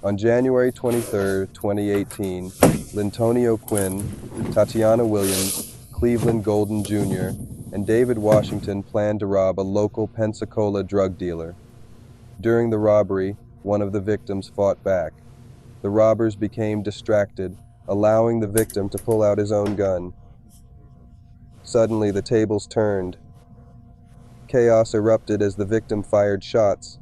On January 23, 2018, Lyntonio Quinn, Tatiana Williams, Cleveland Golden Jr., and David Washington planned to rob a local Pensacola drug dealer. During the robbery, one of the victims fought back. The robbers became distracted, allowing the victim to pull out his own gun. Suddenly, the tables turned. Chaos erupted as the victim fired shots.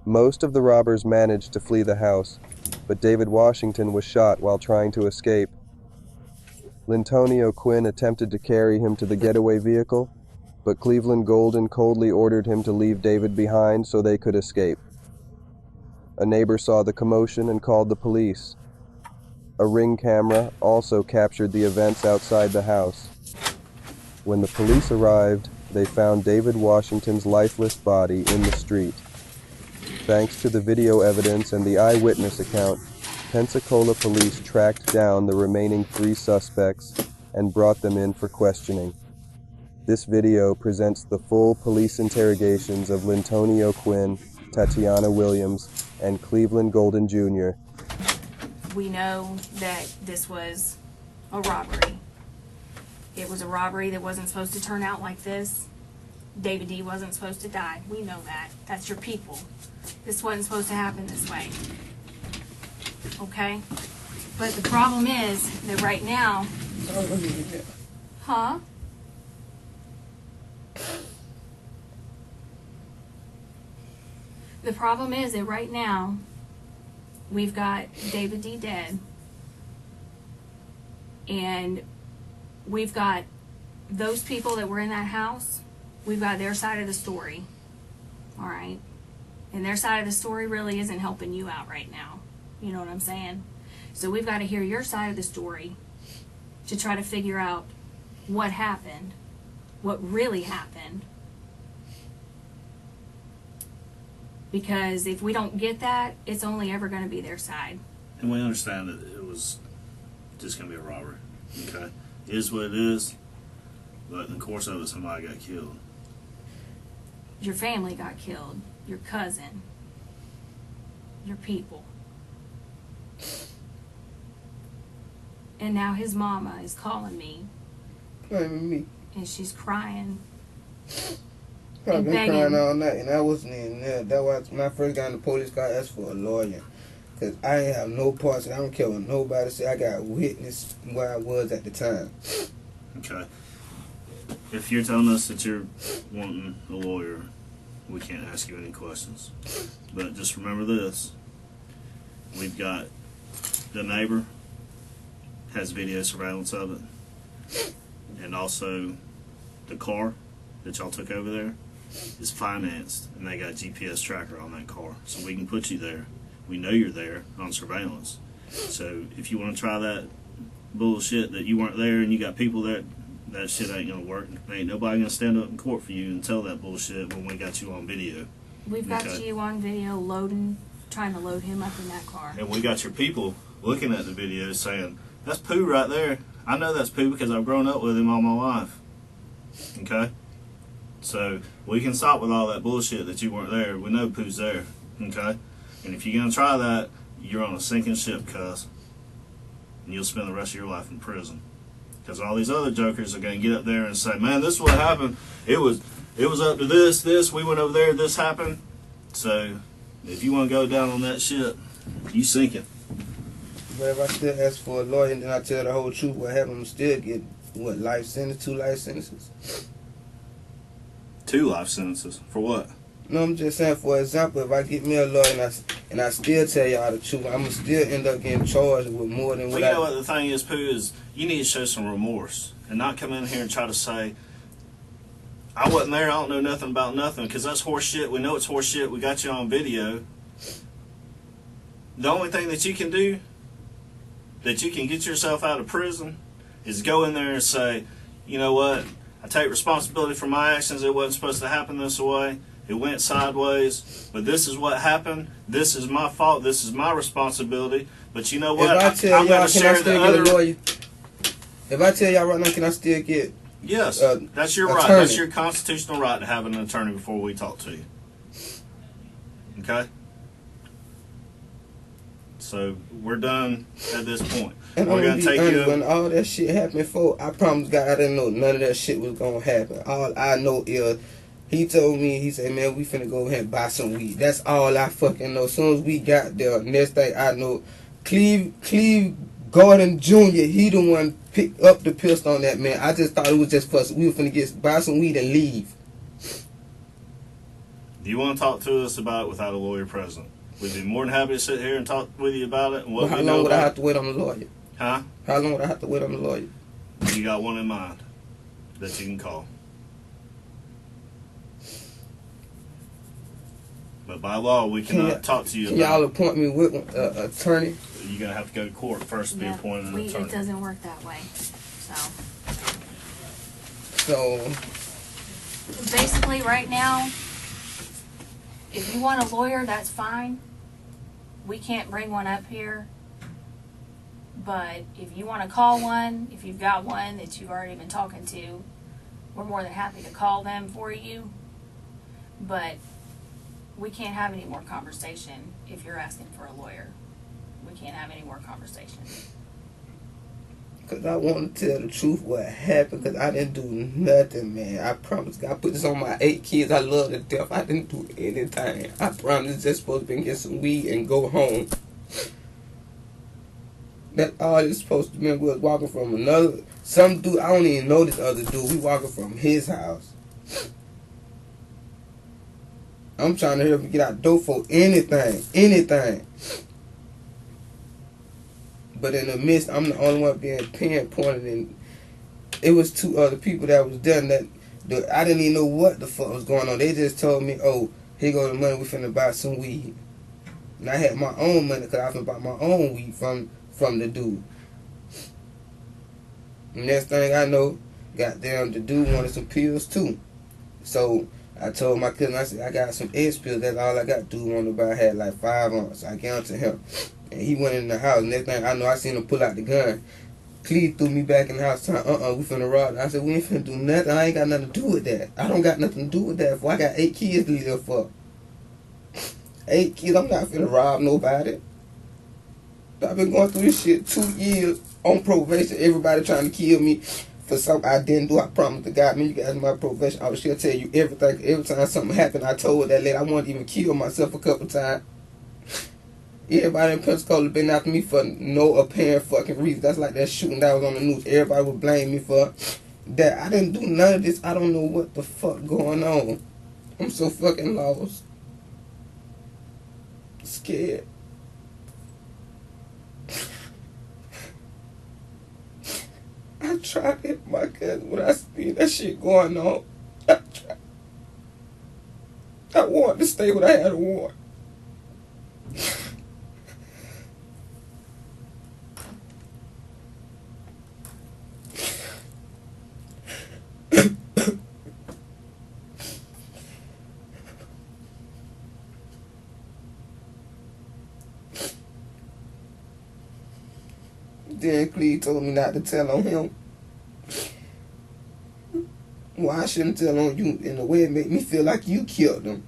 Most of the robbers managed to flee the house, but David Washington was shot while trying to escape. Lyntonio Quinn attempted to carry him to the getaway vehicle, but Cleveland Golden coldly ordered him to leave David behind so they could escape. A neighbor saw the commotion and called the police. A ring camera also captured the events outside the house. When the police arrived, they found David Washington's lifeless body in the street. Thanks to the video evidence and the eyewitness account, Pensacola police tracked down the remaining 3 suspects and brought them in for questioning. This video presents the full police interrogations of Lyntonio Quinn, Tatiana Williams, and Cleveland Golden Jr. We know that this was a robbery. It was a robbery that wasn't supposed to turn out like this. David D. wasn't supposed to die. We know that. That's your people. This wasn't supposed to happen this way. Okay? But the problem is that right now... Huh? The problem is that right now, we've got David D. dead. And we've got those people that were in that house, we've got their side of the story. All right? And their side of the story really isn't helping you out right now. You know what I'm saying? So we've got to hear your side of the story to try to figure out what happened, what really happened. Because if we don't get that, it's only ever going to be their side. And we understand that it was just going to be a robbery. Okay? It is what it is. But in the course of it, somebody got killed. Your family got killed. Your cousin. Your people. And now his mama is calling me. Blaming me. And she's crying. I've been crying all night, and I wasn't in there. That was when I first got in the police car. I asked for a lawyer, cause I ain't have no parts. I don't care what nobody say. I got witness where I was at the time. Okay. If you're telling us that you're wanting a lawyer, we can't ask you any questions. But just remember this: we've got the neighbor has video surveillance of it, and also the car that y'all took over there is financed, and they got a GPS tracker on that car, so we can put you there. We know you're there on surveillance. So if you want to try that bullshit that you weren't there and you got people there, that shit ain't gonna work. Ain't nobody gonna stand up in court for you and tell that bullshit when we got you on video. We've got you on video trying to load him up in that car. And we got your people looking at the video saying, that's Pooh right there. I know that's Pooh because I've grown up with him all my life. Okay? So we can stop with all that bullshit that you weren't there. We know Pooh's there. Okay? And if you're gonna try that, you're on a sinking ship, cuz. And you'll spend the rest of your life in prison. Because all these other jokers are gonna get up there and say, man, this is what happened. It was up to this, we went over there, this happened. So if you wanna go down on that shit, you sinking. But if I still ask for a lawyer and then I tell the whole truth, what happened, I'm still get what, life sentence, 2 life sentences? 2 life sentences. For what? No, I'm just saying, for example, if I get me a lawyer and I still tell y'all the truth, I'm going to still end up getting charged with more than what you know what the thing is, Pooh, is you need to show some remorse and not come in here and try to say, I wasn't there, I don't know nothing about nothing, because that's horse shit. We know it's horse shit. We got you on video. The only thing that you can do, that you can get yourself out of prison, is go in there and say, you know what, I take responsibility for my actions. It wasn't supposed to happen this way. It went sideways, but this is what happened. This is my fault. This is my responsibility. But you know what? If I tell y'all, can I still get a lawyer? If I tell y'all right now, can I still get? Yes, that's your right. That's your constitutional right to have an attorney before we talk to you. Okay? So we're done at this point. And We're I'm gonna be take honest, you. when all that shit happened before, I promise God I didn't know none of that shit was gonna happen. All I know is he told me, he said, man, we finna go ahead and buy some weed. That's all I fucking know. As soon as we got there, next thing I know, Cleve Gordon Jr., he the one picked up the pistol on that man. I just thought it was just for us. We were finna buy some weed and leave. Do you want to talk to us about it without a lawyer present? We'd be more than happy to sit here and talk with you about it. And what Well, how we know long would I about have to wait on the lawyer? Huh? How long would I have to wait on the lawyer? You got one in mind that you can call. But by law, we cannot talk to you Can y'all about. appoint me with an attorney? You're gonna have to go to court first to be appointed an attorney. It doesn't work that way. So Basically, right now, if you want a lawyer, that's fine. We can't bring one up here. But if you want to call one, if you've got one that you've already been talking to, we're more than happy to call them for you. But we can't have any more conversation if you're asking for a lawyer. We can't have any more conversation. because I want to tell the truth what happened, because I didn't do nothing, man. I promise God, I put this on my 8 kids I love to death. I didn't do anything. I promise just supposed to be get some weed and go home. That's all it's supposed to be. We was walking from some dude, I don't even know this other dude. We walking from his house. I'm trying to help him get out door for anything. But in the midst, I'm the only one being pinpointed, and it was 2 other people that was done that I didn't even know what the fuck was going on. They just told me, oh, here go the money, we finna buy some weed. And I had my own money because I finna buy my own weed from the dude. And next thing I know, goddamn, the dude wanted some pills too. So I told my cousin, I said, I got some S pills, that's all I got. Dude wanted to buy, I had like 5 on, so I gave them to him. And he went in the house. Next thing I know, I seen him pull out the gun. Cleve threw me back in the house, telling, we finna rob. I said, we ain't finna do nothing. I ain't got nothing to do with that. I don't got nothing to do with that. I got 8 kids to live for. 8 kids, I'm not finna rob nobody. I've been going through this shit 2 years on probation. Everybody trying to kill me for something I didn't do. I promised to God, man, you guys my probation. I was sure tell you everything. Every time something happened, I told that lady I wanted to even kill myself a couple times. Everybody in Pensacola been after me for no apparent fucking reason. That's like that shooting that was on the news. Everybody would blame me for that. I didn't do none of this. I don't know what the fuck going on. I'm so fucking lost. Scared. I tried to hit my cousin when I seen that shit going on. I tried. I wanted to stay what I had to want. Then Cleve told me not to tell on him. Well, I shouldn't tell on you. In a way, it made me feel like you killed him.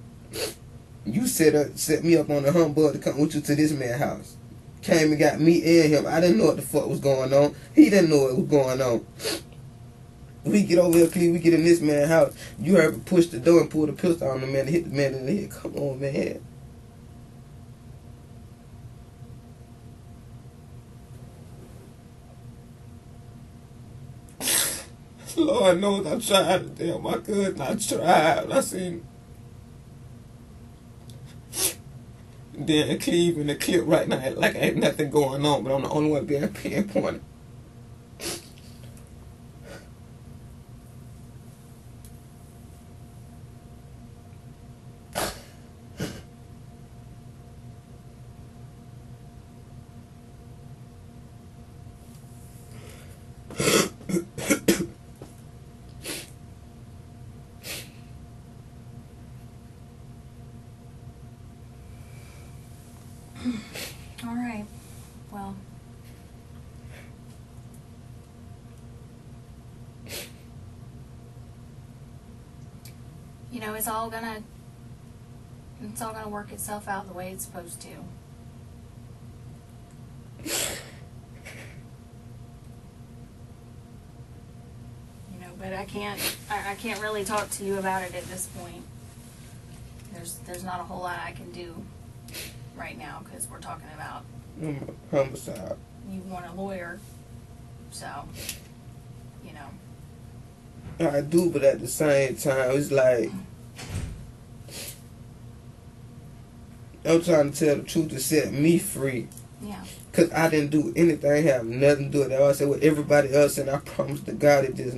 You set me up on a humbug to come with you to this man's house. Came and got me and him. I didn't know what the fuck was going on. He didn't know what was going on. We get over here, Cleve. We get in this man's house. You heard me push the door and pull the pistol on the man and hit the man in the head. Come on, man. Lord knows I tried to tell my cousin. I tried. I seen then Cleve in the clip right now like ain't nothing going on, but I'm the only one being pinpointed. All right. Well, you know, it's all gonna work itself out the way it's supposed to. But I can't really talk to you about it at this point. There's not a whole lot I can do right now because we're talking about homicide. You want a lawyer, so you know. I do, but at the same time, it's like I'm trying to tell the truth to set me free. Yeah. Cause I didn't do anything, have nothing to do with it. I said with everybody else, and I promise to God, it did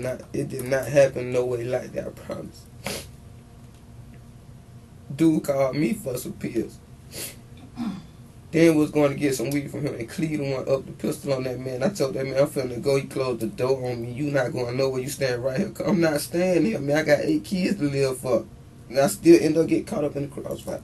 not happen no way like that. I promise. Dude called me for some pills. Then was going to get some weed from him, and Cleveland went up the pistol on that man. I told that man I'm finna go. He closed the door on me. You not going nowhere. You stand right here. I'm not staying here, man. I got 8 kids to live for, and I still end up getting caught up in the crossfire.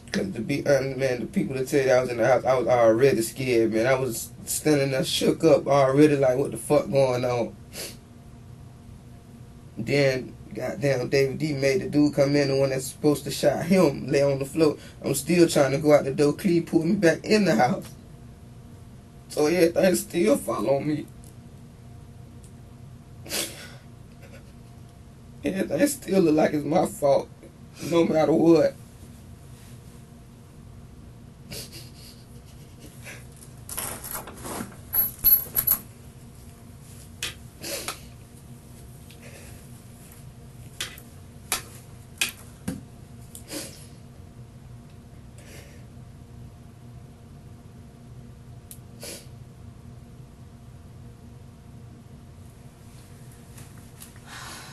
Cause to be honest, man, the people that tell you I was in the house, I was already scared, man. I was standing there shook up already, like what the fuck going on. Then, goddamn, David D made the dude come in, the one that's supposed to shot him, lay on the floor. I'm still trying to go out the door. Cleve pulled me back in the house. So everything still follow me. Everything still look like it's my fault, no matter what.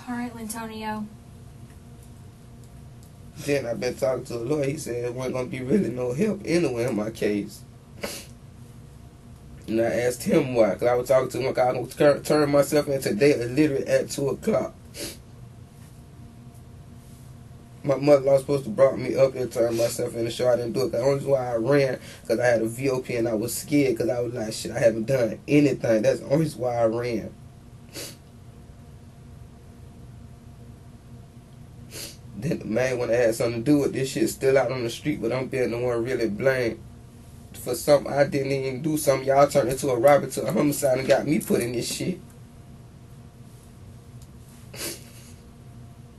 All right, Lyntonio. Then I've been talking to a lawyer. He said there wasn't going to be really no help anyway in my case. And I asked him why. Because I was talking to him. I was going to turn myself in today literally at 2 o'clock. My mother-in-law was supposed to brought me up and turn myself in the show. I didn't do it. The only reason why I ran, because I had a VOP and I was scared because I was like, shit, I haven't done anything. That's the only reason why I ran. Then the main one that had something to do with this shit still out on the street, but I'm being the one really blamed for something I didn't even do. Something y'all turned into a robbery to a homicide and got me put in this shit.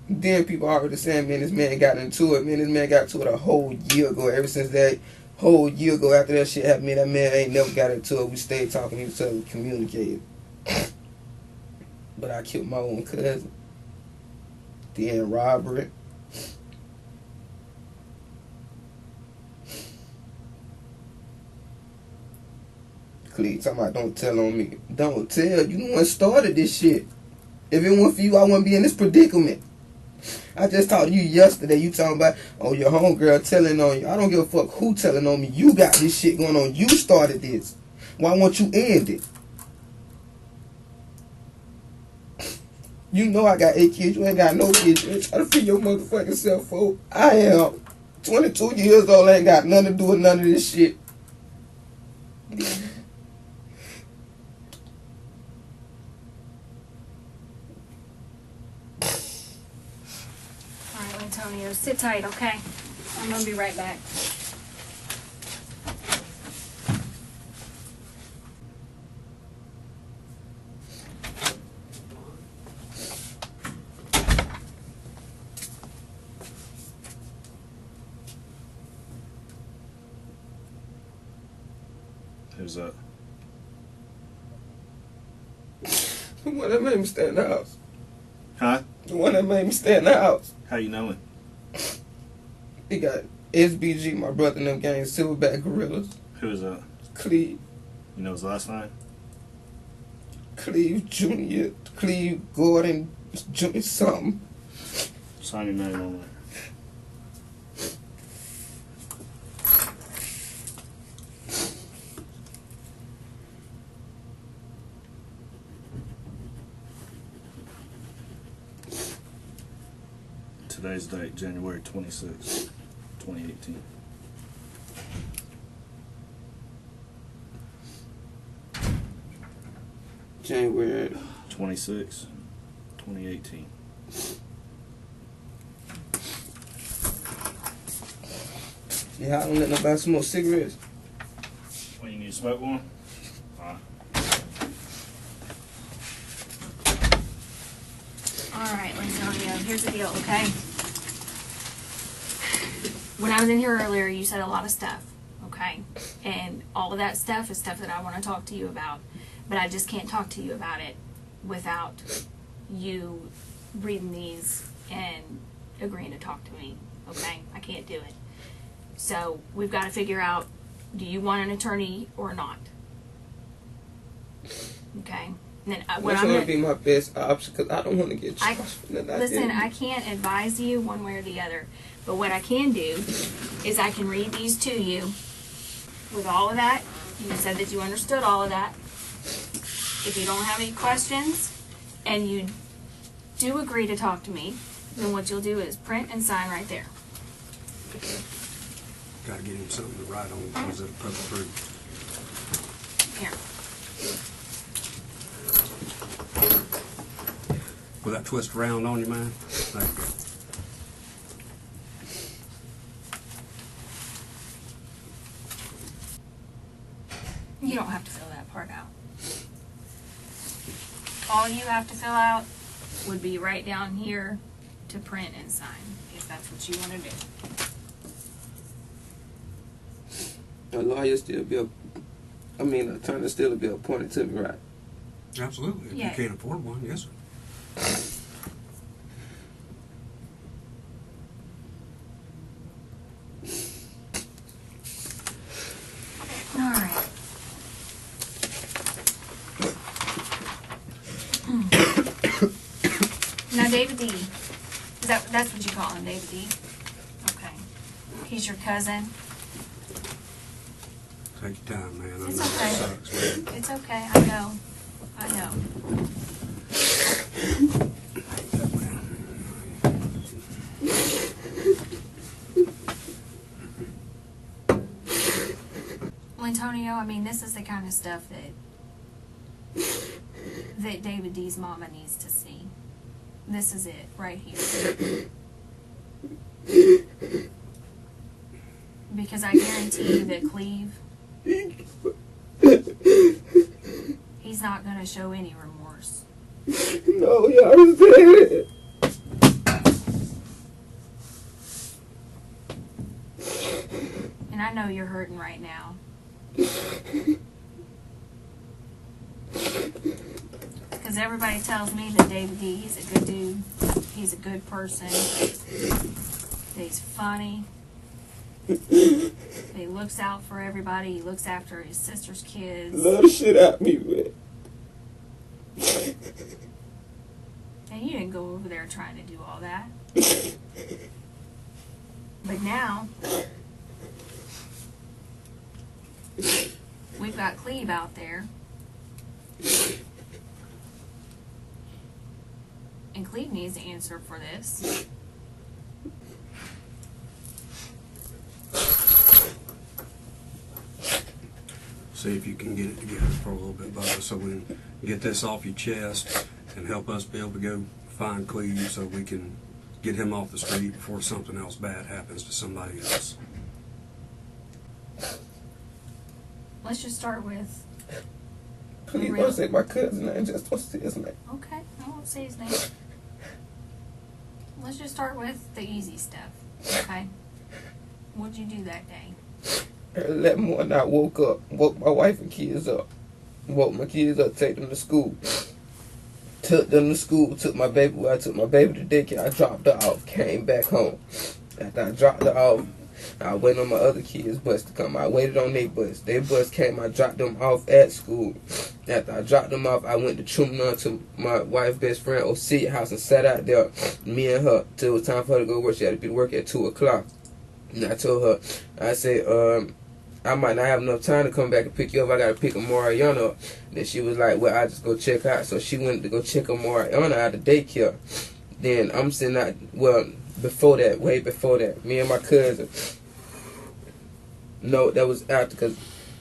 Then people already saying, man, this man got into it. Man, this man got into it a whole year ago. Ever since that whole year ago after that shit happened, man, that man ain't never got into it. We stayed talking to each other, communicated. But I killed my own cousin. Then robbery. Cleve talking about don't tell on me. Don't tell. You the one started this shit. If it weren't for you, I wouldn't be in this predicament. I just talked to you yesterday. You talking about, oh, your homegirl telling on you. I don't give a fuck who telling on me. You got this shit going on. You started this. Why won't you end it? You know I got 8 kids. You ain't got no kids. You ain't trying to feed your motherfucking self, folks. I am 22 years old. I ain't got nothing to do with none of this shit. Antonio, sit tight, okay? I'm gonna be right back. Who's that? The one that made me stay in the house. Huh? The one that made me stay in the house. How you knowing? He got SBG, my brother, and them gangs, Silverback Gorillas. Who is that? Cleve. You know his last name? Cleve Jr., Cleve Gordon Jr. something. Sign your name on there. Today's date, January 26, 2018. January 26, 2018. Yeah, I don't let nobody smoke cigarettes. Well, you need to smoke one? Alright, Lyntonio, here's the deal, okay? When I was in here earlier, you said a lot of stuff, okay? And all of that stuff is stuff that I want to talk to you about. But I just can't talk to you about it without you reading these and agreeing to talk to me, okay? I can't do it. So we've got to figure out, do you want an attorney or not? Okay? And then Which one would be my best option? Because I don't want to get charged for nothing. Listen, I can't advise you one way or the other. But what I can do is I can read these to you with all of that. You said that you understood all of that. If you don't have any questions and you do agree to talk to me, then what you'll do is print and sign right there. Got to get him something to write on because it'll put through. Here. Will that twist around on you, man? There you go. You don't have to fill that part out. All you have to fill out would be right down here to print and sign, if that's what you want to do. A lawyer still be an attorney still be appointed to me, right? Absolutely. If Yeah. you can't afford one, yes, sir. All right. Now, David D. That's what you call him, David D. Okay. He's your cousin. Take your time, man. I know It's it okay. sucks, man. It's okay. I know. I know. Lyntonio, I mean, this is the kind of stuff that David D's mama needs to see. This is it, right here. Because I guarantee you that Cleve, he's not going to show any remorse. No, y'all said it. And I know you're hurting right now. Because everybody tells me that David D, he's a good dude. He's a good person. That he's funny. He looks out for everybody. He looks after his sister's kids. Love the shit out me, man. And you didn't go over there trying to do all that. But now, we've got Cleve out there. And Cleve needs to answer for this. See if you can get it together for a little bit, Bubba, so we can get this off your chest and help us be able to go find Cleve so we can get him off the street before something else bad happens to somebody else. Let's just start with... Please don't say my cousin name, just don't say his name. Okay, I won't say his name. Let's just start with the easy stuff, okay? What'd you do that day? Early that morning, I woke my wife and kids up. Woke my kids up, take them to school. Took them to school, took my baby to daycare. I dropped her off, came back home. After I dropped her off, I waited on my other kids' bus to come. I waited on their bus. Their bus came, I dropped them off at school. After I dropped them off, I went to Truman to my wife's best friend, Osea house, and sat out there, me and her, till it was time for her to go to work. She had to be to work at 2 o'clock. And I told her, I said, I might not have enough time to come back and pick you up. I got to pick Mariana up. Then she was like, well, I just go check out. So she went to go check Mariana out of daycare. Then I'm sitting out, well, before that, way before that, me and my cousin. No, that was after, because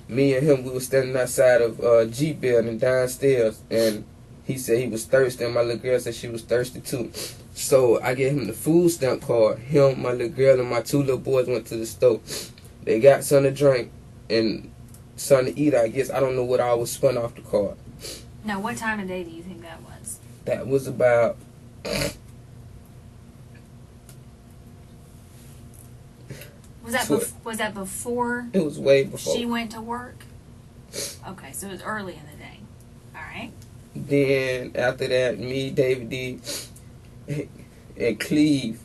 me and him, we were standing outside of G building downstairs, and He said he was thirsty, and my little girl said she was thirsty too. So I gave him the food stamp card. Him, my little girl, and my 2 little boys went to the store. They got something to drink and something to eat, I guess. I don't know what I was spun off the card. Now, what time of day do you think that was? That was about... Was that before It was way before. she went to work? Okay, so it was early in the day. All right. Then after that, me, David D, and Cleve,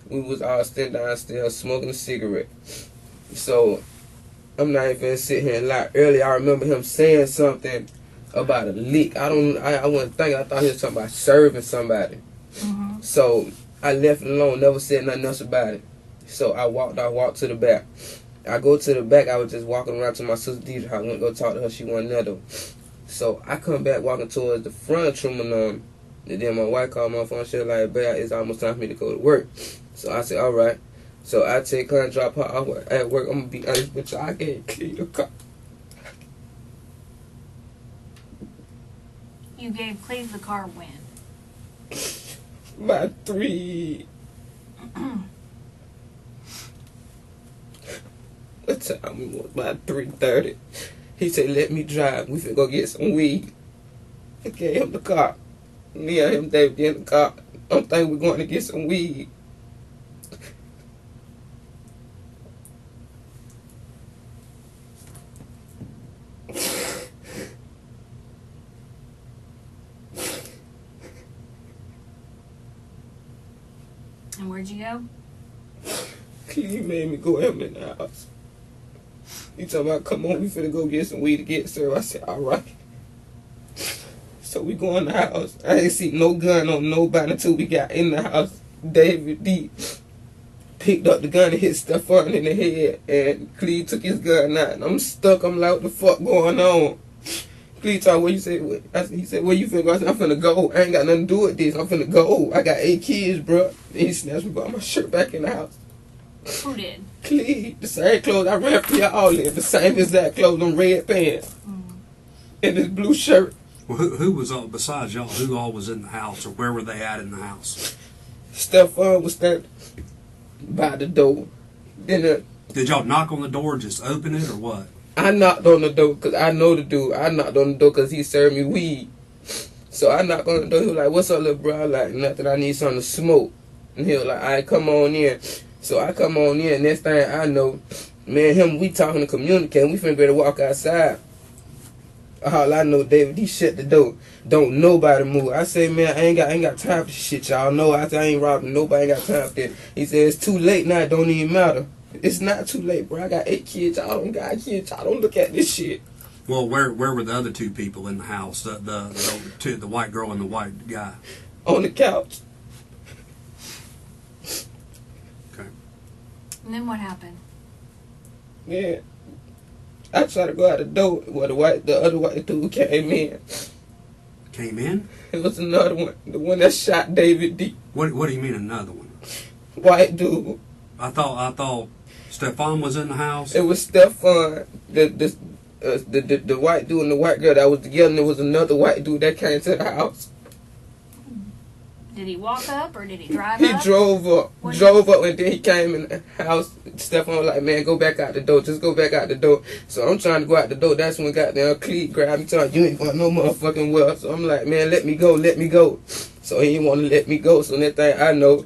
we was all standing downstairs smoking a cigarette. So I'm not even gonna sit here and lie. Earlier, I remember him saying something about a leak. I wasn't thinking. I thought he was talking about serving somebody. Mm-hmm. So I left it alone. Never said nothing else about it. So I walked to the back. I go to the back. I was just walking around to my sister Deidre's house. I went to go talk to her. She wasn't there though. So I come back walking towards the front room, and then my wife called my phone. She was like, "Babe, it's almost time for me to go to work." So I said, "All right." So I take her and drop her off at work. I'm gonna be honest with you. I can't clean your car. You gave Cleve the car when? By 3. What time we was? By 3:30. He said, "Let me drive. We finna go get some weed." I gave him the car. Me and him, David, in the car. I'm thinking we're going to get some weed. And where'd you go? He made me go him in the house. He talking about, "Come on, we finna go get some weed to get served." I said, "All right." So we go in the house. I ain't see no gun on nobody until we got in the house. David D picked up the gun and hit Stefan in the head, and Cleve took his gun out. And I'm stuck. I'm like, "What the fuck going on?" Cleve told me, "What you say?" He said, "Where you finna go?" I said, "I'm finna go. I ain't got nothing to do with this. I'm finna go. I got 8 kids, bro." Then he snatched me by my shirt back in the house. Who did? Cleve, the same clothes I ran for y'all in, the same exact clothes, them red pants, and this blue shirt. Well, who was all, besides y'all, who all was in the house, or where were they at in the house? Stefan was standing by the door. Then Did y'all knock on the door, just open it, or what? I knocked on the door because I know the dude. I knocked on the door because he served me weed. So I knocked on the door. He was like, "What's up, little bro?" I was like, "Nothing. I need something to smoke." And he was like, "All right, come on in." So I come on in. Next thing I know, me and him, we talking to communicate. We finna better walk outside. All I know, David, he shut the door. Don't nobody move. I say, "Man, I ain't got time for this shit, y'all know." I say, "I ain't robbing nobody. Ain't got time for that." He said, "It's too late now. It don't even matter." It's not too late, bro. I got 8 kids. Y'all don't got kids. Y'all don't look at this shit. Well, where were the other 2 people in the house? The white girl and the white guy. On the couch. Okay. And then what happened? Yeah. I tried to go out the door. Well, the other white dude came in. Came in? It was another one. The one that shot David D. What do you mean another one? White dude. I thought Stefan was in the house. It was Stefan, the white dude and the white girl that was together, and there was another white dude that came to the house. Did he walk up or did he drive He up? drove up, and then he came in the house. Stefan was like, "Man, go back out the door. Just go back out the door." So I'm trying to go out the door. That's when goddamn Cleve grabbed me, telling, "You ain't going no motherfucking well." So I'm like, "Man, let me go, let me go." So he didn't want to let me go. So next thing I know,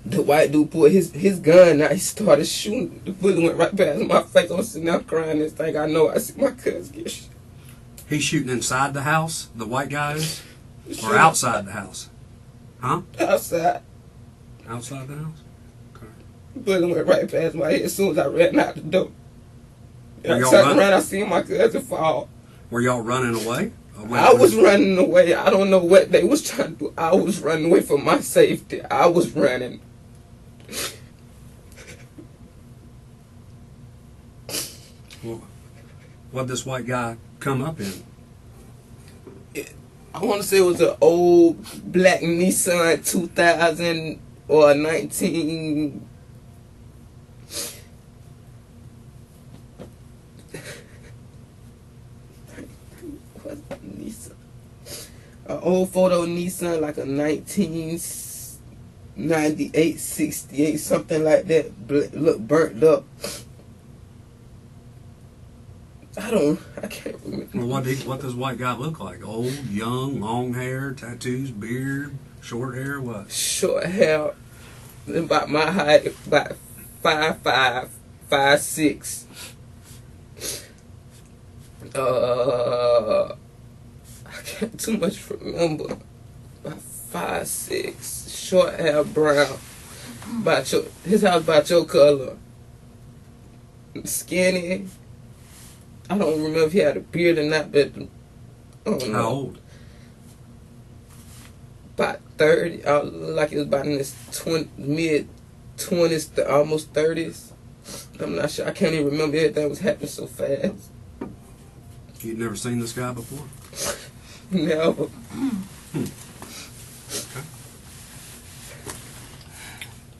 the white dude pulled his gun out. He started shooting. The bullet went right past my face. I'm sitting there crying. This thing I know. I see my cousin get shot. He's shooting inside the house, the white guy is? Or outside the house? Huh? Outside. Outside the house? Okay. The bullet went right past my head as soon as I ran out the door. And I y'all turned running? around, I seen my cousin fall. Were y'all running away? I was running away. I don't know what they was trying to do. I was running away for my safety. I was running. Well, what'd this white guy come up in? I want to say it was an old black Nissan 2000 or 19. What Nissan? old photo Nissan, like a 1998, 68, something like that. Look burnt up. I can't remember. Well, what does white guy look like? Old, young, long hair, tattoos, beard, short hair, what? Short hair, about my height, about 5'5", 5'6". I can't too much remember. About 5'6", short hair, brown. His house about your color. Skinny. I don't remember if he had a beard or not, but I don't know. How old? About 30. Like it was about in his mid-20s to almost 30s. I'm not sure. I can't even remember. Everything was happening so fast. You'd never seen this guy before? Never.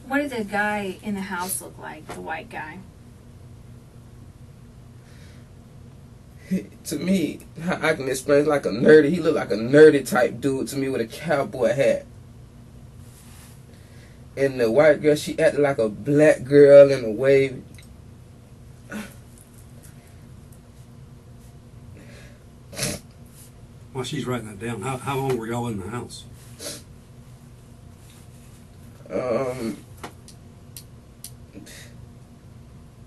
What did the guy in the house look like, the white guy? To me, how I can explain, it's like a nerdy. He looked like a nerdy type dude to me with a cowboy hat. And the white girl, she acted like a black girl in a way. While she's writing that down, how long were y'all in the house?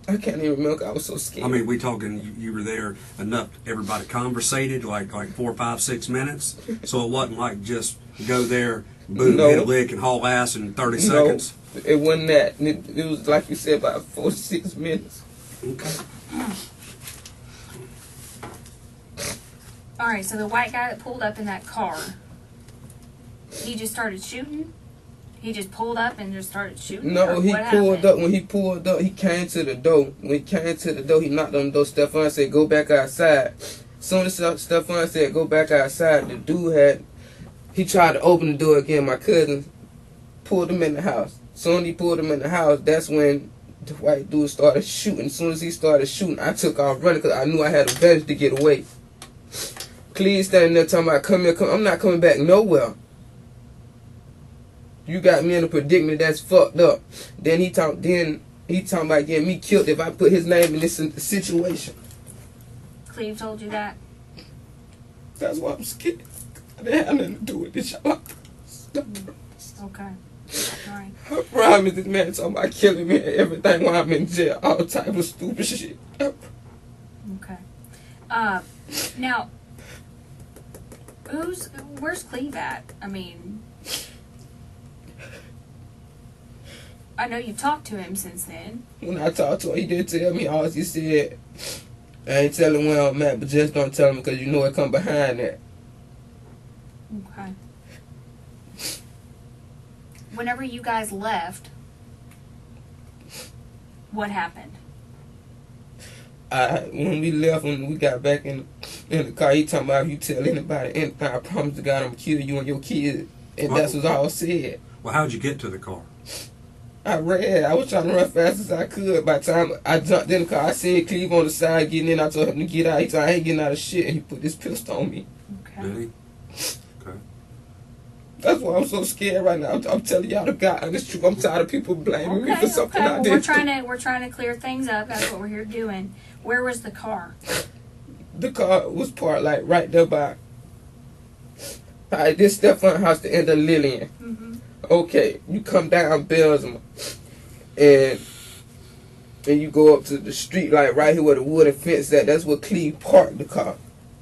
I can't even remember. I was so scared. I mean, we talking you were there enough. Everybody conversated like 4, 5, 6 minutes. So it wasn't like just go there, boom, No. hit a lick, and haul ass in 30 seconds. It wasn't that. It was like you said, about 4 to 6 minutes. Okay. All right, so the white guy that pulled up in that car, he just started shooting? He just pulled up and just started shooting? No, Or he what pulled happened? up. When he pulled up, he came to the door. When he came to the door, he knocked on the door. Stephon said, "Go back outside." Soon as Stephon said, "Go back outside," the dude he tried to open the door again. My cousin pulled him in the house. Soon as he pulled him in the house, that's when the white dude started shooting. As soon as he started shooting, I took off running because I knew I had advantage to get away. Cleve standing there talking about, "Come here, come." I'm not coming back nowhere. You got me in a predicament that's fucked up. Then he talking about getting me killed if I put his name in this situation. Cleve told you that? That's why I'm scared. I didn't have nothing to do with this. Y'all. Okay. All right. I promise this man talking about killing me and everything while I'm in jail. All type of stupid shit. Okay. Now, where's Cleve at? I mean, I know you've talked to him since then. When I talked to him, he did tell me all he said. I ain't telling where I'm at, but just don't tell him because you know it come behind that. Okay. Whenever you guys left, what happened? When we left, when we got back in the car, he talking about, if you tell anybody anything, I promise to God I'm gonna kill you and your kids. And that's what all said. Well, how'd you get to the car? I ran. I was trying to run fast as I could. By the time I jumped in the car, I seen Cleve on the side getting in. I told him to get out. He told me I ain't getting out of shit, and he put this pistol on me. Okay. Did he? Okay. That's why I'm so scared right now. I'm telling y'all the God honest truth. I'm tired of people blaming me for something I Well, did. we're trying to clear things up. That's what we're here doing. Where was the car? The car was parked like right there by this Stephon house, the end of Lillian. Mm-hmm. Okay, you come down Belsma, and you go up to the street, like right here where the wooden fence at. That's where Cleve parked the car.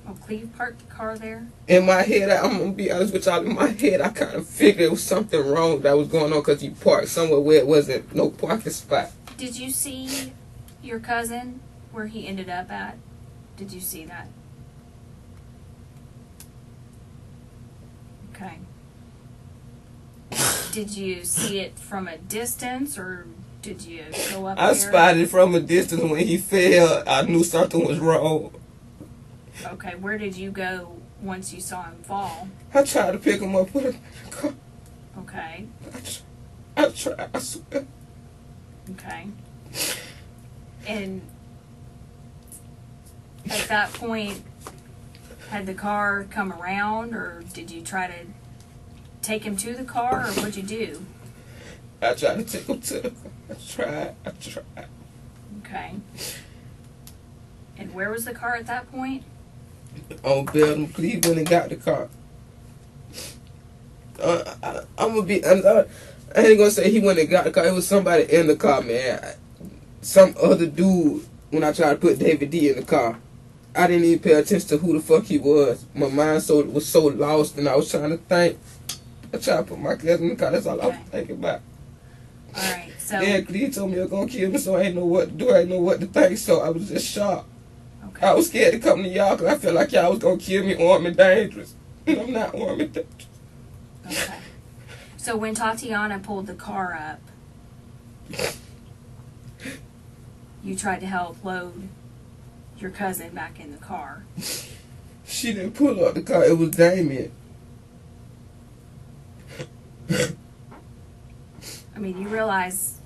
Oh, Cleve parked the car there? In my head, I'm gonna be honest with y'all. In my head, I kind of figured there was something wrong that was going on because he parked somewhere where it wasn't no parking spot. Did you see your cousin where he ended up at? Did you see that? Okay. Did you see it from a distance, or did you go up I there? spotted it from a distance. When he fell, I knew something was wrong. Okay, where did you go once you saw him fall? I tried to pick him up, put him in the car. Okay, I tried, I swear. okay. And at that point, Had the car come around, or did you try to take him to the car, or what'd you do? I tried to take him to the car. I tried. Okay. And where was the car at that point? On Belgium, Cleveland, and got the car. I'm gonna be. I ain't gonna say he went and got the car. It was somebody in the car, man. Some other dude. When I tried to put David D in the car, I didn't even pay attention to who the fuck he was. My mind was so lost, and I was trying to think. I tried to put my cousin in the car. That's all I was thinking about. All right. So. Yeah, he told me he was gonna kill me, so I ain't know what to do. I ain't know what to think. So I was just shocked. Okay. I was scared to come to y'all because I felt like y'all was gonna kill me, armed and dangerous. And I'm not armed and dangerous. Okay. So when Tatiana pulled the car up, you tried to help load your cousin back in the car. She didn't pull up the car. It was Damien. I mean, you realize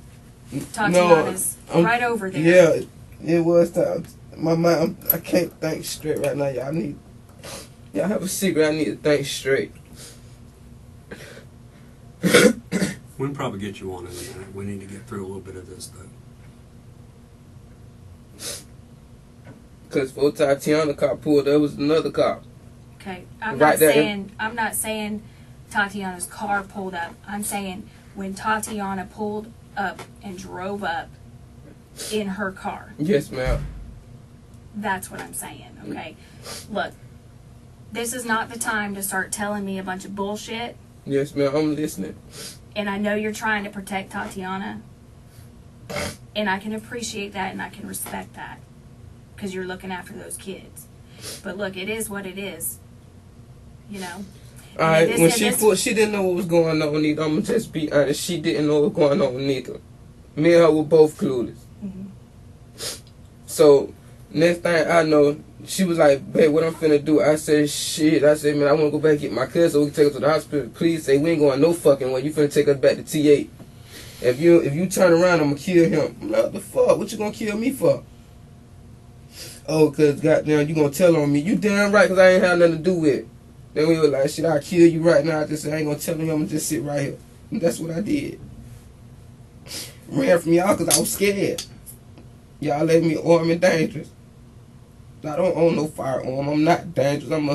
Tatiana's right over there. Yeah, it was time. My mind, I can't think straight right now. Y'all have a secret. I need to think straight. We can probably get you on in a minute. We need to get through a little bit of this, though. Because before Tatiana car pulled, there was another car. Okay, I'm Right not saying Tatiana's car pulled up. I'm saying when Tatiana pulled up and drove up in her car. Yes, ma'am. That's what I'm saying. Okay, look, this is not the time to start telling me a bunch of bullshit. Yes, ma'am. I'm listening. And I know you're trying to protect Tatiana, and I can appreciate that and I can respect that because you're looking after those kids. But look, it is what it is. You know. All right. When she pulled, she didn't know what was going on. Neither. I'm gonna just be honest. She didn't know what was going on neither. Me and her were both clueless. Mm-hmm. So next thing I know, she was like, "Babe, what I'm finna do?" I said, "Shit." I said, "Man, I wanna go back and get my cousin so we can take her to the hospital." Please say we ain't going no fucking way. You finna take us back to T8. If you turn around, I'm gonna kill him. I'm like, what the fuck? What you gonna kill me for? Oh, cause goddamn, you gonna tell on me? You damn right, cause I ain't had nothing to do with it. Then we were like, shit, I'll kill you right now. I just said, I ain't gonna tell him. I'm gonna just sit right here. And that's what I did. Ran from y'all cause I was scared. Y'all let me armed and dangerous. I don't own no firearm. I'm not dangerous. I'm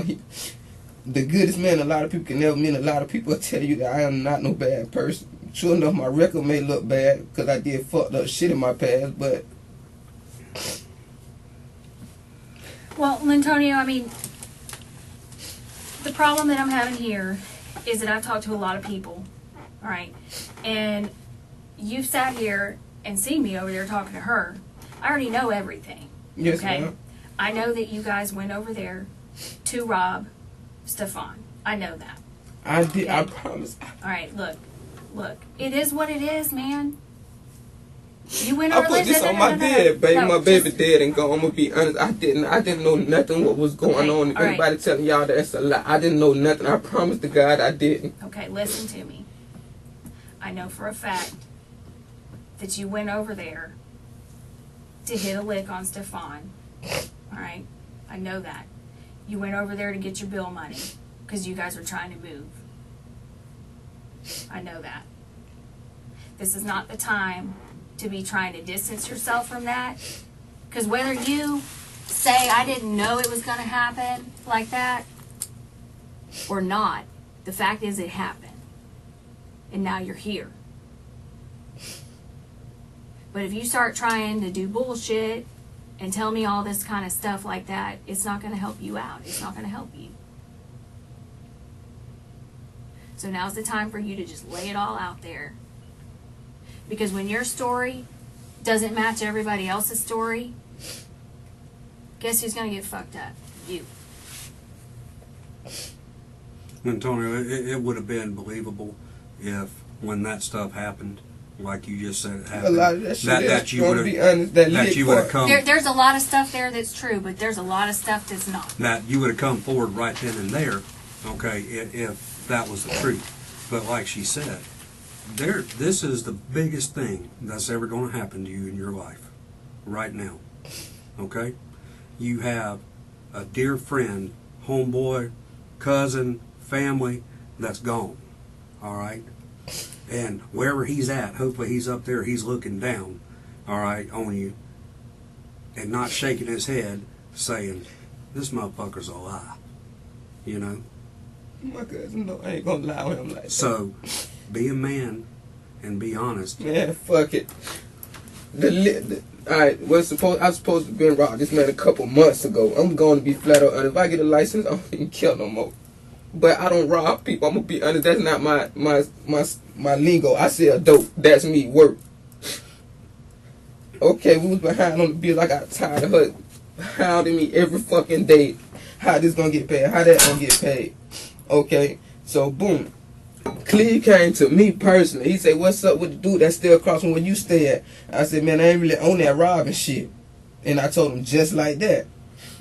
the goodest man a lot of people can never meet. A lot of people tell you that I am not no bad person. Sure enough, my record may look bad because I did fucked up shit in my past, but... Well, Lyntonio, I mean, the problem that I'm having here is that I've talked to a lot of people, all right? And you've sat here and seen me over there talking to her. I already know everything. Yes, okay? ma'am. I know that you guys went over there to rob Stefan. I know that. I did. Okay? I promise. All right, look. It is what it is, man. You went I over put this on my dad, baby. My baby dead and gone. I'm gonna be honest. I didn't know nothing what was going on. If anybody telling y'all that's a lie, I didn't know nothing. I promise to God I didn't. Okay, listen to me. I know for a fact that you went over there to hit a lick on Stefan. All right, I know that. You went over there to get your bill money because you guys were trying to move. I know that. This is not the time to be trying to distance yourself from that, because whether you say I didn't know it was going to happen like that or not, the fact is it happened, and now you're here. But if you start trying to do bullshit and tell me all this kind of stuff like that, it's not going to help you out. It's not going to help you. So now's the time for you to just lay it all out there. Because when your story doesn't match everybody else's story, guess who's going to get fucked up? You. Antonio, it would have been believable if when that stuff happened, like you just said it happened, A lot of that shit that you would be honest, that you would have come. There's a lot of stuff there that's true, but there's a lot of stuff that's not. That you would have come forward right then and there, okay, if that was the truth. But like she said, this is the biggest thing that's ever going to happen to you in your life right now, okay? You have a dear friend homeboy, cousin, family that's gone. All right? And wherever he's at, hopefully he's up there, he's looking down, all right, on you, and not shaking his head saying, this motherfucker's alive. You know? My cousin, no, I ain't gonna lie with him like that. So, be a man and be honest. Man, fuck it. Alright, I was supposed to be robbed this man a couple months ago. I'm going to be flat out honest. If I get a license, I don't even kill no more. But I don't rob people. I'm gonna be honest. That's not my lingo. I sell dope. That's me. Work. Okay, we was behind on the bill. I got tired of her hounding me every fucking day. How this gonna get paid? How that gonna get paid? Okay, so boom. Cleve came to me personally. He said, "What's up with the dude that's still across from where you stay at?" I said, "Man, I ain't really on that robbing shit." And I told him just like that.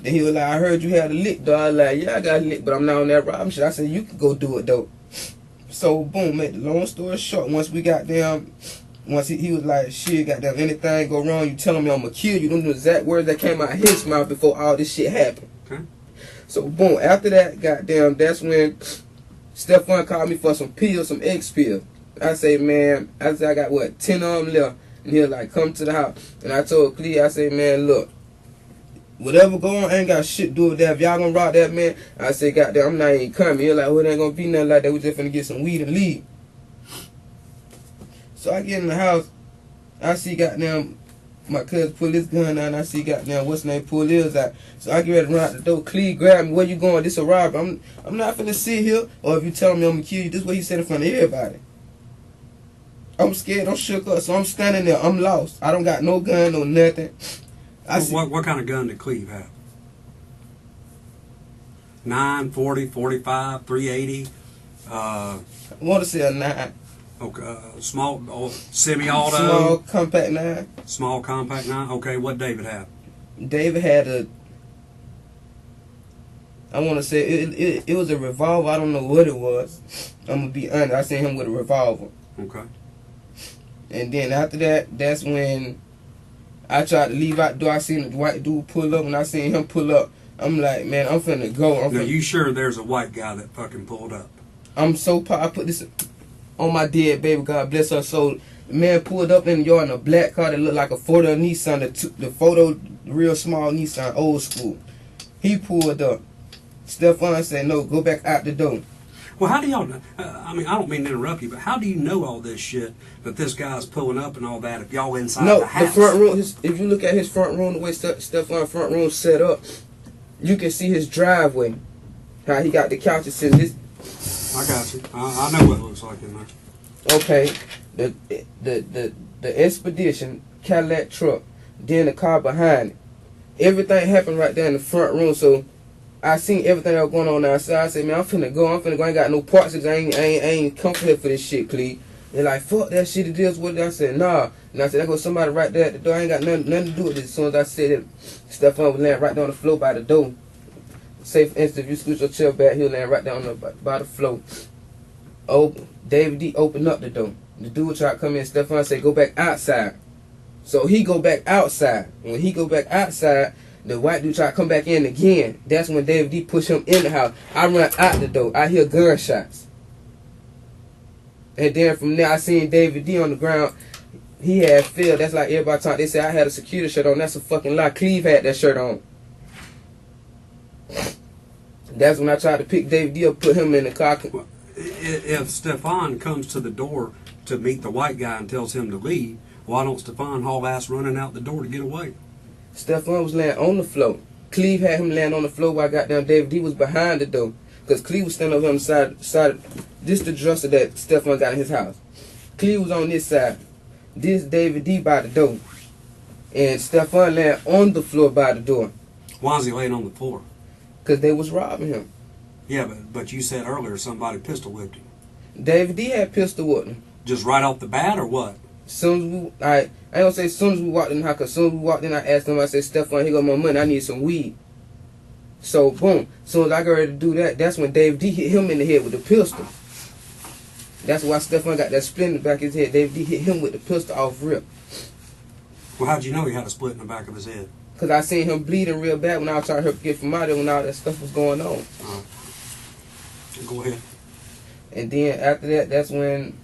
Then he was like, "I heard you had a lick, though." I was like, "Yeah, I got a lick, but I'm not on that robbing shit." I said, "You can go do it, though." So, boom, make the long story short, once we got down, once he was like, "Shit, goddamn, anything go wrong, you telling me I'm gonna kill you." Them the exact words that came out of his mouth before all this shit happened. Okay. So, boom, after that, goddamn, that's when Stefan called me for some pills, some X pills. I say, man, I got, what, 10 of them left. And he was like, "Come to the house." And I told Cleve, I said, "Man, look, whatever go on, I ain't got shit to do with that. If y'all gonna rob that man," I said, "Goddamn, I'm not even coming." He was like, "Well, it ain't gonna be nothing like that. We just finna get some weed and leave." So I get in the house. I see goddamn my cousin pull his gun out, and I see goddamn what's name pull his out. So I get ready to run out the door. Cleve grab me. "Where you going? This a robbery. I'm not finna sit here. Or if you tell me I'm gonna kill you," this is what he said in front of everybody. I'm scared. I'm shook up. So I'm standing there. I'm lost. I don't got no gun, no nothing. What kind of gun did Cleve have? 9, 40, 45, 380? I want to say a 9. Okay, small, semi-auto? Small compact 9. Small compact 9? Okay, what David have? David had a, I want to say, it was a revolver. I don't know what it was. I'm going to be honest. I seen him with a revolver. Okay. And then after that, that's when I tried to leave out the door. I seen the white dude pull up. When I seen him pull up, I'm like, man, I'm finna go. Now, you sure there's a white guy that fucking pulled up? I'm so proud. I put this on my dead baby. God bless her soul. The man pulled up in the yard in a black car that looked like a photo Nissan. The photo, real small Nissan, old school. He pulled up. Stefan said, "No, go back out the door." Well, how do y'all know? I mean, I don't mean to interrupt you, but how do you know all this shit that this guy's pulling up and all that if y'all inside the house? The front room, if you look at his front room, the way Stefan's front room set up, you can see his driveway. How he got the couches sitting. I got you. I know what it looks like in there. Okay, the Expedition Cadillac truck, then the car behind it. Everything happened right there in the front room, so I seen everything that was going on outside. I said, "Man, I'm finna go. I ain't got no parts. I ain't come here for this shit, Cleve." They're like, "Fuck that shit, it is what it is." I said, "Nah." And I said, "There goes somebody right there at the door. I ain't got nothing to do with this." As soon as I said it, Stefan was laying right down on the floor by the door. Say, for instance, if you scoot your chair back, he'll land right down by the floor. Oh, David D opened up the door. The dude tried to come in. Stefan said, "Go back outside." So he go back outside. When he go back outside, the white dude try to come back in again. That's when David D push him in the house. I run out the door. I hear gunshots. And then from there, I seen David D on the ground. He had fell. That's like everybody talk. They say I had a security shirt on. That's a fucking lie. Cleve had that shirt on. That's when I tried to pick David D up, put him in the car. Well, if Stefan comes to the door to meet the white guy and tells him to leave, why don't Stefan haul ass running out the door to get away? Stefan was laying on the floor. Cleve had him laying on the floor while goddamn David D was behind the door. Because Cleve was standing over on the side. This the dresser that Stefan got in his house. Cleve was on this side. This David D by the door. And Stefan laying on the floor by the door. Why is he laying on the floor? Because they was robbing him. Yeah, but you said earlier somebody pistol whipped him. David D had pistol with him. Just right off the bat or what? Soon as I ain't gonna say soon as we walked in the house, because soon as we walked in, I asked him, I said, "Stefan, here go my money, I need some weed." So, boom. Soon as I got ready to do that, that's when David D hit him in the head with the pistol. That's why Stefan got that split in the back of his head. David D hit him with the pistol off rip. Well, how'd you know he had a split in the back of his head? Because I seen him bleeding real bad when I was trying to help get from out there when all that stuff was going on. Go ahead. And then after that, that's when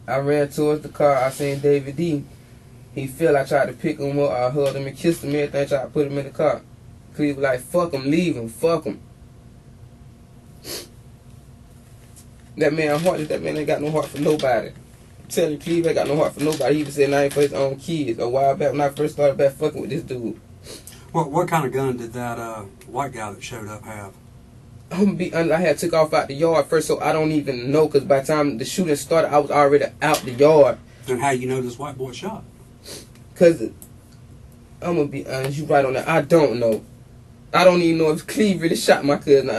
I ran towards the car. I seen David D. He fell. I tried to pick him up. I hugged him and kissed him and everything. Tried to put him in the car. Cleve was like, fuck him, leave him, fuck him. That man heartless. That man ain't got no heart for nobody. I'm telling you, Cleve ain't got no heart for nobody. He even said I ain't for his own kids. A while back when I first started back fucking with this dude. What kind of gun did that white guy that showed up have? I had took off out the yard first, so I don't even know. Because by the time the shooting started, I was already out the yard. Then how you know this white boy shot? Because I'm going to be honest, you right on that. I don't know. I don't even know if Cleve really shot my cousin.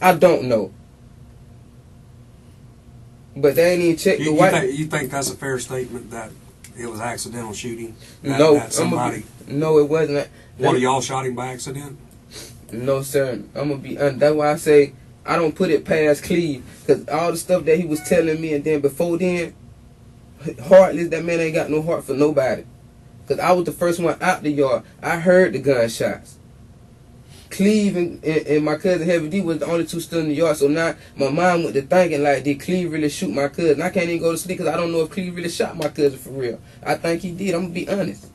I don't know. But they ain't even checked the white. You think that's a fair statement that it was accidental shooting? No, that somebody. No, it wasn't. One of y'all shot him by accident? No, sir. I'm gonna be honest. That's why I say I don't put it past Cleve, because all the stuff that he was telling me, and then before then, heartless. That man ain't got no heart for nobody. Because I was the first one out the yard. I heard the gunshots. Cleve and my cousin Heavy D was the only two still in the yard. So now my mom went to thinking like, did Cleve really shoot my cousin? I can't even go to sleep because I don't know if Cleve really shot my cousin for real. I think he did. I'm going to be honest.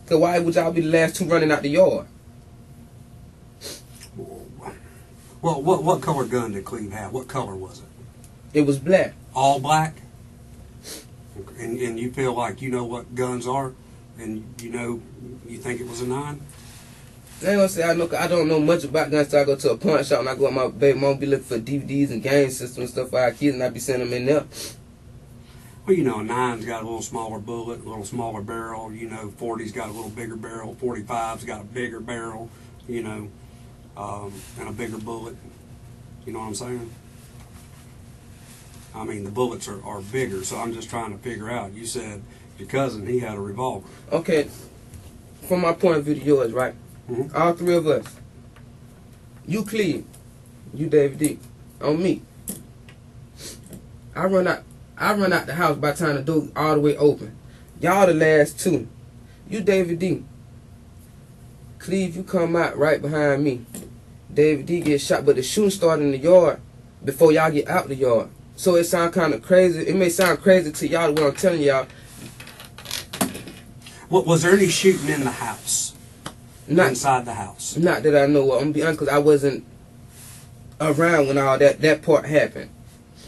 Because why would y'all be the last two running out the yard? Well, what color gun did Cleve have? What color was it? It was black. All black? And you feel like you know what guns are? And you think it was a 9? I ain't gonna say I know, 'cause I don't know much about guns till I go to a pawn shop and I go with my baby mom, be looking for DVDs and game systems and stuff for our kids, and I be sending them in there. Well, a 9's got a little smaller bullet, a little smaller barrel. 40's got a little bigger barrel. 45's got a bigger barrel, and a bigger bullet. You know what I'm saying? I mean, the bullets are bigger, so I'm just trying to figure out. You said your cousin, he had a revolver. Okay, from my point of view to yours, right? Mm-hmm. All three of us. You Cleve, you David D, on me. I run out the house by the time the door all the way open. Y'all the last two. You David D. Cleve, you come out right behind me. David D gets shot, but the shooting started in the yard before y'all get out the yard. So it sound kind of crazy. It may sound crazy to y'all what I'm telling y'all. What was there any shooting in the house? Inside the house? Not that I know of. I'm gonna be honest, because I wasn't around when all that part happened.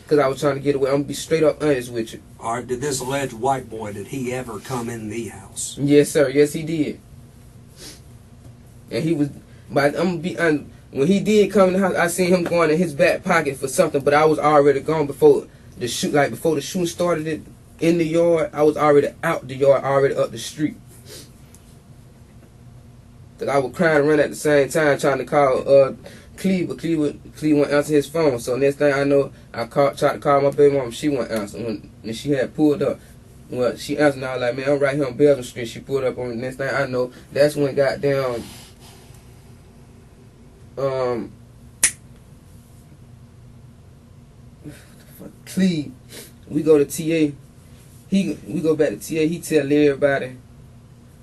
Because I was trying to get away. I'm gonna be straight up honest with you. All right. Did this alleged white boy, did he ever come in the house? Yes, sir. Yes, he did. And he was. But I'm gonna be honest. When he did come in the house, I seen him going in his back pocket for something. But I was already gone before the shoot. Like before the shooting started in the yard, I was already out the yard, already up the street. Cause I was crying and running at the same time, trying to call Cleve, but Cleve wouldn't answer his phone. So next thing I know, I tried to call my baby mom. She wouldn't answer. When she had pulled up, well, she answered. And I was like, man, I'm right here on Belgium Street. She pulled up on me. Next thing I know, that's when goddamn Cleve. We go to TA. We go back to TA. He tell everybody,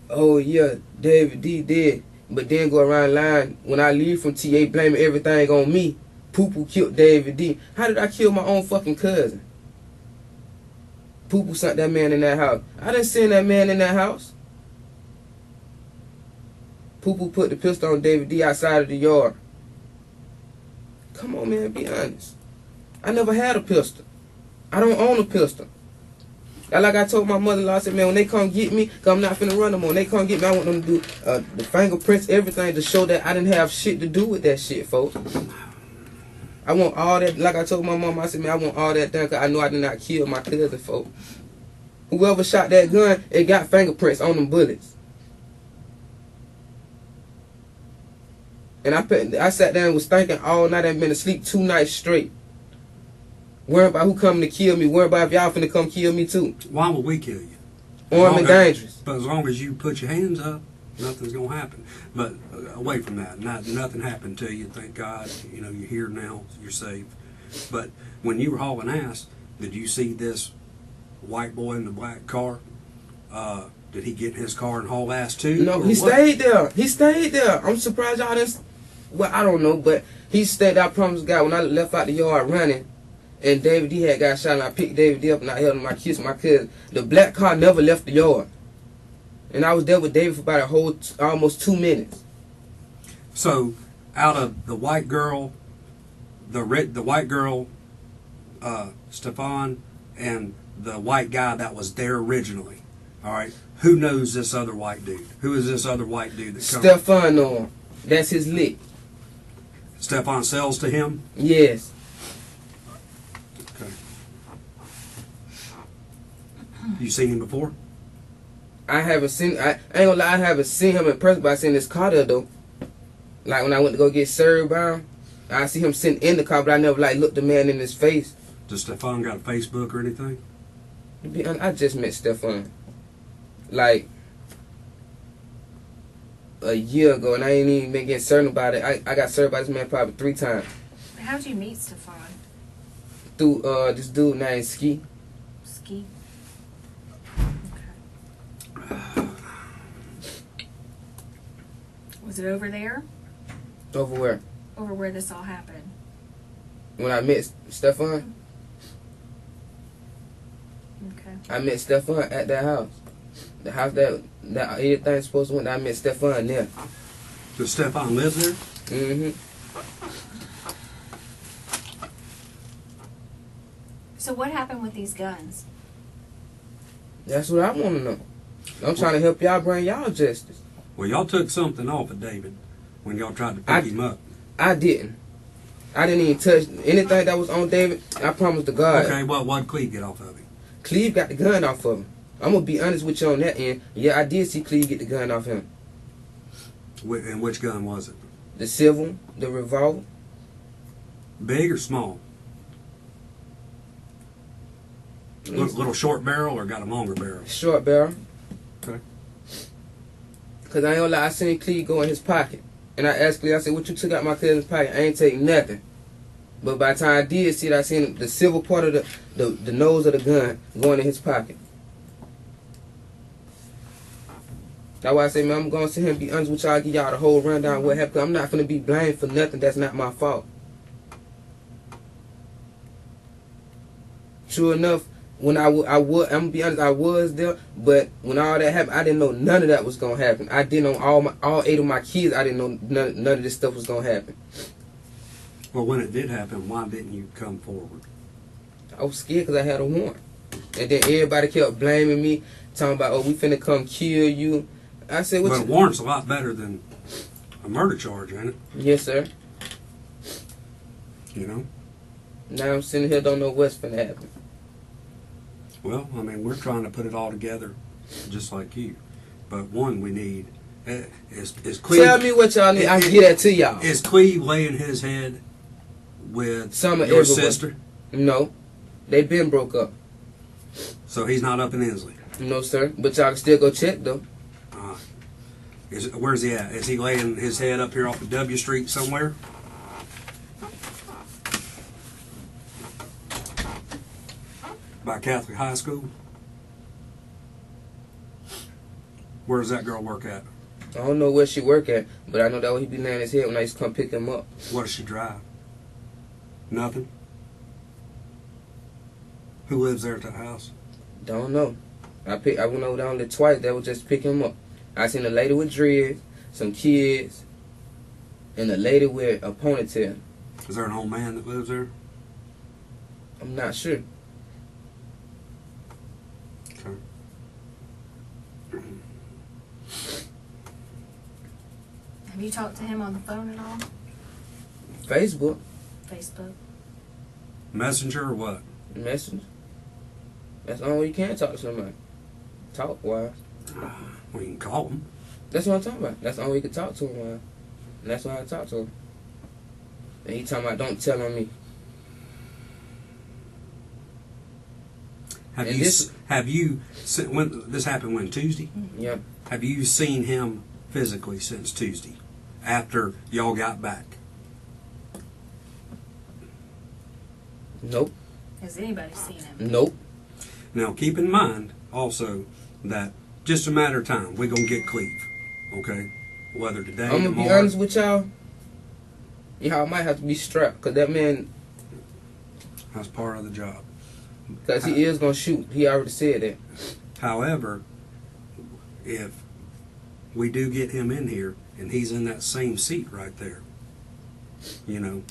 oh yeah, David D dead. But then go around line, when I leave from TA, blaming everything on me. Poo-Poo killed David D. How did I kill my own fucking cousin? Poo-Poo sent that man in that house. I didn't send that man in that house. Poo-Poo put the pistol on David D outside of the yard. Come on, man, be honest. I never had a pistol. I don't own a pistol. Like I told my mother-in-law, I said, man, when they come get me, because I'm not finna run them on. When they come get me, I want them to do the fingerprints, everything, to show that I didn't have shit to do with that shit, folks. I want all that. Like I told my mom, I said, man, I want all that done, because I know I did not kill my cousin, folks. Whoever shot that gun, it got fingerprints on them bullets. And I sat down and was thinking all night. I've been asleep 2 nights straight. Worrying about who coming to kill me. Worrying about if y'all finna come kill me too. Why would we kill you? Armed and dangerous. But as long as you put your hands up, nothing's gonna happen. But away from that, nothing happened to you. Thank God. You're here now. You're safe. But when you were hauling ass, did you see this white boy in the black car Did he get in his car and haul ass too? No, or he what? stayed there. He stayed there. I'm surprised y'all didn't. Well, I don't know, but he stayed. I promised God when I left out the yard running, and David D had got shot, and I picked David D up and I held him. I kissed my cousin. The black car never left the yard, and I was there with David for about a whole almost 2 minutes. So, out of the white girl, the white girl, Stefan, and the white guy that was there originally, all right, who knows this other white dude? Who is this other white dude that comes? Stefan know him. That's his lick. Stefan sells to him? Yes. Okay. You seen him before? I haven't seen. I ain't gonna lie. I haven't seen him in person, but I seen this car there though. Like when I went to go get served by him, I see him sitting in the car, but I never like looked the man in his face. Does Stefan got a Facebook or anything? To be honest, I just met Stefan like a year ago, and I ain't even been getting served about it. I got served by this man probably 3 times How'd you meet Stefan? through this dude named Ski. Ski. Was it over there? Over where? Over where this all happened? When I met Stefan, Okay. I met Stefan at that house. The house that everything's supposed to went. I met Stefan there. Does Stefan live there? Mm-hmm. So what happened with these guns? That's what I want to know. I'm trying to help y'all bring y'all justice. Well, y'all took something off of David when y'all tried to pick him up. I didn't. I didn't even touch anything that was on David. I promised to God. Okay, well, what'd Cleve get off of him? Cleve got the gun off of him. I'm going to be honest with you on that end. Yeah, I did see Cleve get the gun off him. And which gun was it? The civil, the revolver. Big or small? Little short barrel or got a longer barrel? Short barrel. Okay. Because I ain't gonna lie, I seen Cleve go in his pocket. And I asked Cleve, I said, what you took out my cousin's pocket? I ain't take nothing. But by the time I did see it, I seen the civil part of the nose of the gun going in his pocket. That's why I say, man, I'm going to sit here and be honest with y'all, give y'all the whole rundown of what happened. 'Cause I'm not going to be blamed for nothing that's not my fault. True enough, when I'm going to be honest, I was there, but when all that happened, I didn't know none of that was going to happen. I didn't know all 8 of my kids, I didn't know none of this stuff was going to happen. Well, when it did happen, why didn't you come forward? I was scared because I had a warrant. And then everybody kept blaming me, talking about, oh, we finna come kill you. I said, what But a warrant's a lot better than a murder charge, ain't it? Yes, sir. You know? Now I'm sitting here, don't know what's finna happen. Well, I mean, we're trying to put it all together just like you. But one, we need is Cleve. Tell me what y'all need. I can get that to y'all. Is Cleve laying his head with Some of your everyone. sister? No. They been broke up. So he's not up in Inslee? No, sir. But y'all can still go check, though. Where's he at? Is he laying his head up here off of W Street somewhere? By Catholic High School? Where does that girl work at? I don't know where she work at, but I know that way he be laying his head when I used to come pick him up. What does she drive? Nothing? Who lives there at that house? Don't know. I went over down there twice. That was just to pick him up. I seen a lady with dreads, some kids, and a lady with a ponytail. Is there an old man that lives there? I'm not sure. Okay. Have you talked to him on the phone at all? Facebook Facebook? Messenger or what? message. That's the only way you can talk to somebody. Talk wise. We can call him. That's what I'm talking about. That's the only way you can talk to him wise. And that's why I talk to him. And he talking about don't tell on me. Have And you this- when this happened when Tuesday? Yeah. Have you seen him physically since Tuesday after y'all got back? Nope. Has anybody seen him? Nope. Now keep in mind also that just a matter of time. We're going to get Cleve. Okay? Whether today I'm gonna be tomorrow, honest with y'all. Y'all might have to be strapped, cause that man, that's part of the job. cause he is gonna shoot. He already said that. However, if we do get him in here and he's in that same seat right there, you know,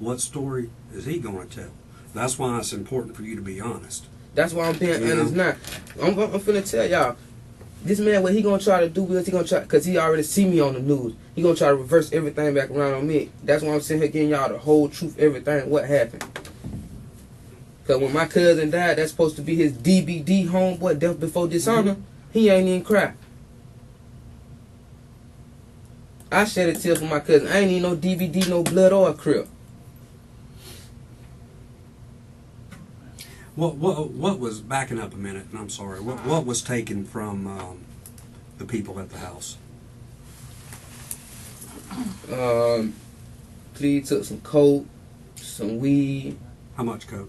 what story is he going to tell? That's why it's important for you to be honest. That's why I'm being You honest know? now. I'm finna tell y'all. This man, what he gonna try to do is he gonna try, cause he already see me on the news. He gonna try to reverse everything back around on me. That's why I'm sitting here getting y'all the whole truth, everything, what happened. Cause when my cousin died, that's supposed to be his DBD homeboy, death before dishonor. He ain't even cry. I shed a tear for my cousin. I ain't even no DVD, no blood or a crib. What was, backing up a minute, and I'm sorry, what was taken from the people at the house? Cleve took some coke, some weed. How much coke?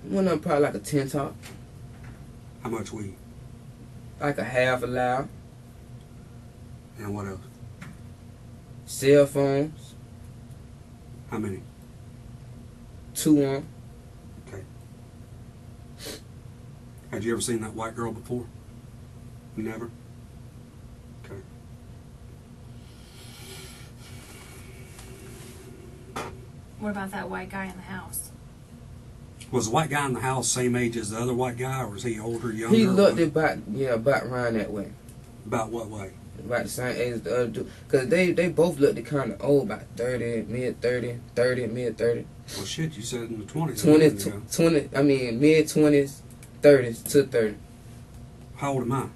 One of them probably like a 10 top, How much weed? like a half a loud. And what else? Cell phones, How many? 2 on. Okay. Had you ever seen that white girl before? Never? Okay. What about that white guy in the house? Was the white guy in the house same age as the other white guy, or was he older, younger? He looked about around that way. About what way? About the same age as the other dude. Because they both looked kind of old, about 30, mid-30, 30, mid-30. Well, shit, you said in the 20s. 20, I mean, mid-20s, 30s to 30. How old am I?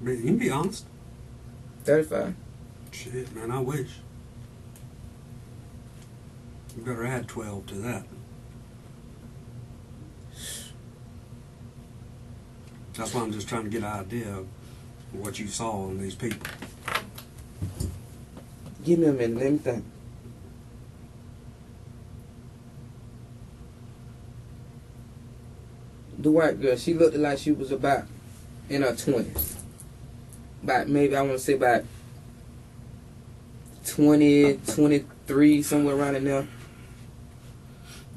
You can be honest. 35. Shit, man, I wish. You better add 12 to that. That's why I'm just trying to get an idea of what you saw in these people. Give me a minute, let me think. The white girl, she looked like she was about in her 20s. About maybe, I want to say about 20, 23, somewhere around in there.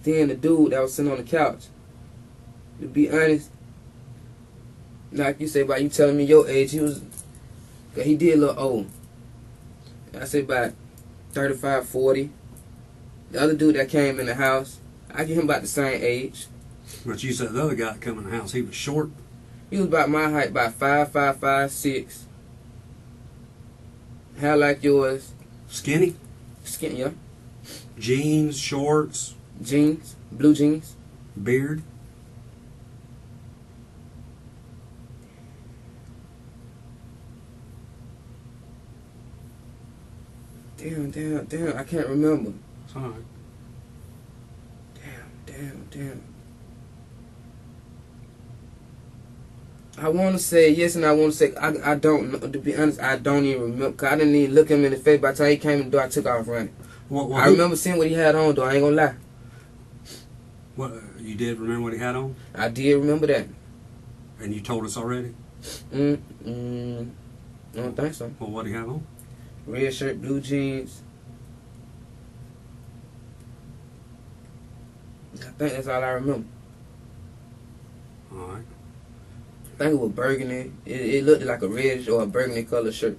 Then the dude that was sitting on the couch, to be honest, like you say about you telling me your age, he did look old. I say about 35, 40. The other dude that came in the house, I give him about the same age. But you said the other guy that come in the house, he was short. He was about my height, about 5'5", 5'6". Hair like yours. Skinny? Skin, yeah. Jeans, shorts, Jeans, blue jeans. beard. Damn, I can't remember. It's all right. Damn. I want to say yes, and I want to say I don't know. To be honest, I don't even remember. Cause I didn't even look him in the face. By the time he came in the door, I took off running. I remember seeing what he had on, though. I ain't gonna lie. What, you did remember what he had on? I did remember that. And you told us already? I don't think so. Well, what he had on? Red shirt, blue jeans. I think that's all I remember. All right. I think it was burgundy. It looked like a reddish or a burgundy color shirt.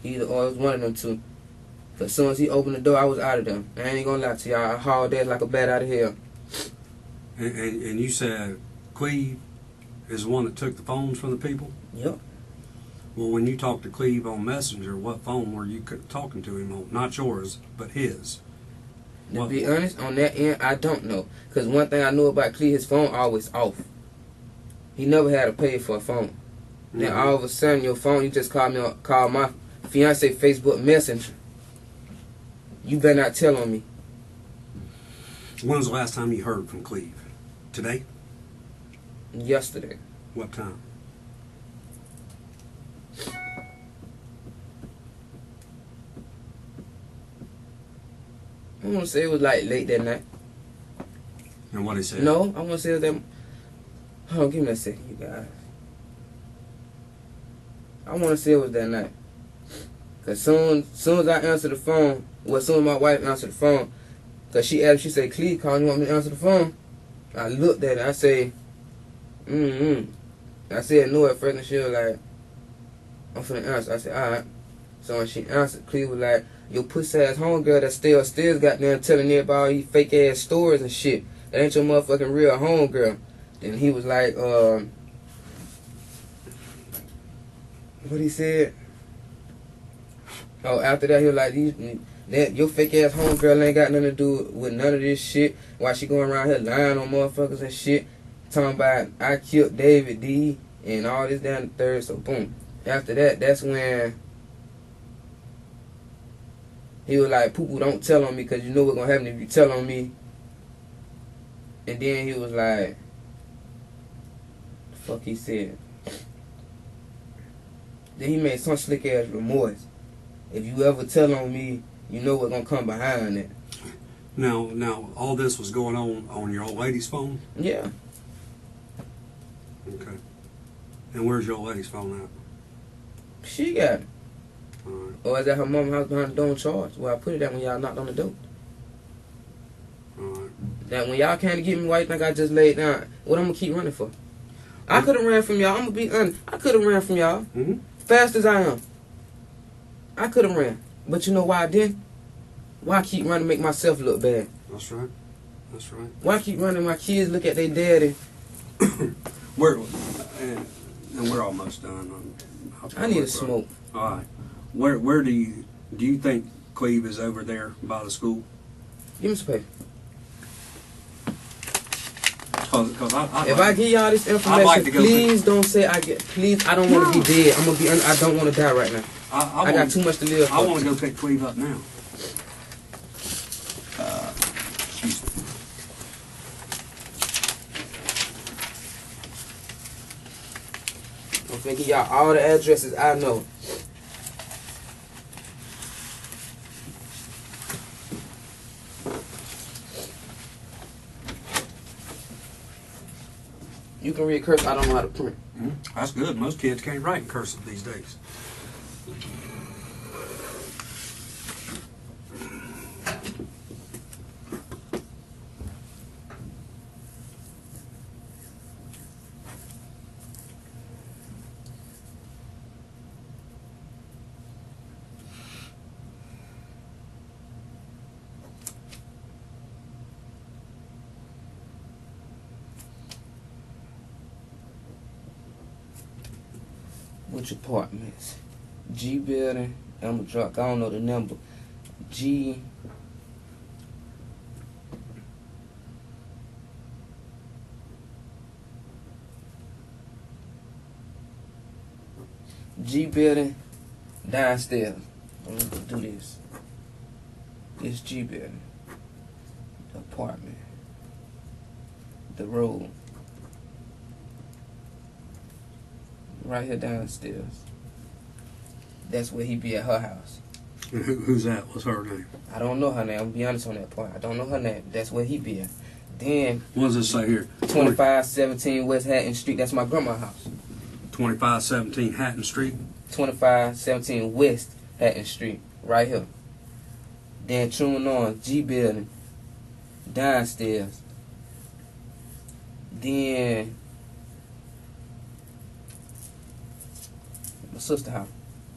Either or, it was one of them two. But as soon as he opened the door, I was out of there. I ain't gonna lie to y'all. I hauled that like a bat out of hell. And you said Cleve is the one that took the phones from the people? Yep. Well, when you talked to Cleve on Messenger, what phone were you talking to him on? Not yours, but his. To be honest, on that end, I don't know. Because one thing I knew about Cleve, his phone always off. He never had to pay for a phone. Mm-hmm. Then all of a sudden, your phone, you just call my fiance Facebook Messenger. You better not tell on me. When was the last time you heard from Cleve? Today? Yesterday. What time? I want to say it was like late that night. And what he said? No, I want to say that. Hold on, give me a second, you guys. I want to say it was that night. Cause soon as I answered the phone, soon as my wife answered the phone, cause she asked, she said, "Cleve, call, you want me to answer the phone?" I looked at it, I said, I said no at first, and she was like, "I'm finna answer." I said, "Alright." So when she answered, Cleve was like, "Your pussy ass homegirl that stay upstairs got there telling me about all these fake ass stories and shit. That ain't your motherfucking real homegirl." And he was like, what he said? Oh, after that, he was like, that your fake ass homegirl ain't got nothing to do with none of this shit. Why she going around here lying on motherfuckers and shit? Talking about I killed David D and all this down the third. So boom. After that, that's when he was like, "Poo-poo, don't tell on me, because you know what's gonna happen if you tell on me." And then he was like, the fuck he said. Then he made some slick ass remorse. "If you ever tell on me, you know what's gonna come behind it." Now, all this was going on your old lady's phone? Yeah. Okay. And where's your old lady's phone at? She got it. Alright. Or is that her mama's house behind the door in charge? Where I put it at when y'all knocked on the door. Alright. That when y'all came to get me, why you think I just laid down? What I'm gonna keep running for? I could have ran from y'all. I'm gonna be honest. I could have ran from y'all. Mm-hmm. Fast as I am. I could have ran. But you know why I didn't? Why I keep running to make myself look bad? That's right. That's right. Why I keep running my kids look at their daddy? And we're almost done. I need a smoke. All right. Where do you think Cleve is over there by the school? Give me some paper. Cause If I give y'all this information, like to go please don't say I get. Please, I don't want to be dead. I'm gonna be. I don't want to die right now. I got too much to live for. I want to go pick Cleve up now. Excuse me. I'm finna give y'all all the addresses I know. You can read cursive. I don't know how to print. That's good. Most kids can't write in cursive these days. Which apartments? G building. I'm a drunk. I don't know the number. G. G building. Downstairs. I'm gonna do this. This G building. The apartment. The road. Right here downstairs. That's where he be at her house. And who's that? What's her name? I don't know her name. I'm gonna be honest on that point. I don't know her name. That's where he be at. Then What does it say here? 2517 West Hatton Street. That's my grandma's house. 2517 Hatton Street. 2517 West Hatton Street. Right here. Then tune on G building. Downstairs. Then my sister house.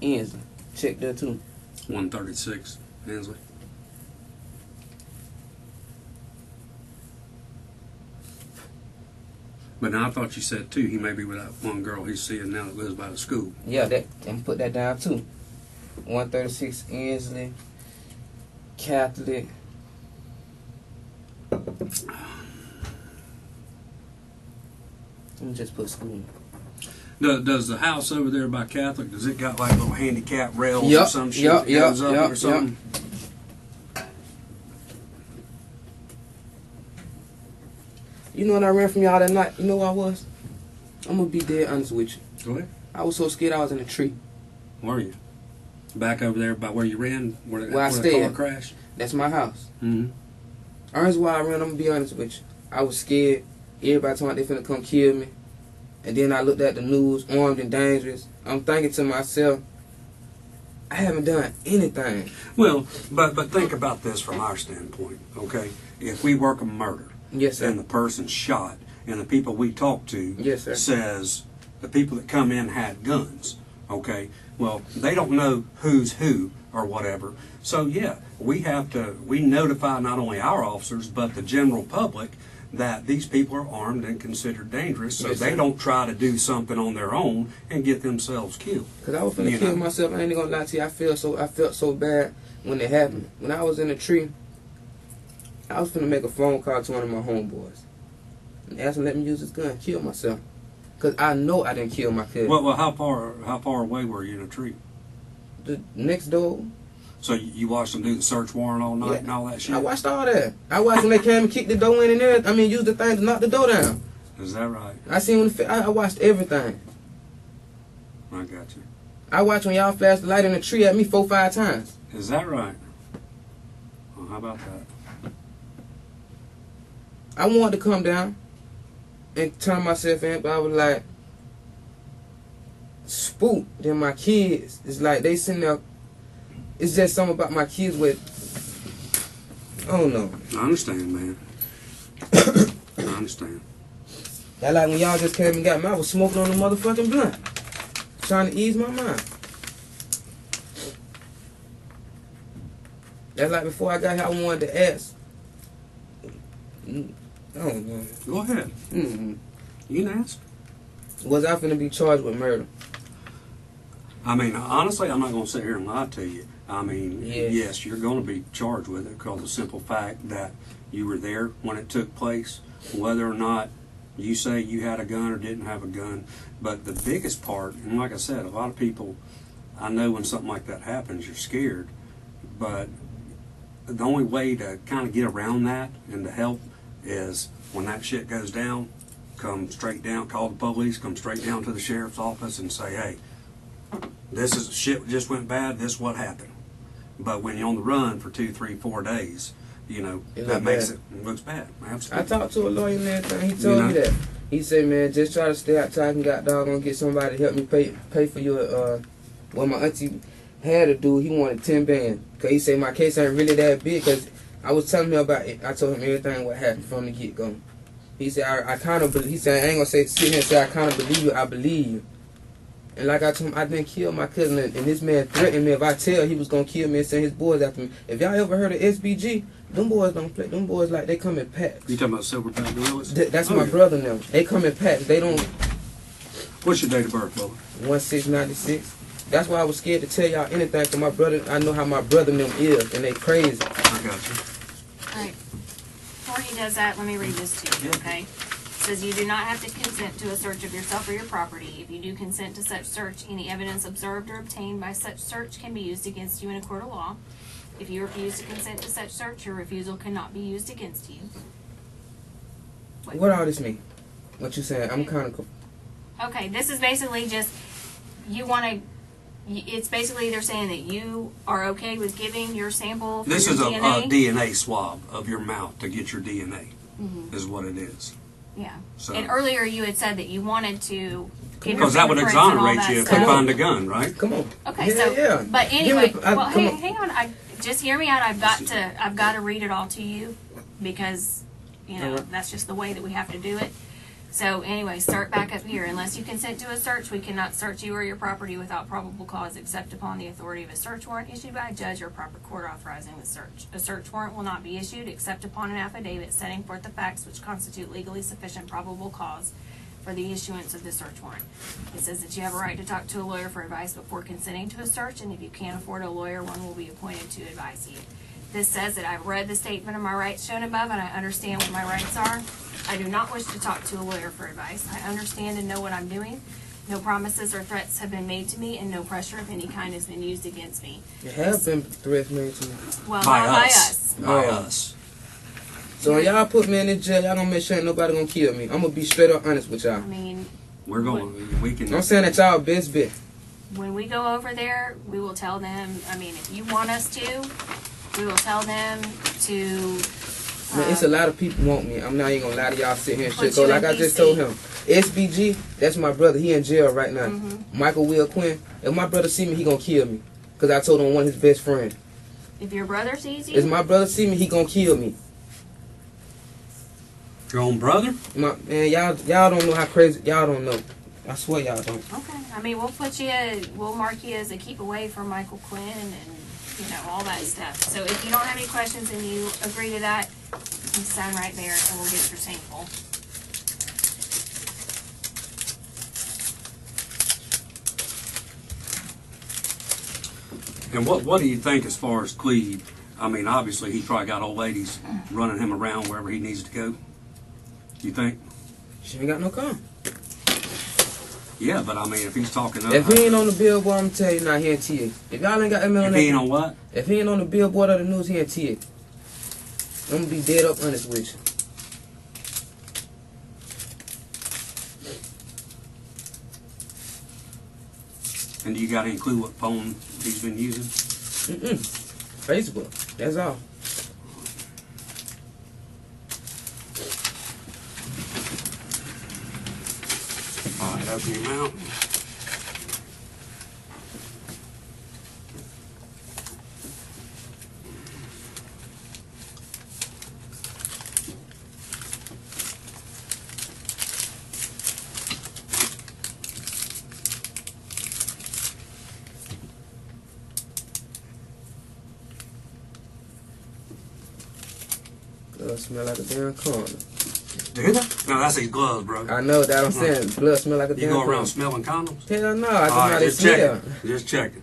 Ensley. Check there too. 136 Hensley. But now I thought you said too he may be with that one girl he's seeing now that lives by the school. Yeah, that and put that down too. 136 Ensley. Catholic. Let me just put school. Does the house over there by Catholic, does it got like little handicap rails or Yep, some shit yep, that goes yep, up yep, or something? You know when I ran from y'all that night, you know where I was? I'm gonna be dead honest with you. Go ahead. I was so scared I was in a tree. Where are you? Back over there by where you ran? Where I the stayed. car crashed? That's my house. Mm-hmm. Ernest, why I ran, I'm gonna be honest with you. I was scared. Everybody told me they finna come kill me. And then I looked at the news, armed and dangerous. I'm thinking to myself, I haven't done anything. Well, but think about this from our standpoint, okay? If we work a murder, Yes, sir. and the person's shot, and the people we talk to Yes, sir. says the people that come in had guns, okay? Well, they don't know who's who or whatever. So yeah, we notify not only our officers but the general public that these people are armed and considered dangerous, so Yes, they sir. don't try to do something on their own and get themselves killed. Cause I was finna You kill know. myself. I ain't gonna lie to you. I felt so bad when it happened. When I was in the tree, I was finna make a phone call to one of my homeboys and ask him to let me use his gun, kill myself. Cause I know I didn't kill my cousin. Well, how far away were you in a tree? The next door. So you watched them do the search warrant all night and all that shit? I watched all that. I watched when they came and kicked the door in and everything. I mean, used the thing to knock the door down. Is that right? I seen when I watched everything. I got you. I watched when y'all flashed the light in the tree at me 4-5 times. Is that right? Well, how about that? I wanted to come down and turn myself in, but I was like spooked. Then my kids, it's like they sitting there. It's just something about my kids with. I don't know. I understand, man. I understand. That like when y'all just came and got me, I was smoking on the motherfucking blunt, trying to ease my mind. That's like before I got here, I wanted to ask. I don't know. Go ahead. Mm-hmm. You can ask. Was I finna be charged with murder? I mean, honestly, I'm not going to sit here and lie to you. I mean, Yeah. yes, you're going to be charged with it because of the simple fact that you were there when it took place, whether or not you say you had a gun or didn't have a gun. But the biggest part, and like I said, a lot of people, I know when something like that happens, you're scared. But the only way to kind of get around that and to help is when that shit goes down, come straight down, call the police, come straight down to the sheriff's office and say, hey, this is shit just went bad, this is what happened. But when you're on the run for 2, 3, 4 days, you know, It that look makes bad. it looks bad. I Absolutely. talked to a lawyer and everything. He told You me know? that. He said, man, just try to stay out till I can got doggone get somebody to help me pay for your what my auntie had to do. He wanted 10 bands. Cause he said my case ain't really that big. Cause I was telling him about it. I told him everything what happened from the get go. He said I kind of believe. He said I ain't gonna sit here and say I kind of believe you. I believe you. And like I told him, I didn't kill my cousin, and this man threatened me if I tell he was gonna kill me and send his boys after me. If y'all ever heard of SBG, them boys don't play. Them boys like they come in packs. You talking about Silverback Gorillas? That's Oh, my yeah. brother now. They come in packs. They don't What's your date of birth, Bubba? 1696. That's why I was scared to tell y'all anything. Cause my brother, I know how my brother and them is, and they crazy. I got you. Alright. Before he does that, let me read this to you, okay? It says you do not have to consent to a search of yourself or your property. If you do consent to such search, any evidence observed or obtained by such search can be used against you in a court of law. If you refuse to consent to such search, your refusal cannot be used against you. What all this mean? What you saying? I'm kind of. Okay, this is basically just, you want to, it's basically they're saying that you are okay with giving your sample for This your is a DNA. DNA swab of your mouth to get your DNA, Mhm. is what it is. Yeah. So, And earlier you had said that you wanted to give your because that would fingerprints and all exonerate that you if stuff. they find a gun, right? Come on. Okay, Yeah, so yeah. but Give anyway, me well, come hey, on. hang on. I just hear me out. I've got to read it all to you because Alright. that's just the way that we have to do it. So anyway, start back up here. Unless you consent to a search, we cannot search you or your property without probable cause, except upon the authority of a search warrant issued by a judge or proper court authorizing the search. A search warrant will not be issued except upon an affidavit setting forth the facts which constitute legally sufficient probable cause for the issuance of the search warrant. It says that you have a right to talk to a lawyer for advice before consenting to a search, and if you can't afford a lawyer, one will be appointed to advise you. This says that I've read the statement of my rights shown above, and I understand what my rights are. I do not wish to talk to a lawyer for advice. I understand and know what I'm doing. No promises or threats have been made to me, and no pressure of any kind has been used against me. There have been threats made to me. Well, By not by us. us. By Oh. us. So when y'all put me in the jail, y'all gonna make sure ain't nobody gonna kill me. I'm gonna be straight up honest with y'all. I mean, We're going, we can. I'm saying that y'all best bet. when we go over there, we will tell them, I mean, if you want us to, we will tell them to Man, it's a lot of people want me. I'm not even gonna lie to y'all. Sit here and Put shit. you Like in I just DC. told him, SBG. That's my brother. He in jail right now. Mm-hmm. Michael Will Quinn. If my brother see me, he gonna kill me. Cause I told him one of his best friends. If your brother sees you, If my brother see me, he gonna kill me. Your own brother? Man, y'all don't know how crazy. Y'all don't know. I swear y'all don't. okay. I mean, we'll mark you as a keep away from Michael Quinn and all that stuff. So if you don't have any questions and you agree to that, you sign right there and we'll get your sample. And what do you think as far as Cleve? I mean, obviously he's probably got old ladies running him around wherever he needs to go. You think? She ain't got no car. Yeah, but I mean, if he's talking up, If he ain't on the billboard, I'm telling you, nah, he in TA. If y'all ain't got that man on if that, he ain't on what? if he ain't on the billboard of the news, he in TA. I'm gonna be dead up honest with you. And do you got any clue what phone he's been using? Facebook. That's all. All right, open your mouth. Blood smell like a damn corner. Do they? No, that's his gloves, bro. I know that I'm saying. Blood smell like a You damn go corner. around smelling condoms? Hell no, I just All know right, they just smell. checking. Just checking.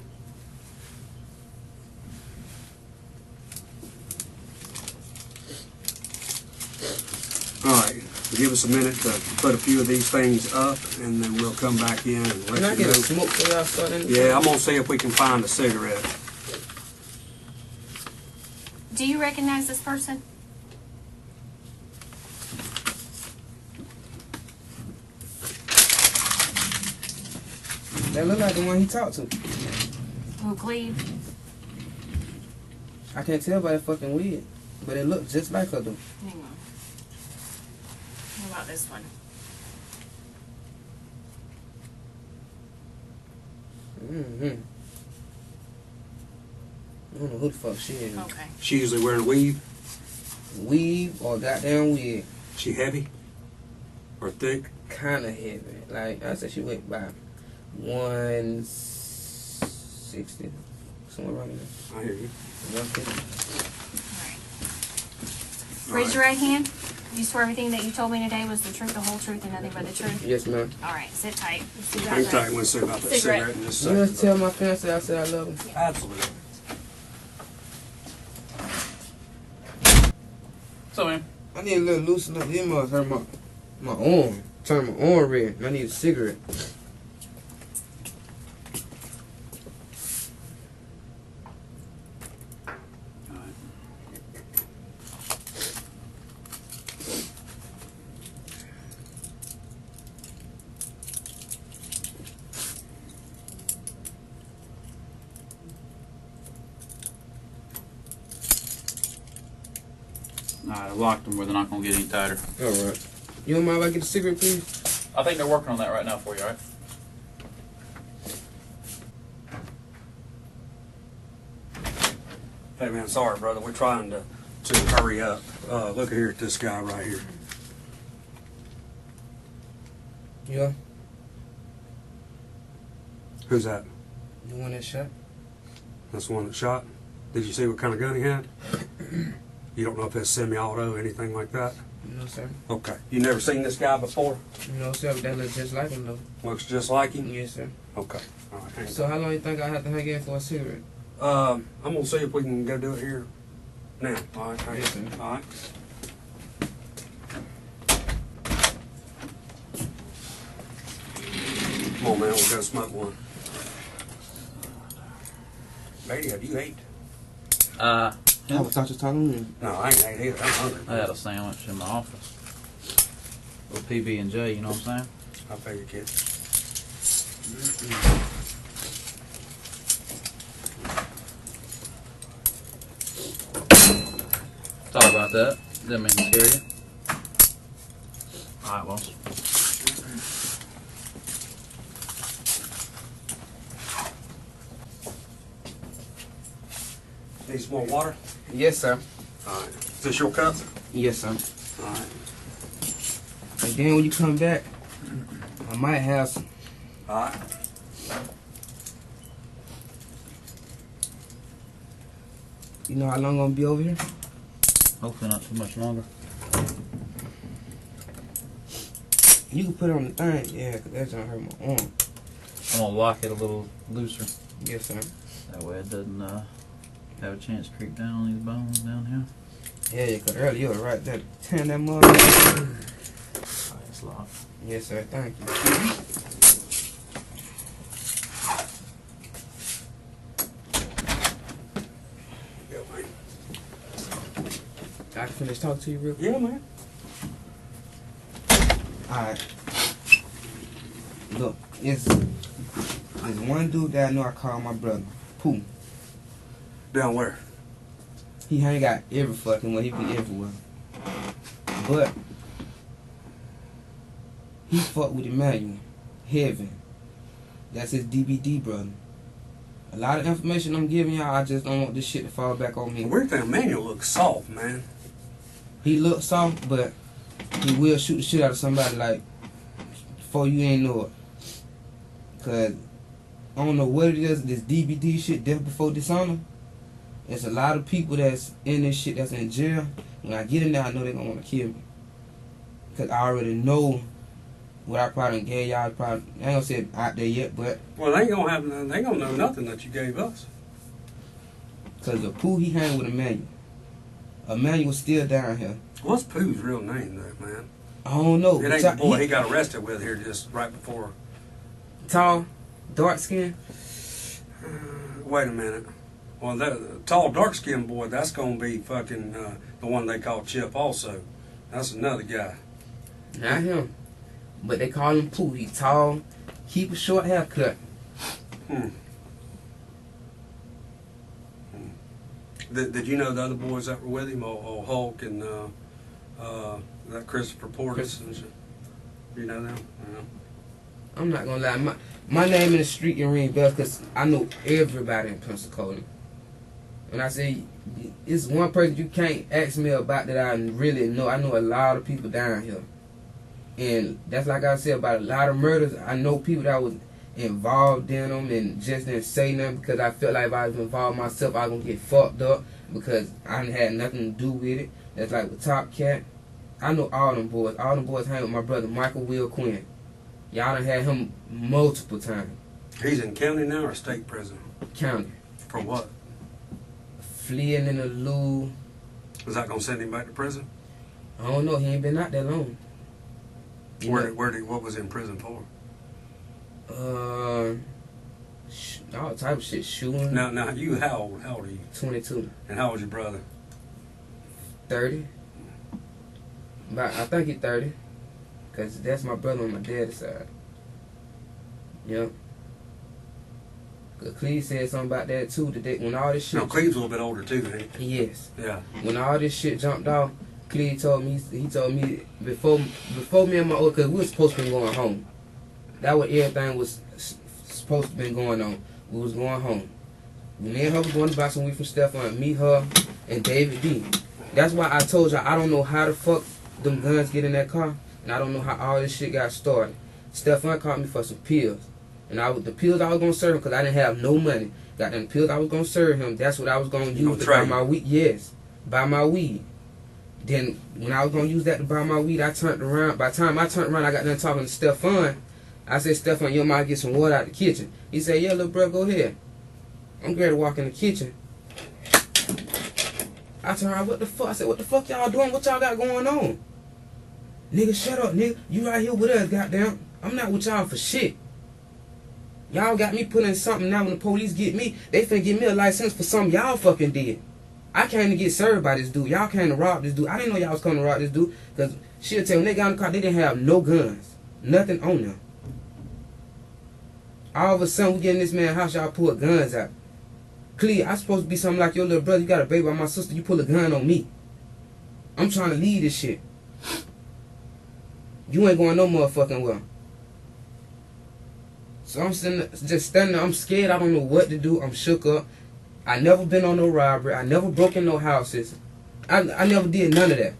All right, give us a minute to put a few of these things up, and then we'll come back in and Can I let you get a know. smoke for y'all starting? Yeah, I'm gonna see if we can find a cigarette. Do you recognize this person? That look like the one he talked to. Oh, Cleve. I can't tell by that fucking wig, but it looked just like her though. Hang on. What about this one? Mm-hmm. I don't know who the fuck she is. Okay. She usually wearing a weave. Weave or goddamn wig. She heavy or thick? Kinda heavy. Like I said, she went by 160, somewhere around there. I hear you. 150. All right. Raise your right hand. You swear everything that you told me today was the truth, the whole truth, and nothing but the truth? Yes, ma'am. All right. Sit tight. Let's see Hang that. tight. We'll see about that Cigarette. cigarette in just a You second. just tell my fiance I said I love him. Absolutely. So, man, I need a little loosen up. These must hurt my arm. Turn my arm red. I need a cigarette. alright, I locked them where they're not going to get any tighter. Alright. You don't mind if I get a cigarette, please? I think they're working on that right now for you, alright? Hey man, sorry brother. We're trying to hurry up. Look here at this guy right here. Yeah. Who's that? The one that shot? That's the one that shot? Did you see what kind of gun he had? You don't know if it's semi-auto or anything like that? No, sir. Okay. You never seen this guy before? No, sir. That looks just like him, though. Looks just like him? Yes, sir. Okay. All right. Hang So how long you think I have to hang in for a cigarette? on. I'm gonna see if we can go do it here now. All right. Hang Yes, on. sir. All right. Come on, man. We'll go smoke one. Lady, have you ate? I thought you was talking to me. No, I ain't ate either. I'm hungry. I had a sandwich in my office. With PB&J, you know what I'm saying? I'll pay your kid. Sorry about that. Didn't mean to scare you. Alright, boss. Need some more water? Yes, sir. Alright. Is this your cup? Yes, sir. Alright. And then when you come back, I might have some. Alright. You know how long I'm gonna be over here? Hopefully not too much longer. You can put it on the thing, yeah, 'cause that's gonna hurt my arm. I'm gonna lock it a little looser. Yes, sir. That way it doesn't have a chance to creep down on these bones down here. Yeah, 'cause earlier you were right there. Turn that motherfucker. Alright, it's locked. Yes, sir. Thank you. Yeah, man. I can finish talking to you real quick. Yeah, man. Alright. Look, there's one dude that I know I call my brother, Pooh. Down where? He hang out every fucking way. He be everywhere. But he fuck with Emmanuel. Heaven. That's his DBD brother. A lot of information I'm giving y'all, I just don't want this shit to fall back on me. The weird thing, Emmanuel looks soft, man. He looks soft, but he will shoot the shit out of somebody like before you ain't know it. Cause I don't know what it is, this DBD shit, death before dishonor. There's a lot of people that's in this shit that's in jail. When I get in there, I know they're gonna wanna kill me. Cause I already know what I probably gave y'all. Probably, I ain't gonna say it out there yet, but Well, they ain't gonna have nothing. They ain't gonna know nothing that you gave us. cause the Pooh he hang with Emmanuel. Emmanuel's still down here. What's Pooh's real name, though, man? I don't know. It ain't the boy he got arrested with here just right before. Tall, dark skin. Wait a minute. Well, that tall, dark-skinned boy, that's gonna be fucking the one they call Chip. Also, that's another guy. Not him. But they call him Pooh. He tall, keep a short haircut. Did you know the other boys that were with him, old Hulk and that Christopher Portis and shit? You know them? Yeah. I'm not gonna lie. My name in the street can ring bells because I know everybody in Pensacola. When I say it's one person you can't ask me about that I really know. I know a lot of people down here. And that's like I said about a lot of murders. I know people that was involved in them and just didn't say nothing because I felt like if I was involved myself, I was going to get fucked up because I didn't have nothing to do with it. That's like with Top Cat. I know all them boys. All them boys hang with my brother, Michael Will Quinn. Y'all done had him multiple times. He's in county now or state prison? County. For what? Fleeing in the loo. Is that gonna send him back to prison? I don't know. He ain't been out that long. What was he in prison for? All type of shit. Shooting. Now you how old? How old are you? 22. And how old's your brother? 30. But I think he's 30. Because that's my brother on my dad's side. Yep. Cleve said something about that too. That when all this shit. No, Cleve's a little bit older too, ain't he? Yes. Yeah. When all this shit jumped off, Cleve told me. He told me before me and my old, because we was supposed to be going home. That was everything was supposed to be going on. We was going home. Me and her was going to buy some weed from Stefan. Me, her, and David D. That's why I told you I don't know how the fuck them guns get in that car, and I don't know how all this shit got started. Stefan called me for some pills. And the pills I was going to serve him, because I didn't have no money. Got them pills I was going to serve him. That's what I was going to use to buy my weed. Yes, buy my weed. Then, when I was going to use that to buy my weed, I turned around. By the time I turned around, I got done talking to Stefan. I said, Stefan, you might get some water out the kitchen. He said, yeah, little bro, go ahead. I'm ready to walk in the kitchen. I turned around, what the fuck? I said, what the fuck y'all doing? What y'all got going on? Nigga, shut up, nigga. You right here with us, goddamn. I'm not with y'all for shit. Y'all got me put in something now. When the police get me, they finna give me a license for something y'all fucking did. I came to get served by this dude. Y'all came to rob this dude. I didn't know y'all was coming to rob this dude. Because she'll tell when they got in the car, they didn't have no guns. Nothing on them. All of a sudden, we get in this man's house, y'all pull guns out. Cleve, I'm supposed to be something like your little brother. You got a baby by my sister. You pull a gun on me. I'm trying to lead this shit. You ain't going no motherfucking well. So I'm just standing there. I'm scared. I don't know what to do. I'm shook up. I never been on no robbery. I never broke in no houses. I never did none of that.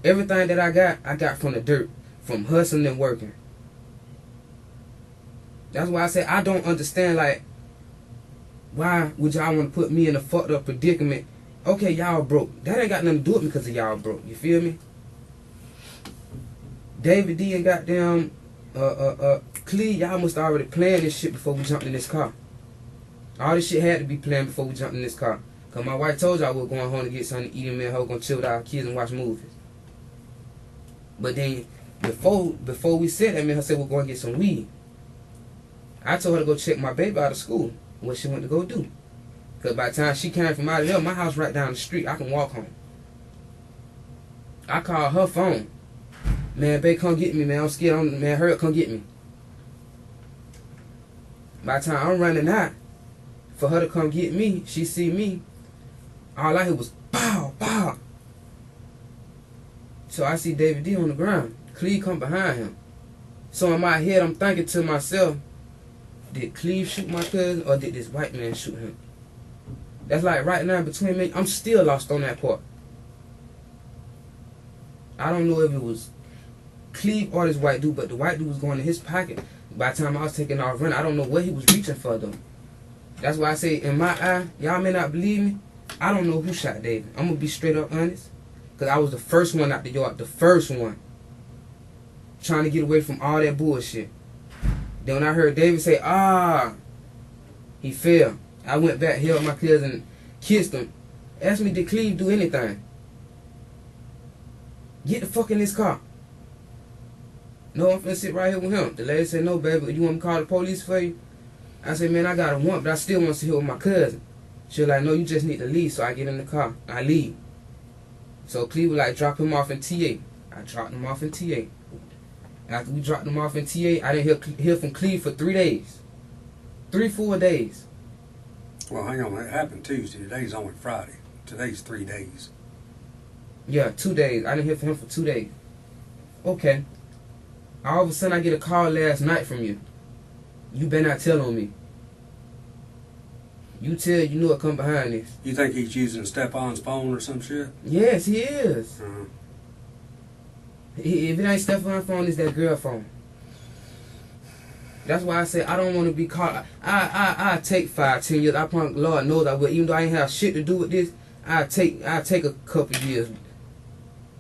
Everything that I got from the dirt, from hustling and working. That's why I say I don't understand, like, why would y'all want to put me in a fucked up predicament? Okay, y'all broke. That ain't got nothing to do with me because of y'all broke. You feel me? David D and goddamn Clee, y'all must already planned this shit before we jumped in this car. All this shit had to be planned before we jumped in this car. Cause my wife told y'all we were going home to get something to eat and me and her gonna chill with our kids and watch movies. But then before we said that, me and her said we're going to get some weed. I told her to go check my baby out of school, what she went to go do. Because by the time she came from out of there, my house right down the street, I can walk home. I called her phone. Man, babe, come get me, man. I'm scared. Man, hurry up, come get me. By the time I'm running out, for her to come get me, she see me, all I heard was, pow, pow. So I see David D on the ground. Cleve come behind him. So in my head, I'm thinking to myself, did Cleve shoot my cousin or did this white man shoot him? That's like right now between me, I'm still lost on that part. I don't know if it was Cleve or this white dude, but the white dude was going in his pocket. By the time I was taking off running, I don't know what he was reaching for though. That's why I say, in my eye, y'all may not believe me, I don't know who shot David. I'm going to be straight up honest. Because I was the first one out the yard. The first one. Trying to get away from all that bullshit. Then when I heard David say, he fell. I went back, held my cousin, kissed him. Asked me, did Cleve do anything? Get the fuck in this car. No, I'm finna sit right here with him. The lady said, no, baby, you want me to call the police for you? I said, man, I got a warrant, but I still want to sit here with my cousin. She was like, no, you just need to leave. So I get in the car. I leave. So Cleve was like, drop him off in TA. I dropped him off in TA. After we dropped him off in TA, I didn't hear from Cleve for 3 days. 3 full days. Well, hang on. It happened Tuesday. Today's only Friday. Today's 3 days. Yeah, 2 days. I didn't hear from him for 2 days. Okay. All of a sudden, I get a call last night from you. You better not tell on me. You tell you know what come behind this. You think he's using Stefan's phone or some shit? Yes, he is. Uh-huh. If it ain't Stefan's phone, it's that girl phone. That's why I say I don't want to be caught. I take 5, 10 years. I probably, Lord knows I will. Even though I ain't have shit to do with this, I take a couple of years.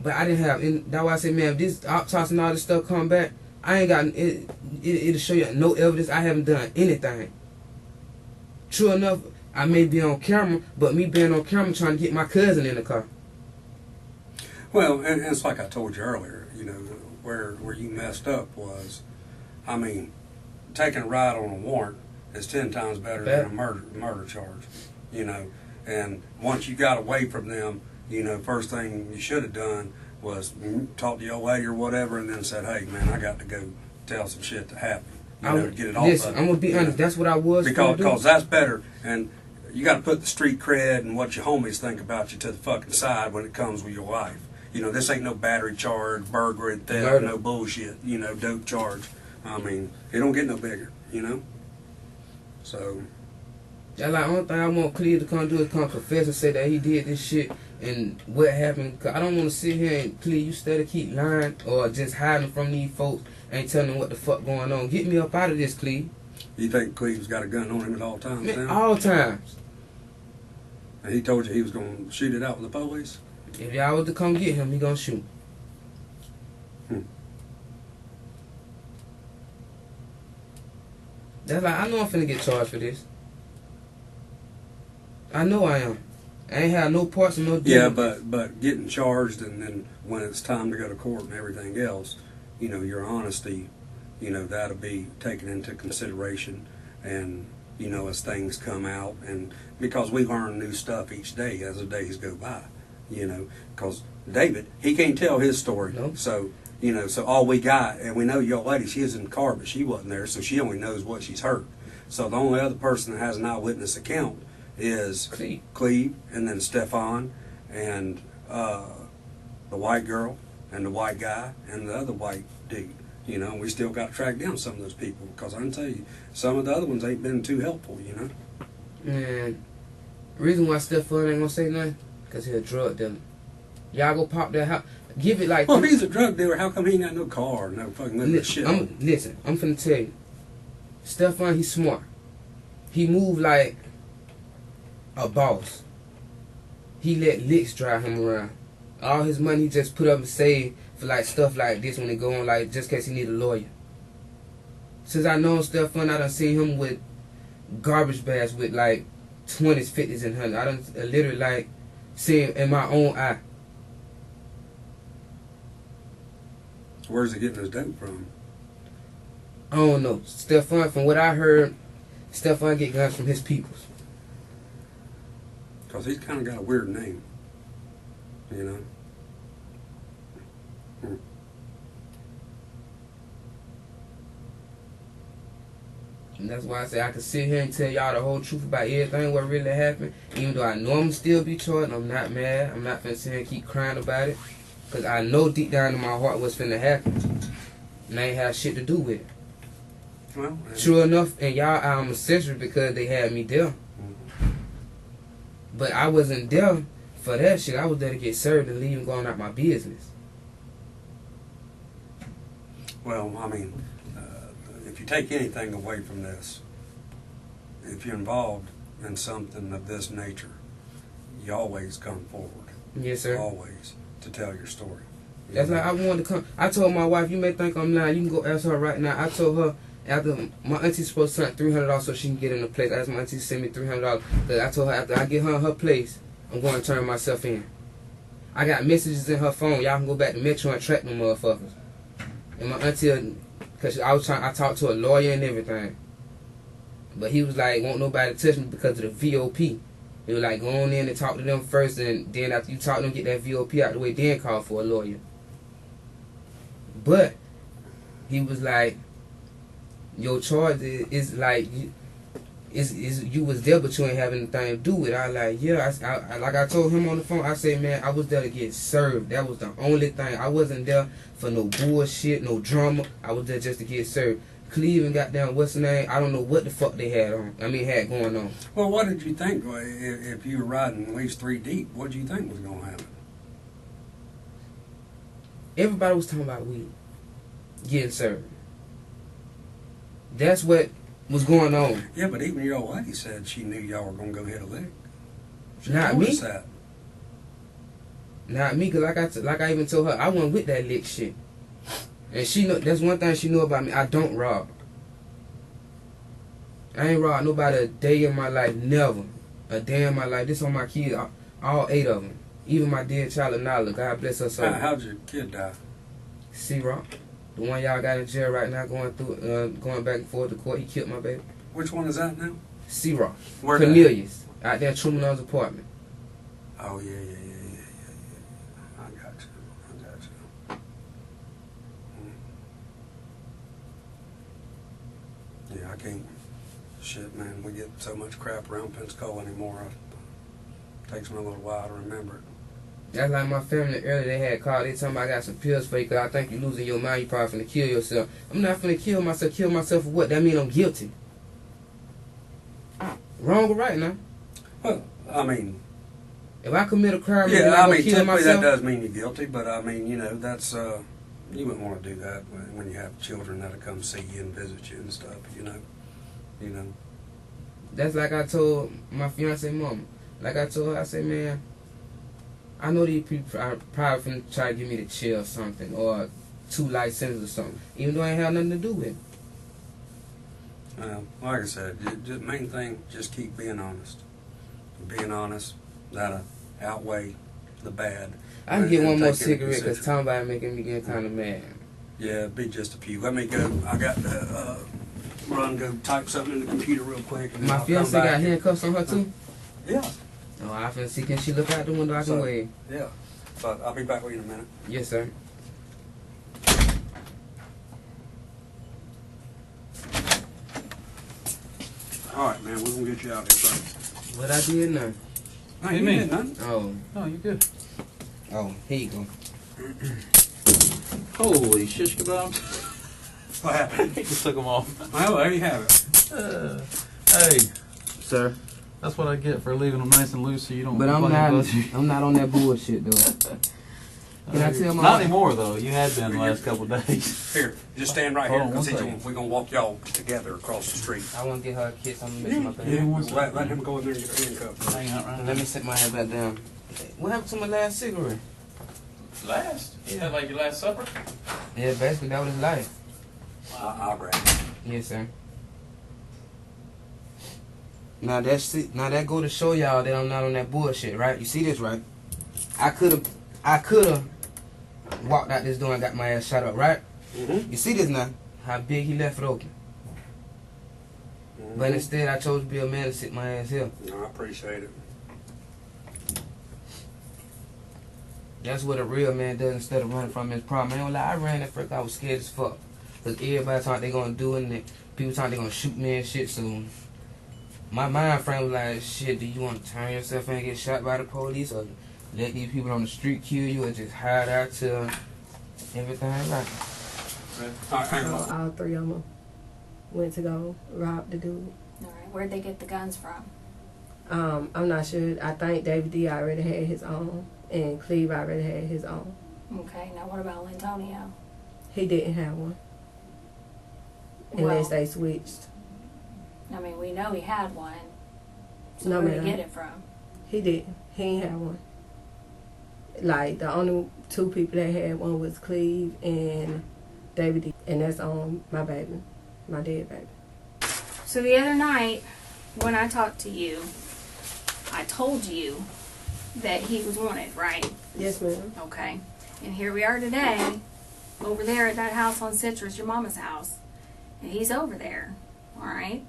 But I didn't have. And that's why I say, man, if this autopsy and all this stuff come back, I ain't got it. It'll show you no evidence. I haven't done anything. True enough, I may be on camera, but me being on camera trying to get my cousin in the car. Well, and it's like I told you earlier, you know, where you messed up was, I mean, taking a ride on a warrant is 10 times better than a murder charge, you know. And once you got away from them, you know, first thing you should have done was talk to your lady or whatever, and then said, hey, man, I got to go tell some shit to happen. You know, to get it off. Listen, I'm gonna be honest. That's what I was. Because that's better, and you got to put the street cred and what your homies think about you to the fucking side when it comes with your life. You know, this ain't no battery charge, burglary, theft, no bullshit. You know, dope charge. I mean, it don't get no bigger. You know. So. That's like the only thing I want Cleve to come do is come confess and say that he did this shit and what happened. Cause I don't want to sit here and Cleve, you steady keep lying or just hiding from these folks. Ain't telling them what the fuck going on. Get me up out of this, Cleve. You think Cleve's got a gun on him at all times? Man, now? all times. And he told you he was going to shoot it out with the police? If y'all was to come get him, he gonna shoot. That's like, I know I'm finna get charged for this. I know I am. I ain't had no parts and no deal. Yeah, but getting charged and then when it's time to go to court and everything else, you know, your honesty, you know, that'll be taken into consideration, and you know, as things come out, and because we learn new stuff each day as the days go by, you know, because David, he can't tell his story. Nope. So, you know, so all we got, and we know your lady, she was in the car, but she wasn't there, so she only knows what she's heard. So the only other person that has an eyewitness account is Cleve, Cleve, and then Stefan, and the white girl and the white guy and the other white dude. You know, we still got to track down some of those people, because I can tell you, some of the other ones ain't been too helpful, you know. And the reason why Stefan ain't gonna say nothing, because he a drug dealer. Y'all go pop that house. Give it like... Well, if he's a drug dealer, how come he ain't got no car or no fucking shit? Listen, I'm finna tell you. Stefan, he's smart. He move like a boss. He let licks drive him around. All his money he just put up and save for like stuff like this when it go on, like just in case he need a lawyer. Since I know Stefan, I done seen him with garbage bags with like 20s, 50s, and 100s. I done literally like see him in my own eye. Where's he getting his dope from? I don't know. Stefan, from what I heard, Stefan get guns from his peoples. Because he's kind of got a weird name, you know. And that's why I say I can sit here and tell y'all the whole truth about everything what really happened. Even though I know I'm still be charged, I'm not mad. I'm not finna sit here and keep crying about it. Because I know deep down in my heart what's finna happen. And I ain't have shit to do with it. Well, True enough, and y'all, I'm accessory because they had me there. But I wasn't there for that shit. I was there to get served and leave and go on out my business. well, I mean, if you take anything away from this, if you're involved in something of this nature, you always come forward. Yes, sir. Always to tell your story. That's like I wanted to come. I told my wife, you may think I'm lying. You can go ask her right now. I told her after my auntie's supposed to send $300 so she can get in the place. I asked my auntie to send me $300. Cause I told her after I get her in her place, I'm going to turn myself in. I got messages in her phone. Y'all can go back to Metro and track them motherfuckers. And my auntie, cause I talked to a lawyer and everything, but he was like, won't nobody touch me because of the VOP. He was like, go on in and talk to them first, and then after you talk to them, get that VOP out the way, then call for a lawyer. But he was like, your charge is like, is you was there, but you ain't have anything to do with it. I like, yeah. I like I told him on the phone, I said, man, I was there to get served. That was the only thing. I wasn't there for no bullshit, no drama. I was there just to get served. Cleveland got down, what's the name? I don't know what the fuck they had on. Had going on. Well, what did you think if you were riding at least 3 deep? What did you think was going to happen? Everybody was talking about weed getting served. That's what was going on. Yeah, but even your old lady said she knew y'all were going to go hit a lick. She Not told me. us that. Not me, because like I even told her, I wasn't with that lick shit. And she know, that's one thing she knew about me. I don't rob. I ain't robbed nobody a day in my life. Never. A day in my life. This on my kids. All 8 of them. Even my dead child, Anala. God bless her soul. How'd your kid die? C-Rock. The one y'all got in jail right now going back and forth to court. He killed my baby. Which one is that now? C-Rock. Where Cornelius. Out there in Truman's apartment. Oh, yeah. I got you. Yeah, I can't. Shit, man, we get so much crap around Pensacola anymore. It takes me a little while to remember it. That's like my family earlier. They had called. They told me I got some pills for you because I think you're losing your mind. You probably finna kill yourself. I'm not finna kill myself. Kill myself for what? That mean I'm guilty. Wrong or right now? Well, I mean... If I commit a crime, yeah, I'm I mean, kill typically myself. that does mean you're guilty, but I mean, you know, that's... you wouldn't want to do that when you have children that'll come see you and visit you and stuff, you know. That's like I told my fiance mama. Like I told her, I said, man, I know these people are probably finna try to give me the chill or something, or 2 life sentences or something, even though I ain't have nothing to do with it. Like I said, the main thing, just keep being honest. Being honest, that'll outweigh the bad. I can get one more Take into cigarette because consideration. talking about it making me get kind of mad. Yeah, it'd be just a few. Let me go. I got to run, go type something in the computer real quick. And then My I'll fiance come back. got handcuffs on her too? Yeah, Oh, I finna see, can she look out the window? I can So- wave. yeah. But I'll be back with you in a minute. Yes, sir. All right, man. We're going to get you out here, bro. What I did now? No, you you mean? did nothing. Oh, No, you're good. here you go. Holy shish kebabs. What happened? He just took them off. Well, there you have it. Hey, Sir? that's what I get for leaving them nice and loose so you don't But I'm complain not. about you. I'm not on that bullshit though. Can I tell my Not wife? anymore, though. You had been the last couple of days. Here, just stand right Hold here on because one second. we're going to walk y'all together across the street. I want to get her a kiss. I'm gonna miss my Yeah, thing. let him go in there and get handcuffed. Hang out right Let me sit my head back down. What happened to my last cigarette? Last? Yeah, like your last supper? Yeah, basically that was his life. I'll grab it. Yes, sir. Now that go to show y'all that I'm not on that bullshit, right? You see this, right? I could have walked out this door and got my ass shot up, right? Mm-hmm. You see this now? How big he left it open. But instead, I chose to be a man and sit my ass here. No, I appreciate it. That's what a real man does instead of running from his problem. I ain't gonna lie, I ran at first, I was scared as fuck. Because everybody thought they gonna do it and people thought they gonna shoot me and shit soon. My mind frame was like, shit, do you want to turn yourself in and get shot by the police or let these people on the street kill you or just hide out till everything right? All right, hang on. All three of them went to go rob the dude. All right, where'd they get the guns from? I'm not sure. I think David D already had his own, and Cleve already had his own. Okay, now what about Lyntonio? He didn't have one, unless Well, they switched. I mean, we know he had one. So No, where'd he ma'am. get it from? He didn't. He ain't have one. Like, the only two people that had one was Cleve and David D. And that's on my baby, my dead baby. So the other night, when I talked to you, I told you that he was wanted, right? Yes, ma'am. Okay. And here we are today, over there at that house on Citrus, your mama's house. And he's over there, all right?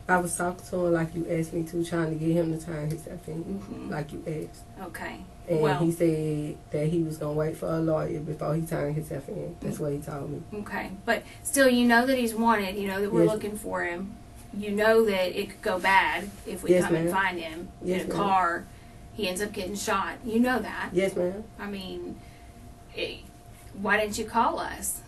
I was talking to him like you asked me to, trying to get him to turn himself in, Mhm. like you asked. Okay. And Well, he said that he was going to wait for a lawyer before he turned himself in. That's what he told me. okay. But still, you know that he's wanted. You know that we're Yes. looking for him. You know that it could go bad if we Yes, come and ma'am. find him Yes, in a ma'am. car. He ends up getting shot. You know that. Yes, ma'am. I mean, why didn't you call us?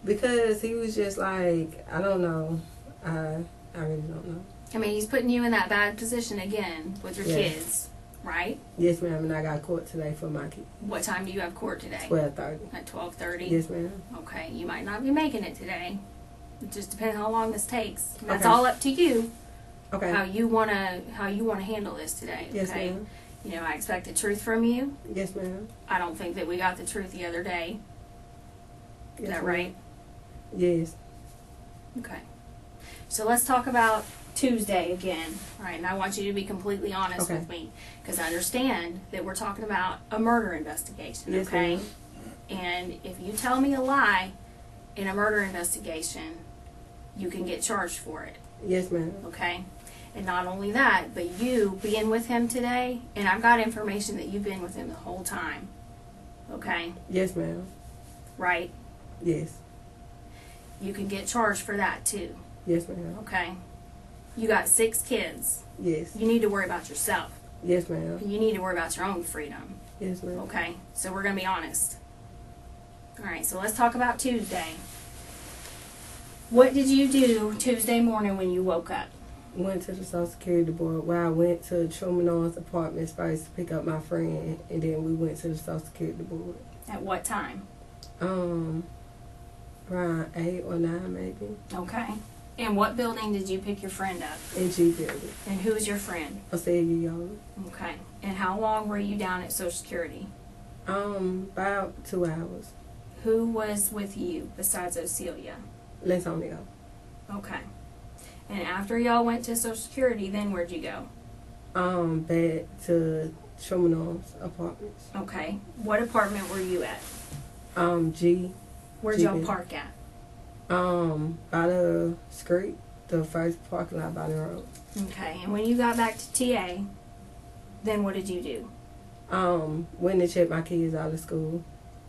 Because he was just like, I don't know. I really don't know. I mean, he's putting you in that bad position again with your Yes. kids, right? Yes, ma'am. And I got court today for my kid. What time do you have court today? 12:30. At 12:30? Yes, ma'am. Okay, you might not be making it today. It just depends how long this takes. That's Okay. all up to you. Okay. How you wanna handle this today. Yes, okay? ma'am. You know, I expect the truth from you. Yes, ma'am. I don't think that we got the truth the other day. Is Yes, that ma'am. right? Yes. Okay. So let's talk about Tuesday again. All right, and I want you to be completely honest Okay. with me because I understand that we're talking about a murder investigation, Yes, okay? ma'am. And if you tell me a lie in a murder investigation, you can get charged for it, Yes, ma'am. okay? And not only that, but you being with him today, and I've got information that you've been with him the whole time, okay? Yes, ma'am. Right? Yes. You can get charged for that too, Yes, ma'am. okay? You got 6 kids. Yes. You need to worry about yourself. Yes, ma'am. You need to worry about your own freedom. Yes, ma'am. Okay? So we're going to be honest. Alright, so let's talk about Tuesday. What did you do Tuesday morning when you woke up? Went to the Social Security Board where I went to Trumanon's apartments first to pick up my friend, and then we went to the Social Security Board. At what time? Around 8 or 9 maybe. Okay. And what building did you pick your friend up? In G building. And who's your friend? I said you Okay. And how long were you down at Social Security? about 2 hours. Who was with you besides Ocelia? Lyntonio. Okay. And after y'all went to Social Security, then where'd you go? Back to Trumanon's apartments. Okay. What apartment were you at? G. Where'd G y'all building. park at? By the street, the first parking lot by the road. Okay. And when you got back to TA, then what did you do? Went to check my kids out of school.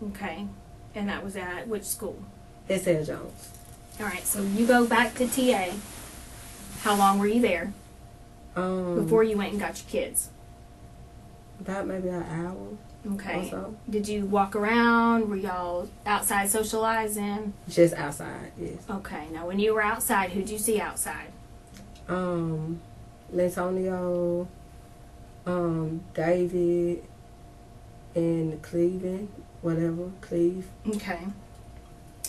Okay. And that was at which school? S.L. Jones. Alright, so you go back to TA. How long were you there before you went and got your kids? About maybe an hour. Okay. Also, Did you walk around? Were y'all outside socializing? just outside, yes. Okay. Now, when you were outside, who'd you see outside? Lyntonio, David, and Cleveland, whatever, Cleve. Okay.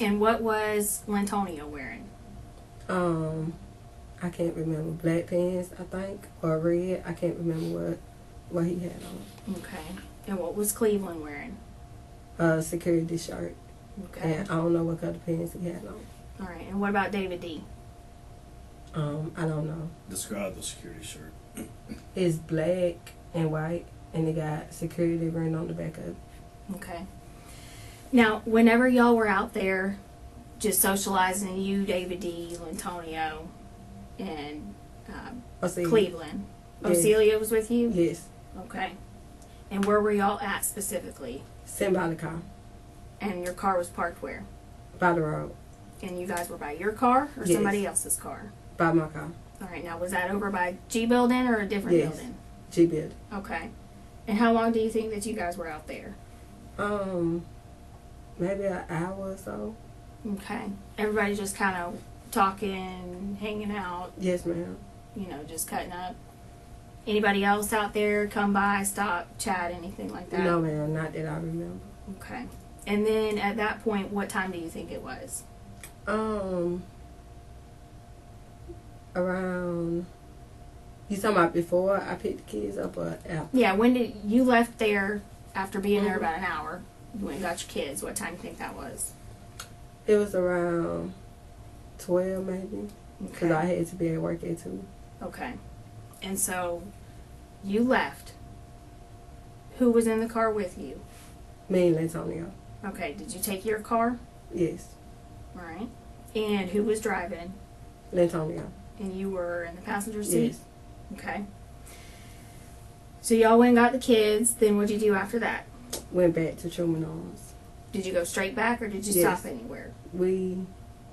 And what was Lyntonio wearing? I can't remember, black pants, I think, or red. I can't remember what he had on. Okay. And what was Cleveland wearing? Security shirt. Okay. And I don't know what color pants he had on. All right. And what about David D? I don't know. Describe the security shirt. It's black and white, and it got security written on the back of it. Okay. Now, whenever y'all were out there just socializing, you, David D., Lyntonio, and Cleveland, Yes. Ocelia was with you? Yes. Okay. And where were y'all at specifically? Sitting by the car, And your car was parked where? by the road, And you guys were by your car or Yes. somebody else's car? by my car. All right. Now, was that over by G Building or a different Yes. building? G-Bid. Okay. And how long do you think that you guys were out there? Maybe an hour or so. Okay. Everybody just kind of talking, hanging out, Yes, ma'am. just cutting up. Anybody else out there come by, stop, chat, anything like that? No, ma'am, not that I remember. Okay. And then at that point, what time do you think it was? Around. You talking about before I picked the kids up or after? Yeah, when did you left there after being there Mhm. about an hour? You went and got your kids. What time do you think that was? It was around 12 maybe, because I had to be at work at 2. Okay. And so you left. Who was in the car with you? Me and Lyntonio. Okay. Did you take your car? Yes. All right. And who was driving? Lyntonio. And you were in the passenger seat? Yes. Okay. So y'all went and got the kids. Then what'd you do after that? Went back to Truman Arms. Did you go straight back or did you Yes. stop anywhere? We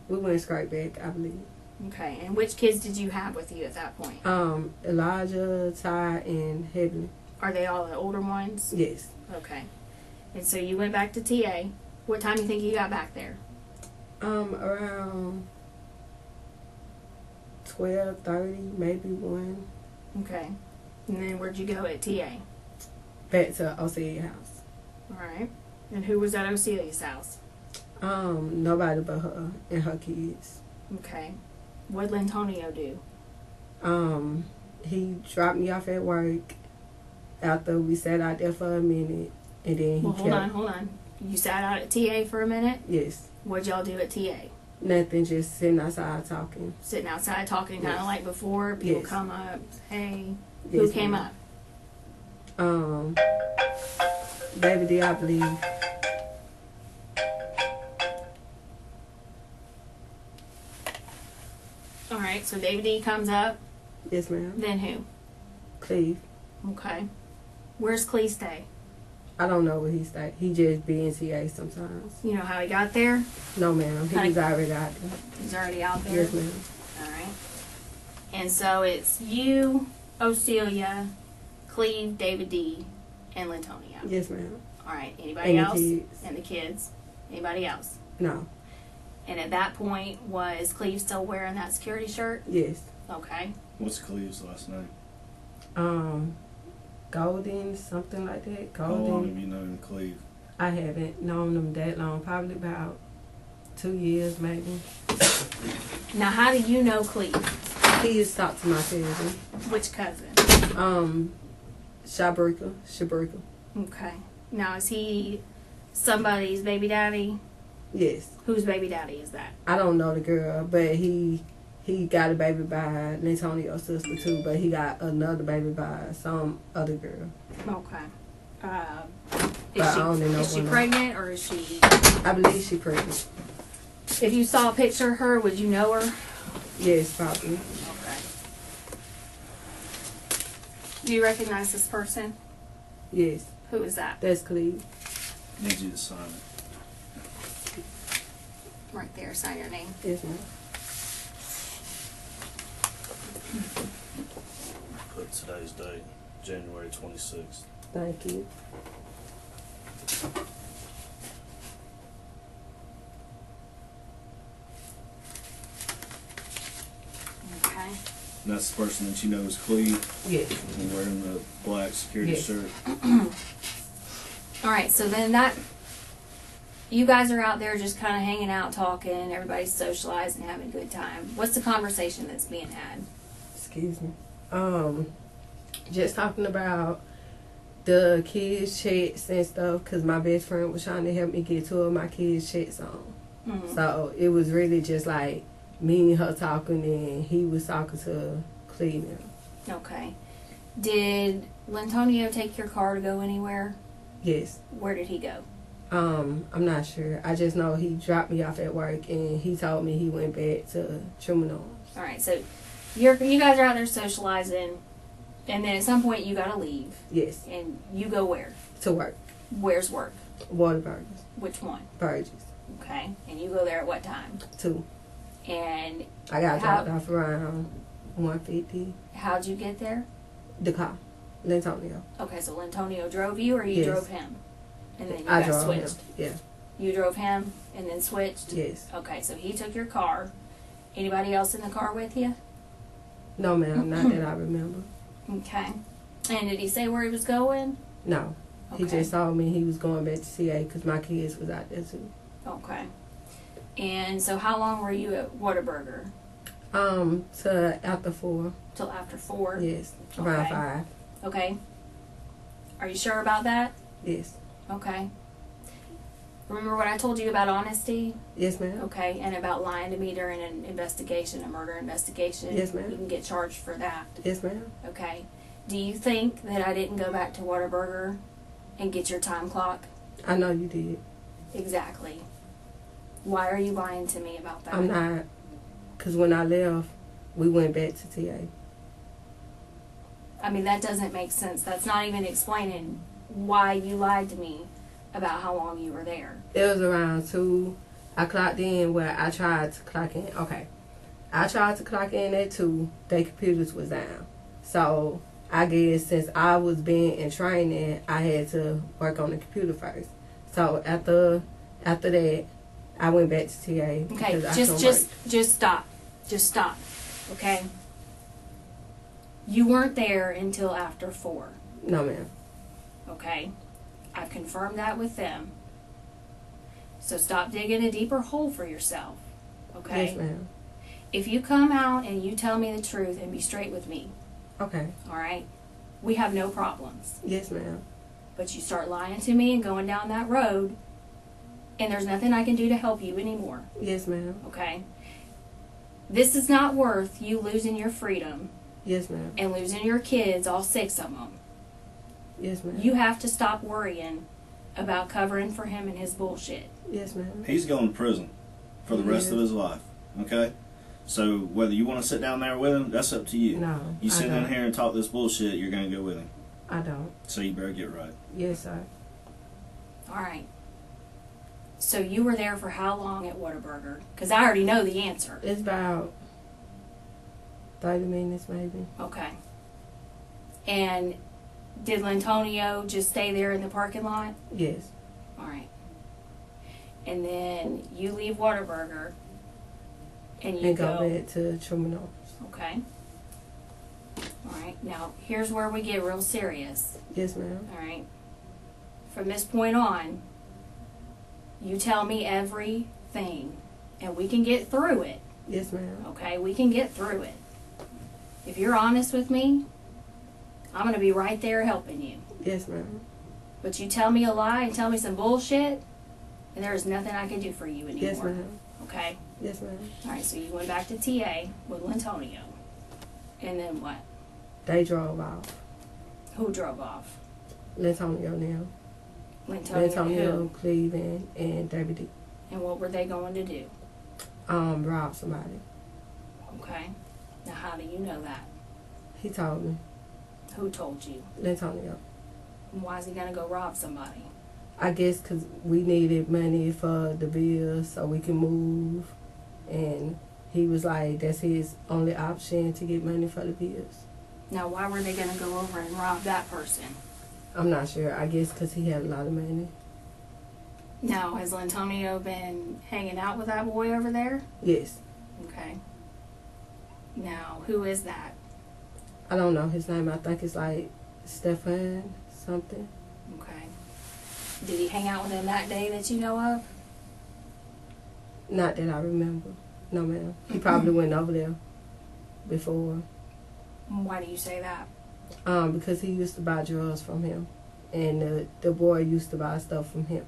went straight back, I believe. Okay. And which kids did you have with you at that point? Elijah, Ty, and Heavenly. Are they all the older ones? Yes. Okay. And so you went back to TA. What time do you think you got back there? Around 12:30, maybe 1. Okay. And then where'd you go at TA? Back to Osage house. All right. And who was at Ocelia's house? Nobody but her and her kids. Okay. What'd Lyntonio do? He dropped me off at work after we sat out there for a minute, and then he Well, kept. hold on. You sat out at TA for a minute? Yes. What'd y'all do at TA? Nothing, just sitting outside talking. Sitting outside talking kind of Yes. like before? People Yes. come up. Hey. Yes, Who came ma'am. up? Baby D, I believe. All right. So David D comes up. Yes, ma'am. Then who? Cleve. Okay. Where's Clee stay? I don't know where he stayed. He just be in TA sometimes. You know how he got there? No, ma'am. He was already out there. He's already out there? Yes, ma'am. All right. And so it's you, Ocelia, Cleve, David D, and Lyntonio. Yes, ma'am. All right. Anybody And else? the kids. And the kids. Anybody else? No. And at that point, was Cleve still wearing that security shirt? Yes. Okay. What's Cleve's last name? Golden, something like that. How long Golden. have you known Cleve? I haven't known them that long. Probably about 2 years, maybe. Now, how do you know Cleve? He used to talk to my cousin. Which cousin? Shabrika. Okay. Now, is he somebody's baby daddy? Yes. Whose baby daddy is that? I don't know the girl, but he got a baby by Lyntonio's sister too, but he got another baby by some other girl. Okay. But I only know Is she one. pregnant or is she? I believe she pregnant. If you saw a picture of her, would you know her? Yes, probably. Okay. Do you recognize this person? Yes. Who is that? That's Cleve. Need you to sign it. Right there. Sign your name. Yes, ma'am. Put today's date, January 26th. Thank you. Okay. And that's the person that you know is Cleve, Yes. and wearing the black security Yes. shirt. All right, so then you guys are out there just kind of hanging out, talking, everybody's socializing, having a good time. What's the conversation that's being had? Excuse me. Just talking about the kids' checks and stuff, because my best friend was trying to help me get two of my kids' checks on. Mhm. So it was really just like me and her talking, and he was talking to Cleveland. Okay. Did Lyntonio take your car to go anywhere? Yes. Where did he go? I'm not sure. I just know he dropped me off at work, and he told me he went back to Terminal. All right, so you guys are out there socializing, and then at some point you gotta leave, Yes. and you go where? To work. Where's work? Waterburgers. Which one? Burgers. Okay, and you go there at what time? 2. And I got How- dropped off around 1:50. how'd you get there? The car. Lyntonio. Okay, so Lyntonio drove you, or you Yes. drove him? And then you I guys drove switched. him. Yeah. You drove him and then switched? Yes. Okay, so he took your car. Anybody else in the car with you? No, ma'am. Not that I remember. Okay. And did he say where he was going? No. He Okay. just told me he was going back to CA because my kids was out there too. Okay. And so how long were you at Whataburger? To after 4. Till after 4? Yes. Around Okay. 5. Okay. Are you sure about that? Yes. Okay. Remember what I told you about honesty? Yes, ma'am. Okay, and about lying to me during an investigation, a murder investigation? Yes, ma'am. You can get charged for that. Yes, ma'am. Okay. Do you think that I didn't go back to Whataburger and get your time clock? I know you did. Exactly. Why are you lying to me about that? I'm not. Because when I left, we went back to TA. I mean, that doesn't make sense. That's not even explaining why you lied to me about how long you were there. It was around 2. I clocked in where I tried to clock in. Okay. I tried to clock in at 2. Their computers was down. So I guess since I was being in training, I had to work on the computer first. So after that, I went back to TA. Okay, because I couldn't just stop. Just stop. Okay? You weren't there until after 4. work. No, ma'am. Okay? I've confirmed that with them. So stop digging a deeper hole for yourself. Okay? Yes, ma'am. If you come out and you tell me the truth and be straight with me, Okay. alright? We have no problems. Yes, ma'am. But you start lying to me and going down that road, and there's nothing I can do to help you anymore. Yes, ma'am. Okay? This is not worth you losing your freedom Yes, ma'am. and losing your kids, all 6 of them. Yes, ma'am. You have to stop worrying about covering for him and his bullshit. Yes, ma'am. He's going to prison for the rest of his life. Okay? So whether you want to sit down there with him, that's up to you. No. You sit I down don't. here and talk this bullshit, you're going to go with him. I don't. So you better get right. Yes, sir. Alright. So you were there for how long at Whataburger? Because I already know the answer. It's about 30 minutes, maybe. Okay. And did Lyntonio just stay there in the parking lot? Yes. Alright. And then you leave Whataburger and you And go back to Terminal. Okay. Alright. Now, here's where we get real serious. Yes, ma'am. Alright. From this point on, you tell me everything, and we can get through it. Yes, ma'am. Okay? We can get through it. If you're honest with me, I'm going to be right there helping you. Yes, ma'am. But you tell me a lie and tell me some bullshit, and there is nothing I can do for you anymore. Yes, ma'am. Okay? Yes, ma'am. Alright, so you went back to TA with Lyntonio. And then what? They drove off. Who drove off? Lyntonio now. Lyntonio Lyntonio, who? Cleveland, and David D. And what were they going to do? Rob somebody. Okay. Now, how do you know that? He told me. Who told you? Lyntonio. And why is he going to go rob somebody? I guess because we needed money for the bills so we can move. And he was like, that's his only option to get money for the bills. Now, why were they going to go over and rob that person? I'm not sure. I guess because he had a lot of money. Now, has Lyntonio been hanging out with that boy over there? Yes. Okay. Now, who is that? I don't know his name. I think it's like Stefan something. Okay. Did he hang out with him that day that you know of? Not that I remember. No, ma'am. He probably went over there before. Why do you say that? Because he used to buy drugs from him. And the boy used to buy stuff from him.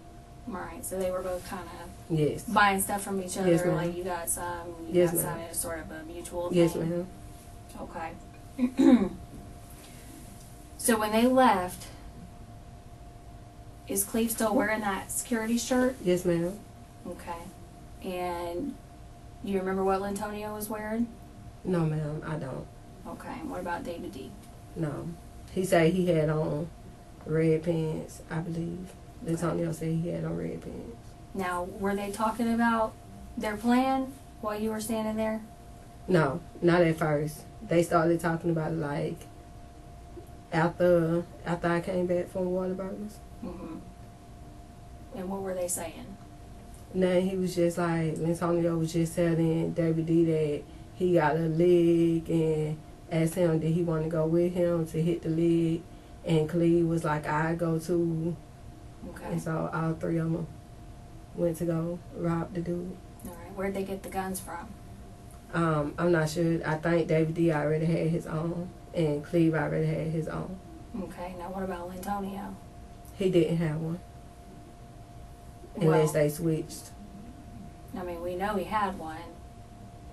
Right, so they were both kind of Yes. buying stuff from each other. Yes, ma'am. Like you got some, Yes, got some. ma'am. It was sort of a mutual thing. Yes, ma'am. Okay. So when they left, is Cleve still wearing that security shirt? Yes, ma'am. Okay. And you remember what Lyntonio was wearing? No, ma'am, I don't. Okay. And what about David D? No. He said he had on red pants, I believe. Antonio said he had on red pants. Now, were they talking about their plan while you were standing there? No, not at first. They started talking about it like after I came back from Waterburgers. Mm-hmm. And what were they saying? Then he was just like, Antonio was just telling David D that he got a leg and asked him did he want to go with him to hit the leg. And Cleve was like, I go too. Okay. And so all three of them went to go rob the dude. All right. Where'd they get the guns from? I'm not sure. I think David D already had his own, and Cleve already had his own. Okay. Now, what about Lyntonio? He didn't have one, unless Well, they switched. I mean, we know he had one.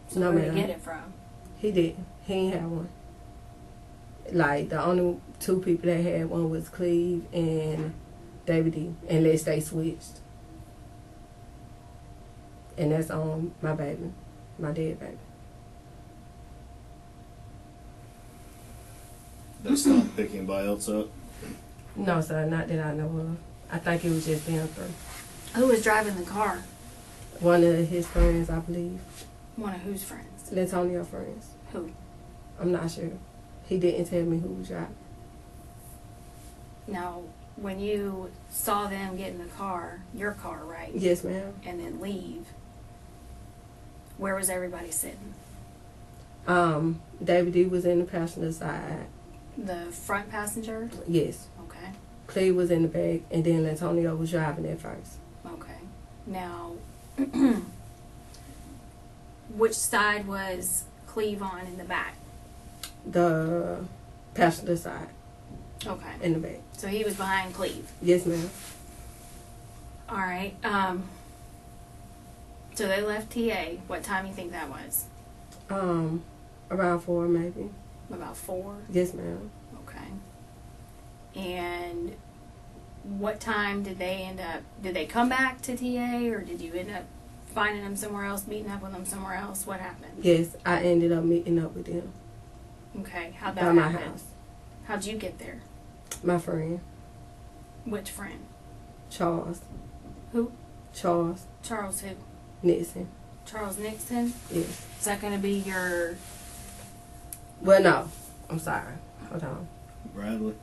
So No, where'd he ma'am. get it from? He didn't. He ain't have one. Like, the only two people that had one was Cleve and David D, unless they switched. And that's on my baby, my dead baby. They stopped picking anybody else up. No, sir, not that I know of. I think it was just them three. Who was driving the car? One of his friends, I believe. One of whose friends? Lyntonio friends. Who? I'm not sure. He didn't tell me who was driving. Now, when you saw them get in the car, your car, right? Yes, ma'am. And then leave, where was everybody sitting? David D was in the passenger side. The front passenger? Yes. Okay. Cleve was in the back, and then Antonio was driving at first. Okay. Now, which side was Cleve on in the back? The passenger side Okay. in the back. So he was behind Cleve. Yes, ma'am. All right. So they left TA. What time do you think that was? Around 4 maybe. About 4? Yes, ma'am. Okay. And what time did they come back to TA, or did you end up finding them somewhere else, meeting up with them somewhere else? What happened? Yes, I ended up meeting up with them Okay. How'd by that my happen? house. How'd you get there? My friend, Which friend? Charles. Who? Charles Charles who? Nixon. Charles Nixon? Yes. Is that going to be your... Well, no. I'm sorry. Hold on. Bradley.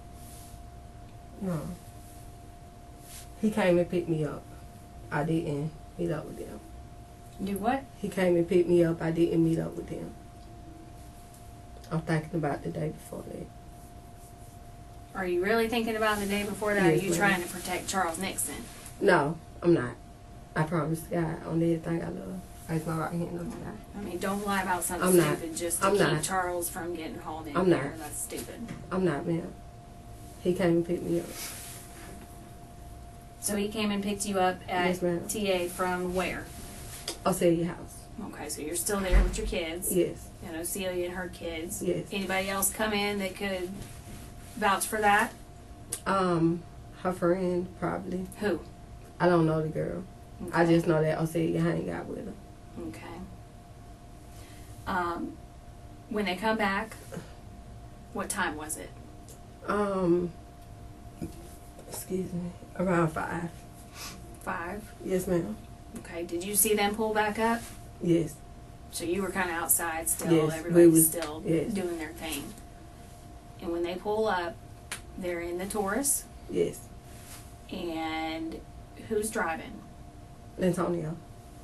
No. He came and picked me up. I didn't meet up with them. Do what? He came and picked me up. I didn't meet up with them. I'm thinking about the day before that. Are you really thinking about the day before that, or are Yes, you ma'am. trying to protect Charles Nixon? No, I'm not. I promise God on everything I love. Raise my right hand up to God. I mean, don't lie about something I'm not. stupid just to I'm keep not. Charles from getting hauled in I'm here. not. That's stupid. I'm not, ma'am. He came and picked me up. So he came and picked you up at Yes, ma'am. TA from where? Ocelia House. Okay, so you're still there with your kids. Yes. You know, Celia and her kids. Yes. Anybody else come in that could vouch for that? Her friend, probably. Who? I don't know the girl. I Okay. just know that Ocelia hang out with her. Okay. When they come back, what time was it? Excuse me. Around 5. 5? Yes, ma'am. Okay. Did you see them pull back up? Yes. So you were kind of outside still. Yes, Everybody's we was- still yes. doing their thing. And when they pull up, they're in the Taurus. Yes. And who's driving? Lyntonio.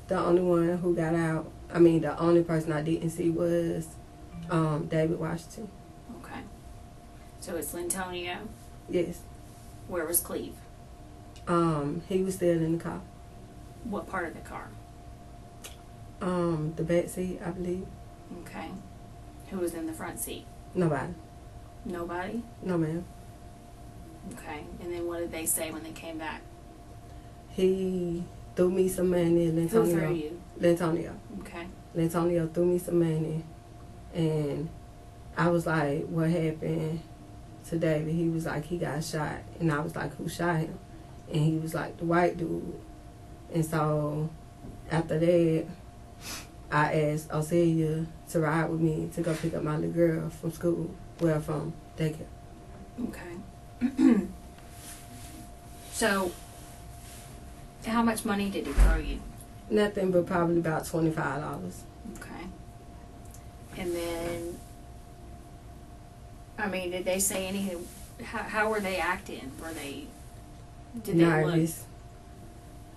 The only one who got out, I mean, the only person I didn't see was David Washington. Okay. So it's Lyntonio. Yes. Where was Cleve? He was still in the car. What part of the car? The back seat, I believe. Okay. Who was in the front seat? Nobody. Nobody? No, ma'am. Okay. And then what did they say when they came back? He threw me some money. Who threw you? Lyntonio. Okay. Lyntonio threw me some money. And I was like, what happened to David? He was like, he got shot. And I was like, who shot him? And he was like, the white dude. And so after that, I asked Ocelia to ride with me to go pick up my little girl from school. Well, from daycare. Okay. So, how much money did he throw you? Nothing but probably about $25. Okay. And then, I mean, did they say anything? How were they acting? Were they? Did they look? Nervous.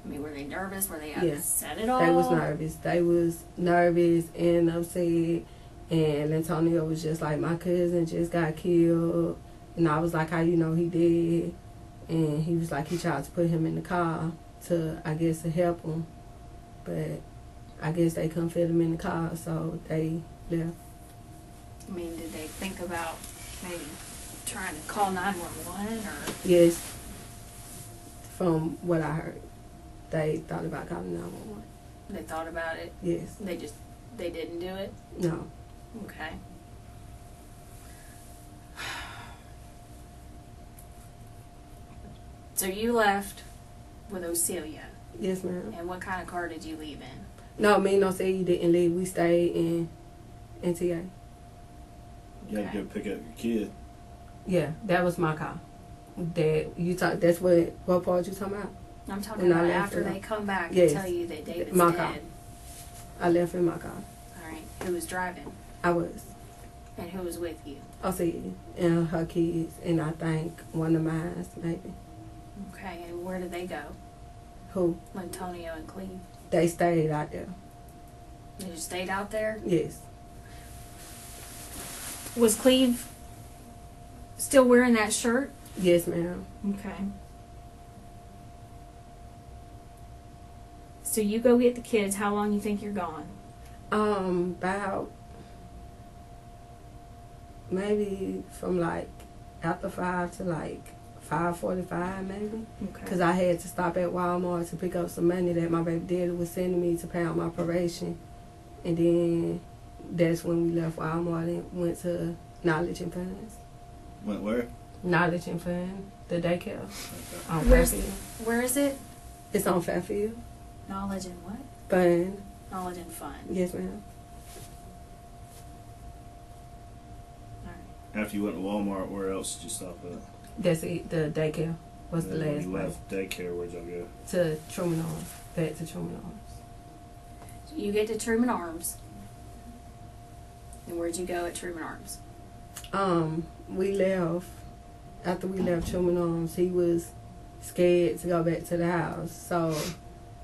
I mean, were they nervous? Were they Yeah. upset at all? They was nervous. They was nervous and upset. And Antonio was just like, my cousin just got killed. And I was like, how you know he did? And he was like, he tried to put him in the car to, I guess, to help him. But I guess they couldn't fit him in the car, so they left. I mean, did they think about maybe trying to call 911 or? Yes. From what I heard, they thought about calling 911. They thought about it? Yes. They didn't do it? No. Okay. So you left with Ocelia. Yes, ma'am. And what kind of car did you leave in? No, me and Ocelia didn't leave. We stayed in NTA. You had to go pick up your kid. Yeah, that was my car. That's what part you talking about? I'm talking When I about left after it. they come back Yes. and tell you that David's My dead. car. I left in my car. All right. Who was driving? I was. And who was with you? Ocelia and her kids, and I think one of mine, maybe. Okay. And where did they go? Who? Lyntonio and Cleve. They stayed out there. They just stayed out there? Yes. Was Cleve still wearing that shirt? Yes, ma'am. Okay. So you go get the kids. How long you think you're gone? About maybe from like after 5 to like 5:45 maybe. Okay. Cause I had to stop at Walmart to pick up some money that my baby daddy was sending me to pay out my probation, and then that's when we left Walmart and went to Knowledge and Funds. Went where? Knowledge and Fun, the daycare on Where's- Fairfield. Where is it? It's on Fairfield. Knowledge and what? Fun. Knowledge and fun. Yes, ma'am. After you went to Walmart, where else did you stop at? That's it. The daycare was the And then last when you place. left daycare, where'd y'all go? To Truman Arms. Back to Truman Arms. You get to Truman Arms. And where'd you go at Truman Arms? We left. After we left Truman Arms, he was scared to go back to the house. So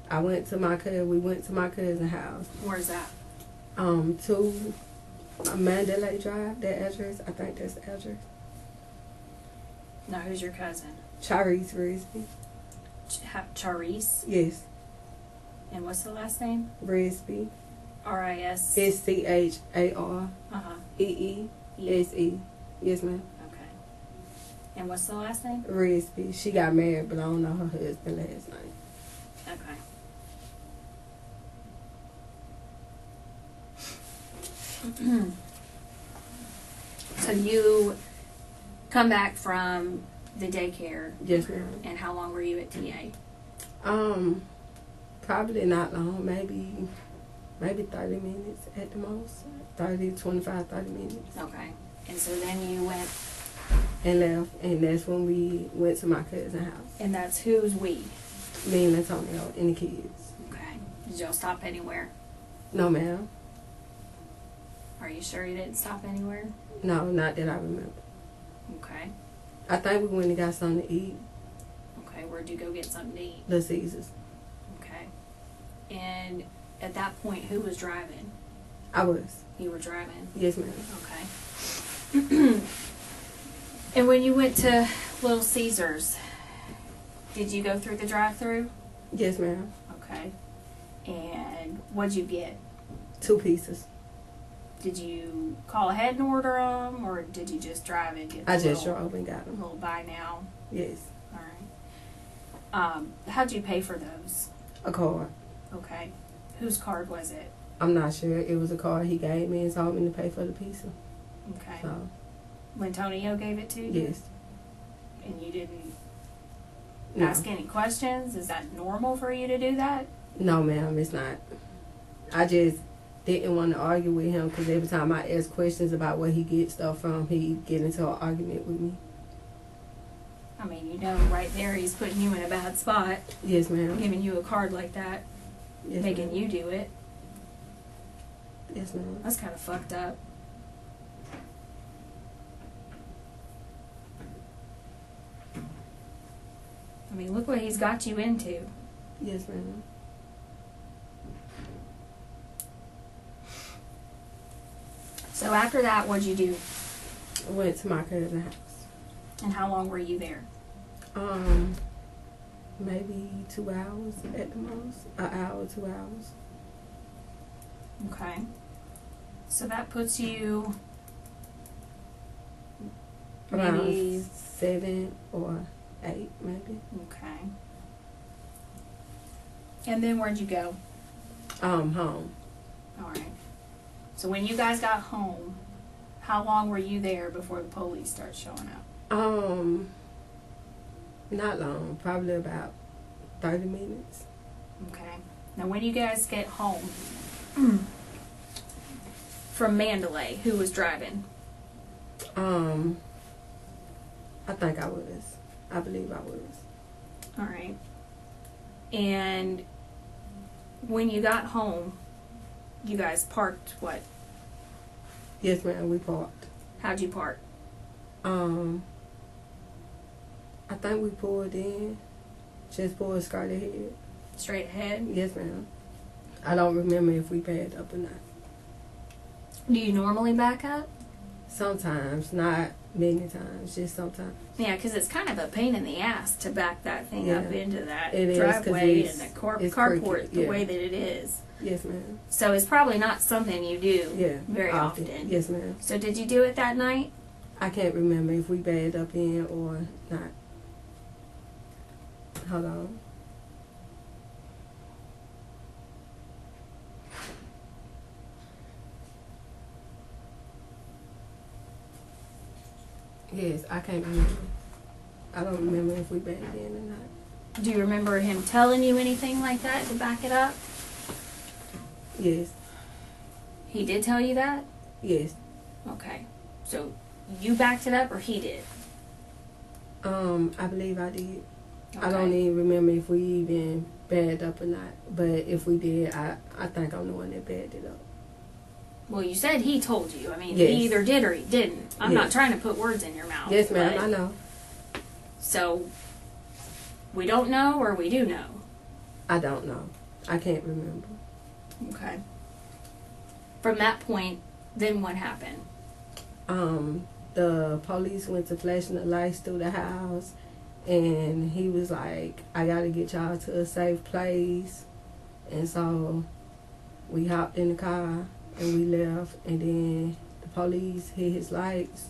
we went to my cousin's house. Where's that? To Mandalay Drive, that address. I think that's the address. Now, who's your cousin? Charisse Risby. Charisse? Yes. And what's the last name? Risby. R-I-S? SCHAREESE. Uh-huh. Yes, ma'am. Okay. And what's the last name? Risby. She got married, but I don't know her husband's last name. Okay. So you come back from the daycare, Yes, ma'am. and how long were you at TA? Probably not long. Maybe 30 minutes at the most. 30 minutes. Okay. And so then you went, And left. And that's when we went to my cousin's house. and that's who's we? Me and Antonio and the kids. Okay. Did y'all stop anywhere? No, ma'am. Are you sure you didn't stop anywhere? No, not that I remember. Okay. I think we went and got something to eat. Okay. Where'd you go get something to eat? Little Caesars. Okay. And at that point, who was driving? I was. You were driving? Yes, ma'am. Okay. And when you went to Little Caesars, did you go through the drive-thru? Yes, ma'am. Okay. And what'd you get? 2 pieces. Did you call ahead and order them, or did you just drive and get? I just drove and got them. Little buy now. Yes. All right. How'd you pay for those? A card. Okay. Whose card was it? I'm not sure. It was a card he gave me and told me to pay for the pizza. Okay. So, Lyntonio gave it to you? yes. And you didn't No. ask any questions? Is that normal for you to do that? No, ma'am, it's not. I just didn't want to argue with him because every time I ask questions about where he gets stuff from, he'd get into an argument with me. I mean, you know, right there he's putting you in a bad spot, Yes, ma'am. giving you a card like that, Yes, making ma'am. you do it. Yes, ma'am. That's kind of fucked up. I mean, look what he's got you into. Yes, ma'am. So after that, what'd you do? I went to my cousin's house. And how long were you there? Maybe 2 hours at the most. An hour, 2 hours. Okay. So that puts you Around maybe 7 or 8, maybe. okay. And then where'd you go? Home. All right. So when you guys got home, how long were you there before the police started showing up? Not long. Probably about 30 minutes. Okay. Now when you guys get home from Mandalay, who was driving? I think I was. I believe I was. All right. And when you got home, you guys parked what? Yes, ma'am. We parked. How'd you park? I think we pulled in. Just pulled straight ahead. Straight ahead? Yes, ma'am. I don't remember if we backed up or not. Do you normally back up? Sometimes, not many times, just sometimes. Yeah, because it's kind of a pain in the ass to back that thing up Yeah. into that It is, 'cause driveway it's- and the it's carport crooked, the yeah. way that it is. Yes, ma'am. So it's probably not something you do Yeah. very often. Yes, ma'am. So did you do it that night? I can't remember if we backed up in or not. Hold on. Yes, I can't remember. I don't remember if we backed in or not. Do you remember him telling you anything like that to back it up? Yes, He did tell you that? yes. Okay. So you backed it up or he did? I believe I did. Okay. I don't even remember if we even backed up or not. But if we did, I think I'm the one that backed it up. Well, you said he told you. I mean, Yes. he either did or he didn't. I'm not Yes. trying to put words in your mouth. Yes, ma'am, but- I know. So we don't know or we do know? I don't know. I can't remember. Okay. From that point, then what happened? The police went to flashing the lights through the house, and he was like, I gotta get y'all to a safe place. And so we hopped in the car and we left, and then the police hit his lights.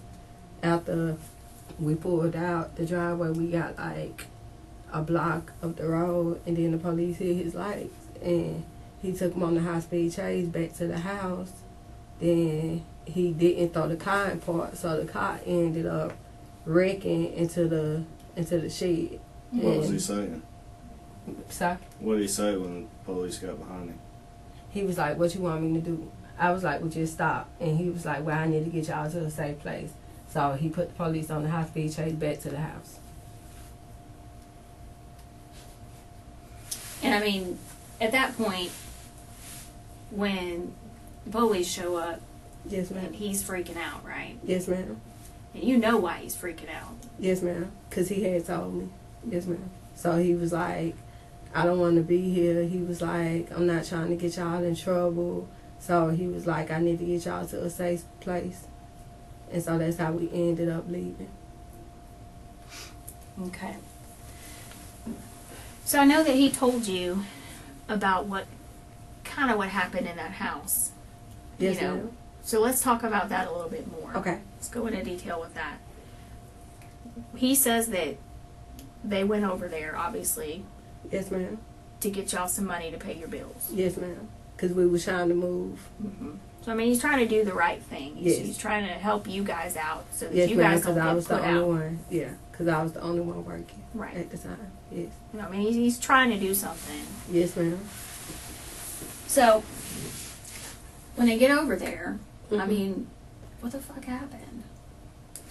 After we pulled out the driveway, we got like a block of the road, and then the police hit his lights, and he took him on the high-speed chase back to the house. Then he didn't throw the car in park, so the car ended up wrecking into the shed. What was he And- saying? So What did he say when the police got behind him? he was like, "What you want me to do?" I was like, "Well, just stop." And he was like, "Well, I need to get y'all to a safe place." So he put the police on the high-speed chase back to the house. And I mean, at that point, when the police show up, Yes, ma'am. and he's freaking out, right? Yes, ma'am. And you know why he's freaking out. Yes, ma'am. Because he had told me. Yes, ma'am. So he was like, I don't want to be here. He was like, I'm not trying to get y'all in trouble. So he was like, I need to get y'all to a safe place. And so that's how we ended up leaving. Okay. So I know that he told you about what happened in that house. Yes, You know, ma'am. So let's talk about that a little bit more. Okay. Let's go into detail with that. He says that they went over there, obviously, Yes, ma'am. to get y'all some money to pay your bills. Yes, ma'am. Because we were trying to move. Mm-hmm. So I mean, he's trying to do the right thing. He's, Yes. he's trying to help you guys out so that Yes, you ma'am. guys don't Because I get was the put only out. one. Yeah. Because I was the only one working Right. at the time. Yes. You know, I mean, he's trying to do something. Yes, ma'am. So when they get over there, I Mhm. mean, what the fuck happened?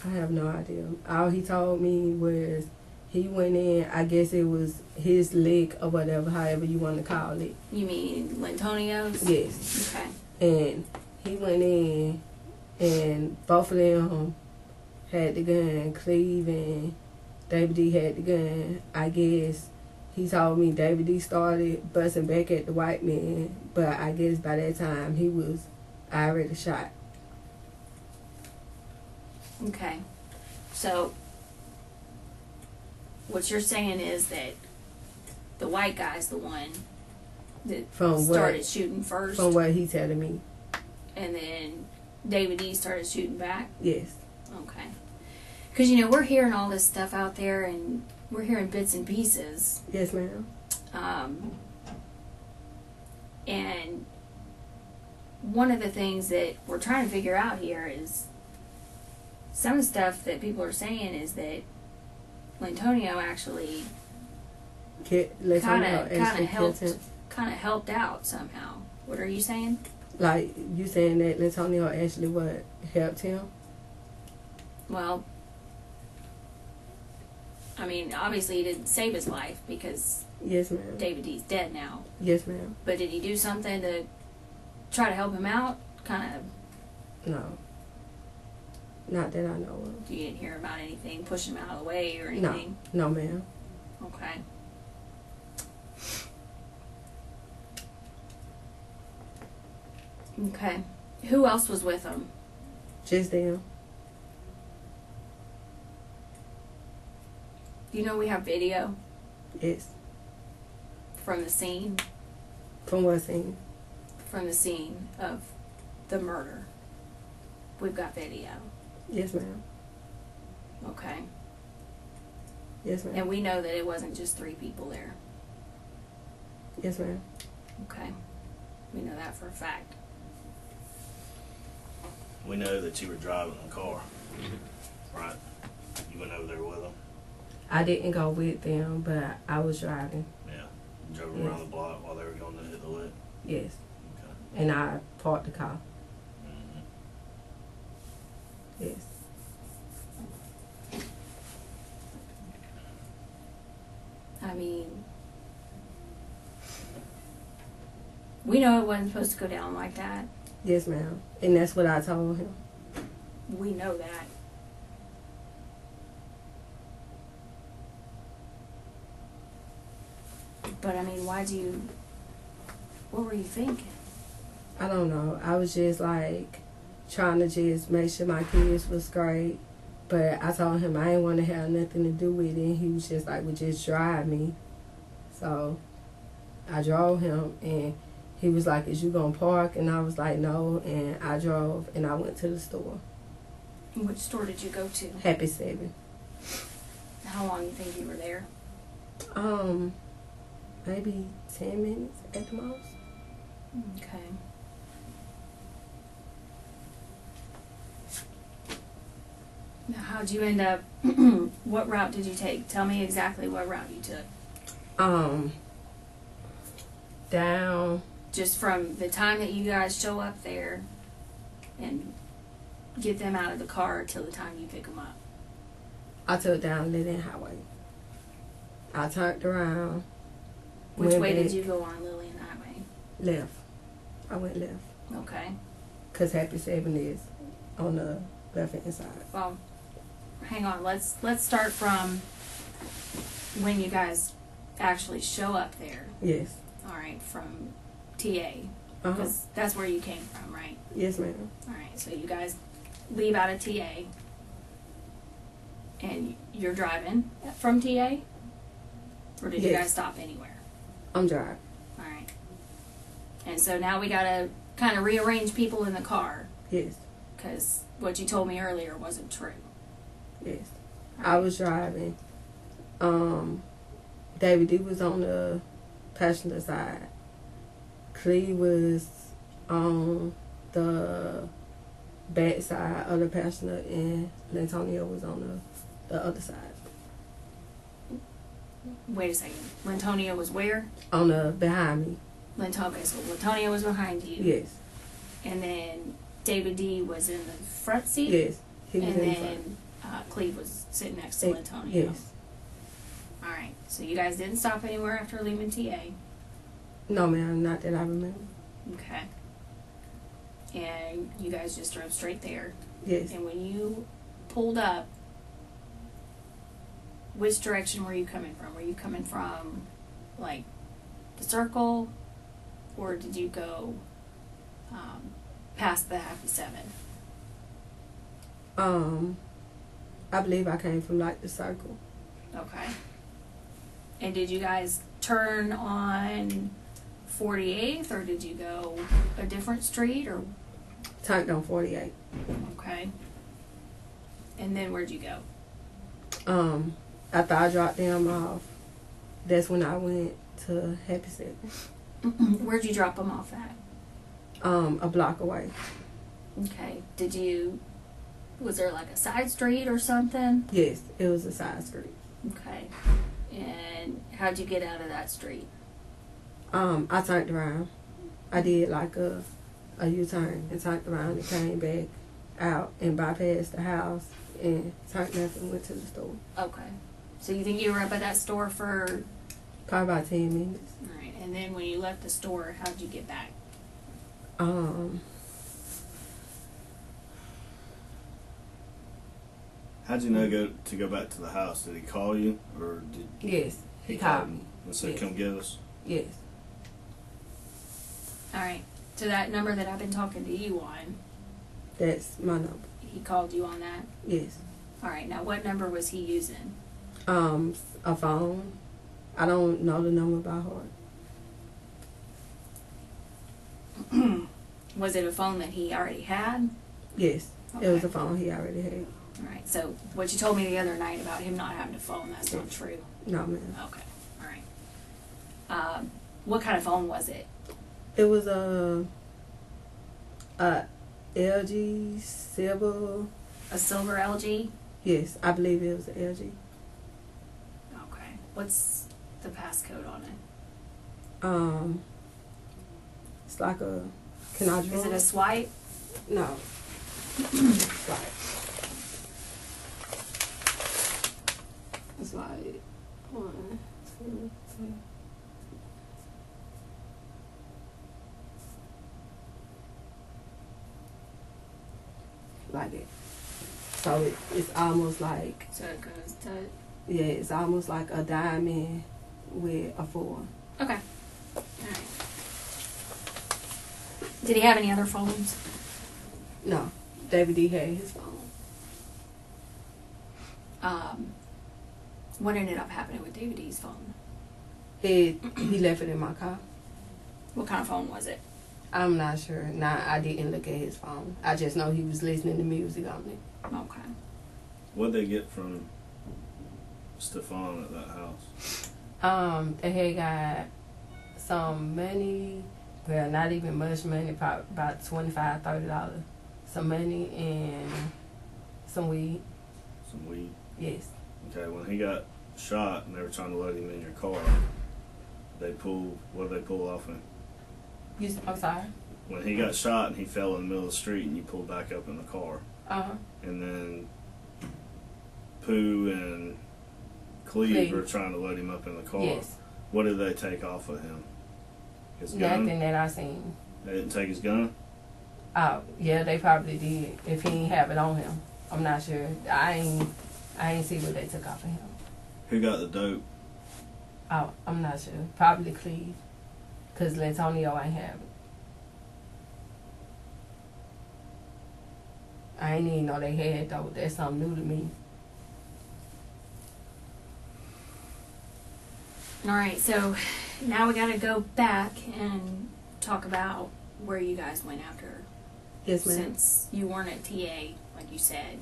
I have no idea. All he told me was he went in, I guess it was his lick or whatever, however you want to call it. You mean Lyntonio's? Yes. Okay. And he went in and both of them had the gun. Cleve and David D had the gun. I guess he told me David D started busting back at the white man, but I guess by that time he was already shot. Okay. So what you're saying is that the white guy's the one that From started what? shooting first, From what he telling me. and then David E started shooting back. Yes. Okay. Because you know we're hearing all this stuff out there, and we're hearing bits and pieces. Yes, ma'am. And one of the things that we're trying to figure out here is some of the stuff that people are saying is that Lyntonio actually kind of helped out somehow. What are you saying? Like, you saying that Lyntonio actually what helped him? Well, I mean, obviously he didn't save his life because Yes, ma'am. David D's dead now. Yes, ma'am. But did he do something to try to help him out? Kind of. No. Not that I know of. You didn't hear about anything, pushing him out of the way or anything? No, ma'am. Okay. Okay. Who else was with him? Just them. You know we have video Yes. from the scene? From what scene? From the scene of the murder. We've got video. Yes, ma'am. Okay. Yes, ma'am. And we know that it wasn't just 3 people there. Yes, ma'am. Okay. We know that for a fact. We know that you were driving the car, right? You went over there with them. I didn't go with them, but I was driving. Yeah. You drove Yes. around the block while they were going to hit the lick. Yes. Okay. And I parked the car. Mm-hmm. Yes. I mean, we know it wasn't supposed to go down like that. Yes, ma'am. And that's what I told him. We know that. But I mean, what were you thinking? I don't know. I was just like trying to just make sure my kids was great. But I told him I didn't want to have nothing to do with it. He was just like, well, just drive me. So I drove him, and he was like, is you going to park? And I was like, no. And I drove, and I went to the store. Which store did you go to? Happy 7. How long do you think you were there? Maybe 10 minutes at the most. Okay. Now, how'd you end up? What route did you take? Tell me exactly what route you took. Down. Just from the time that you guys show up there and get them out of the car till the time you pick them up. I took down Lynton Highway. I turned around. Which went way did back, you go on Lillian Highway? Left. I went left. Okay. Because Happy 7 is on the left hand side. Well, hang on. Let's start from when you guys actually show up there, Yes. all right, from TA, Uh-huh. because that's where you came from, right? Yes, ma'am. All right, so you guys leave out of TA, and you're driving from TA, or did you Yes. guys stop anywhere? I'm driving. All right, and so now we gotta kind of rearrange people in the car, Yes. because what you told me earlier wasn't true. Yes. I was driving. David D was on the passenger side. Cleve was on the back side of the passenger, and Lyntonio was on the other side. Wait a second, Lyntonio was where? On the behind me. Okay, so Lyntonio was behind you. Yes. And then David D was in the front seat. Yes. He was And in front. then Cleve was sitting next to Lyntonio. Yes. All right. So you guys didn't stop anywhere after leaving TA. No, ma'am, not that I remember. Okay. And you guys just drove straight there. Yes. And when you pulled up, which direction were you coming from? Were you coming from, like, the circle, or did you go past the Happy Seven? I believe I came from like the circle. Okay. And did you guys turn on 48th, or did you go a different street, or? Turned on 48. Okay. And then where'd you go? After I dropped them off, that's when I went to Happy Seven. Where'd you drop them off at? A block away. Okay. Was there like a side street or something? Yes, it was a side street. Okay. And how'd you get out of that street? I turned around. I did like a U-turn and turned around and came back out and bypassed the house and turned left and went to the store. Okay. So you think you were up at that store for? Probably about 10 minutes. All right. And then when you left the store, how'd you get back? How'd you know to go back to the house? Did he call you, or did Yes, he called me. and said, Yes. "Come get us"? Yes. All right. To that number that I've been talking to you on, That's my number. he called you on that? Yes. All right. Now, what number was he using? A phone. I don't know the number by heart. Was it a phone that he already had? Yes. Okay. It was a phone he already had. All right. So what you told me the other night about him not having a phone, that's not true. No, ma'am. Okay. All right. What kind of phone was it? It was a LG silver. A silver LG? Yes, I believe it was an LG. Okay. What's the passcode on it? It's like a. Can I draw? Is it a swipe? No. Right. It's like 1, 2, 3. Like it. So it's almost like, So it goes to. yeah, it's almost like a diamond with a 4. Okay. All right. Did he have any other phones? No, David D had his phone. What ended up happening with David D's phone? He left it in my car. What kind of phone was it? I'm not sure. Nah, I didn't look at his phone. I just know he was listening to music on it. Okay. What'd they get from Stefan at that house? They had got some money. Well, not even much money. Probably about $25, $30. Some money and some weed. Some weed. Yes. Okay, when he got shot and they were trying to load him in your car, what did they pull off him? I'm sorry. When he got shot and he fell in the middle of the street and you pulled back up in the car, and then Pooh and Cleve were trying to load him up in the car. Yes. What did they take off of him? His gun? Nothing that I seen. They didn't take his gun? Oh, yeah, they probably did. If he ain't have it on him, I'm not sure. I ain't see what they took off of him. Who got the dope? Oh, I'm not sure. Probably Cleve. Because Lyntonio ain't have it. I ain't even know they had though. That's something new to me. All right, so now we got to go back and talk about where you guys went after. Yes, ma'am. Since you weren't at TA, like you said.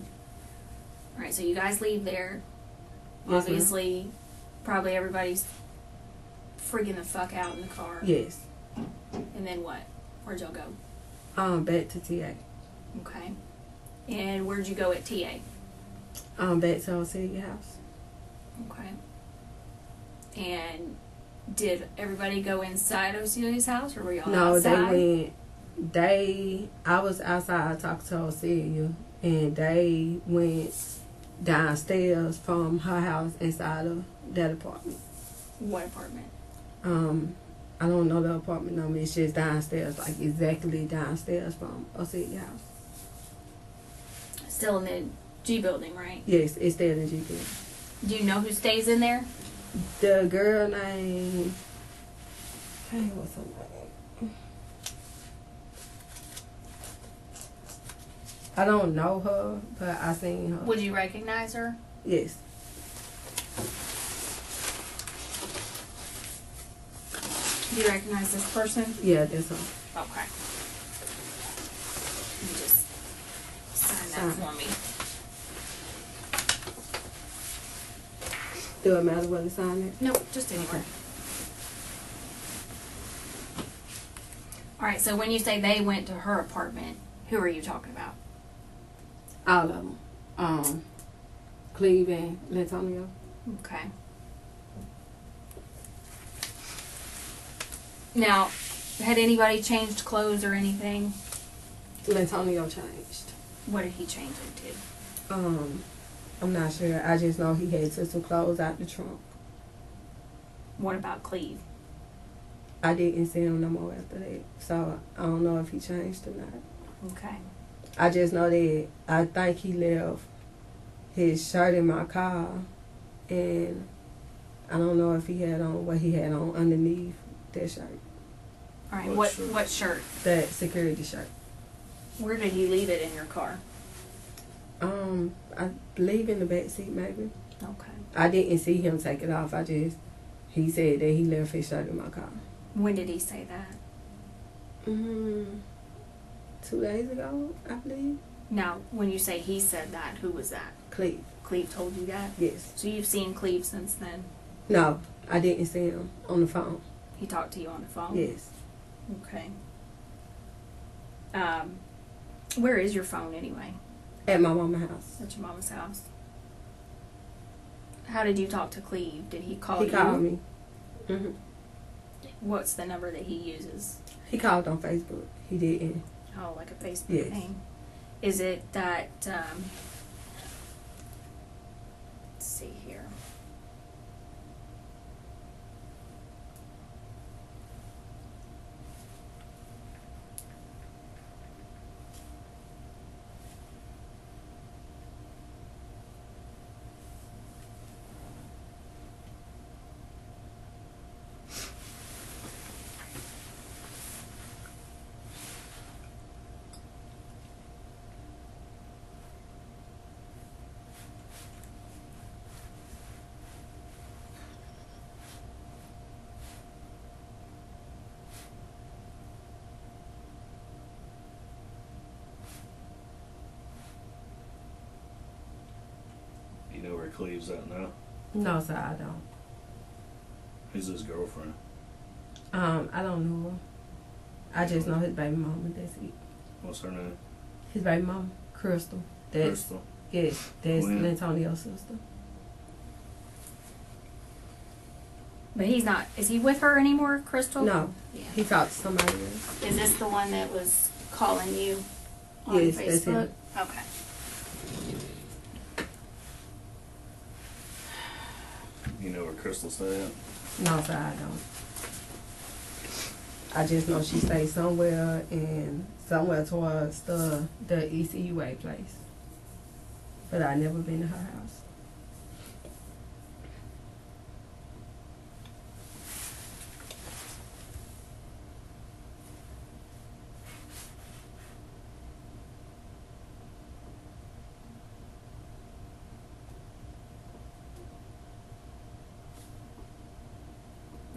All right, so you guys leave there. Yes, Obviously, probably everybody's freaking the fuck out in the car. Yes. And then what? Where'd y'all go? Back to TA. Okay. And where'd you go at TA? Back to our city house. Okay. And did everybody go inside Oselia's house, or were y'all No, outside? I was outside talking to Ocelia, and they went downstairs from her house inside of that apartment. What apartment? I don't know the apartment number. It's just downstairs, like exactly downstairs from Ocelia house. Still in the G building, right? Yes, it's there in GP. Do you know who stays in there? The girl named, hey, what's her name? I don't know her, but I seen her. Would you recognize her? Yes. Do you recognize this person? Yeah, that's her. Okay. Let me just sign that for me. Do it matter what it's on it? Nope, just anywhere. Okay. All right, so when you say they went to her apartment, who are you talking about? All of them. Cleve and Lyntonio. Okay. Now, had anybody changed clothes or anything? Lyntonio changed. What did he change into? I'm not sure. I just know he had took some clothes out the trunk. What about Cleve? I didn't see him no more after that, so I don't know if he changed or not. Okay. I just know that I think he left his shirt in my car, and I don't know if he had on what he had on underneath that shirt. All right, What what shirt? That security shirt. Where did he leave it in your car? I believe in the back seat maybe. Okay. I didn't see him take it off. He said that he left his shirt in my car. When did he say that? 2 days ago, I believe. Now, when you say he said that, who was that? Cleve. Cleve told you that? Yes. So you've seen Cleve since then? No, I didn't see him on the phone. He talked to you on the phone? Yes. Okay. Where is your phone anyway? At my mama's house. At your mama's house. How did you talk to Cleve? Did he call you? He called me. hmm What's the number that he uses? He called on Facebook. He didn't. Oh, like a Facebook Yes. thing. Is it that, let's see here. You know where Cleve's at now? No, sir, I don't. Who's his girlfriend? I don't know her. I just know his baby mama. That's it. What's her name? His baby mama, Crystal. That's Crystal. yes. That's When? Lyntonio's sister. But he's not, is he with her anymore, Crystal? No, Yeah. he talked to somebody else. Is this the one that was calling you on Yes, that's Facebook? him. Okay. You know where Crystal stay at? No, sir, I don't. I just know she stays somewhere towards the ECUA place. But I never been to her house.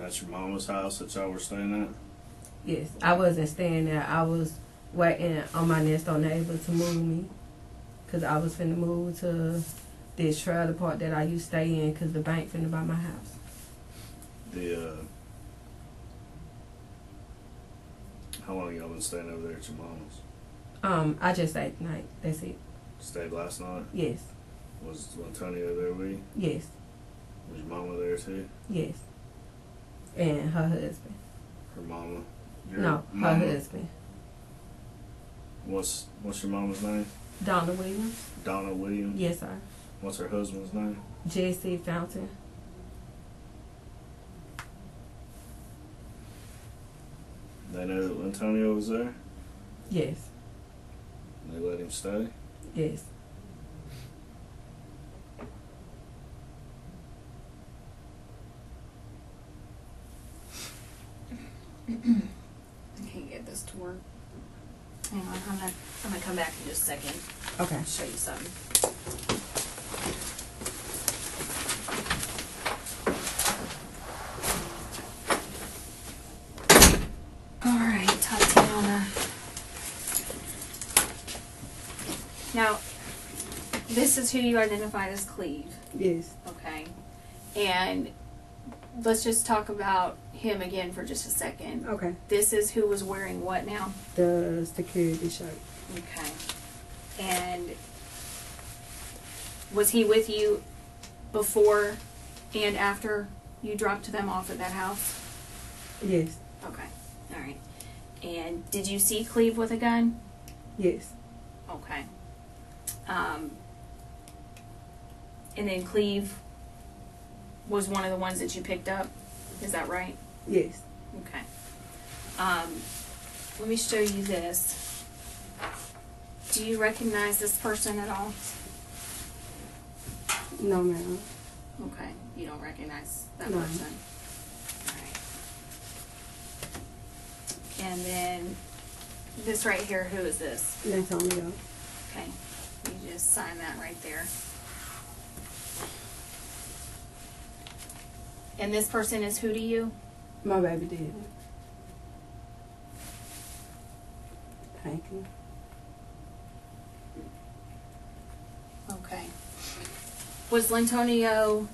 That's your mama's house that y'all were staying at? Yes, I wasn't staying there. I was waiting on my next door neighbor to move me, because I was finna move to this trailer park that I used to stay in because the bank finna buy my house. How long y'all been staying over there at your mama's? I just stayed tonight. That's it. Stayed last night? Yes. Was Lyntonio there with you? Yes. Was your mama there too? Yes. And her husband. Her mama? No, her husband. What's your mama's name? Donna Williams. Donna Williams? Yes, sir. What's her husband's name? Jesse Fountain. They know that Lyntonio was there? Yes. And they let him stay? Yes. I can't get this to work. Hang on, I'm gonna come back in just a second. Okay. I'll show you something. All right, Tatiana. Now, this is who you identified as Cleve. Yes. Okay. And let's just talk about him again for just a second. Okay. This is who was wearing what now? The security shirt. Okay. And was he with you before and after you dropped them off at that house? Yes. Okay. All right. And did you see Cleve with a gun? Yes. Okay. And then Cleve was one of the ones that you picked up? Is that right? Yes. Okay. Let me show you this. Do you recognize this person at all? No, ma'am. Okay. You don't recognize that No. person? Alright. And then this right here, who is this? Lyntonio. Okay. You just sign that right there. And this person is who to you? My baby did. Thank you. Okay. Was Lyntonio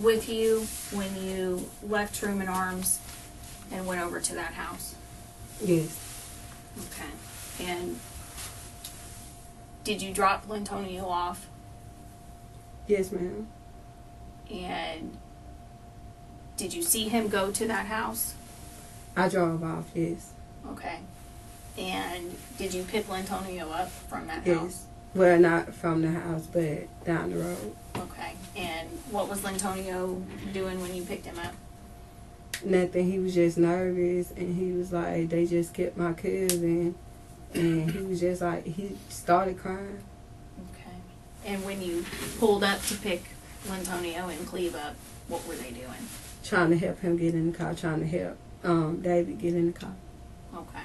with you when you left Truman Arms and went over to that house? Yes. Okay. And did you drop Lyntonio off? Yes, ma'am. And did you see him go to that house? I drove off, yes. Okay. And did you pick Lyntonio up from that Yes. house? Well, not from the house, but down the road. Okay. And what was Lyntonio doing when you picked him up? Nothing. He was just nervous, and he was like, they just kept my cousin, and he was just like, he started crying. Okay. And when you pulled up to pick Lyntonio and Cleve up, what were they doing? Trying to help him get in the car, trying to help David get in the car. Okay.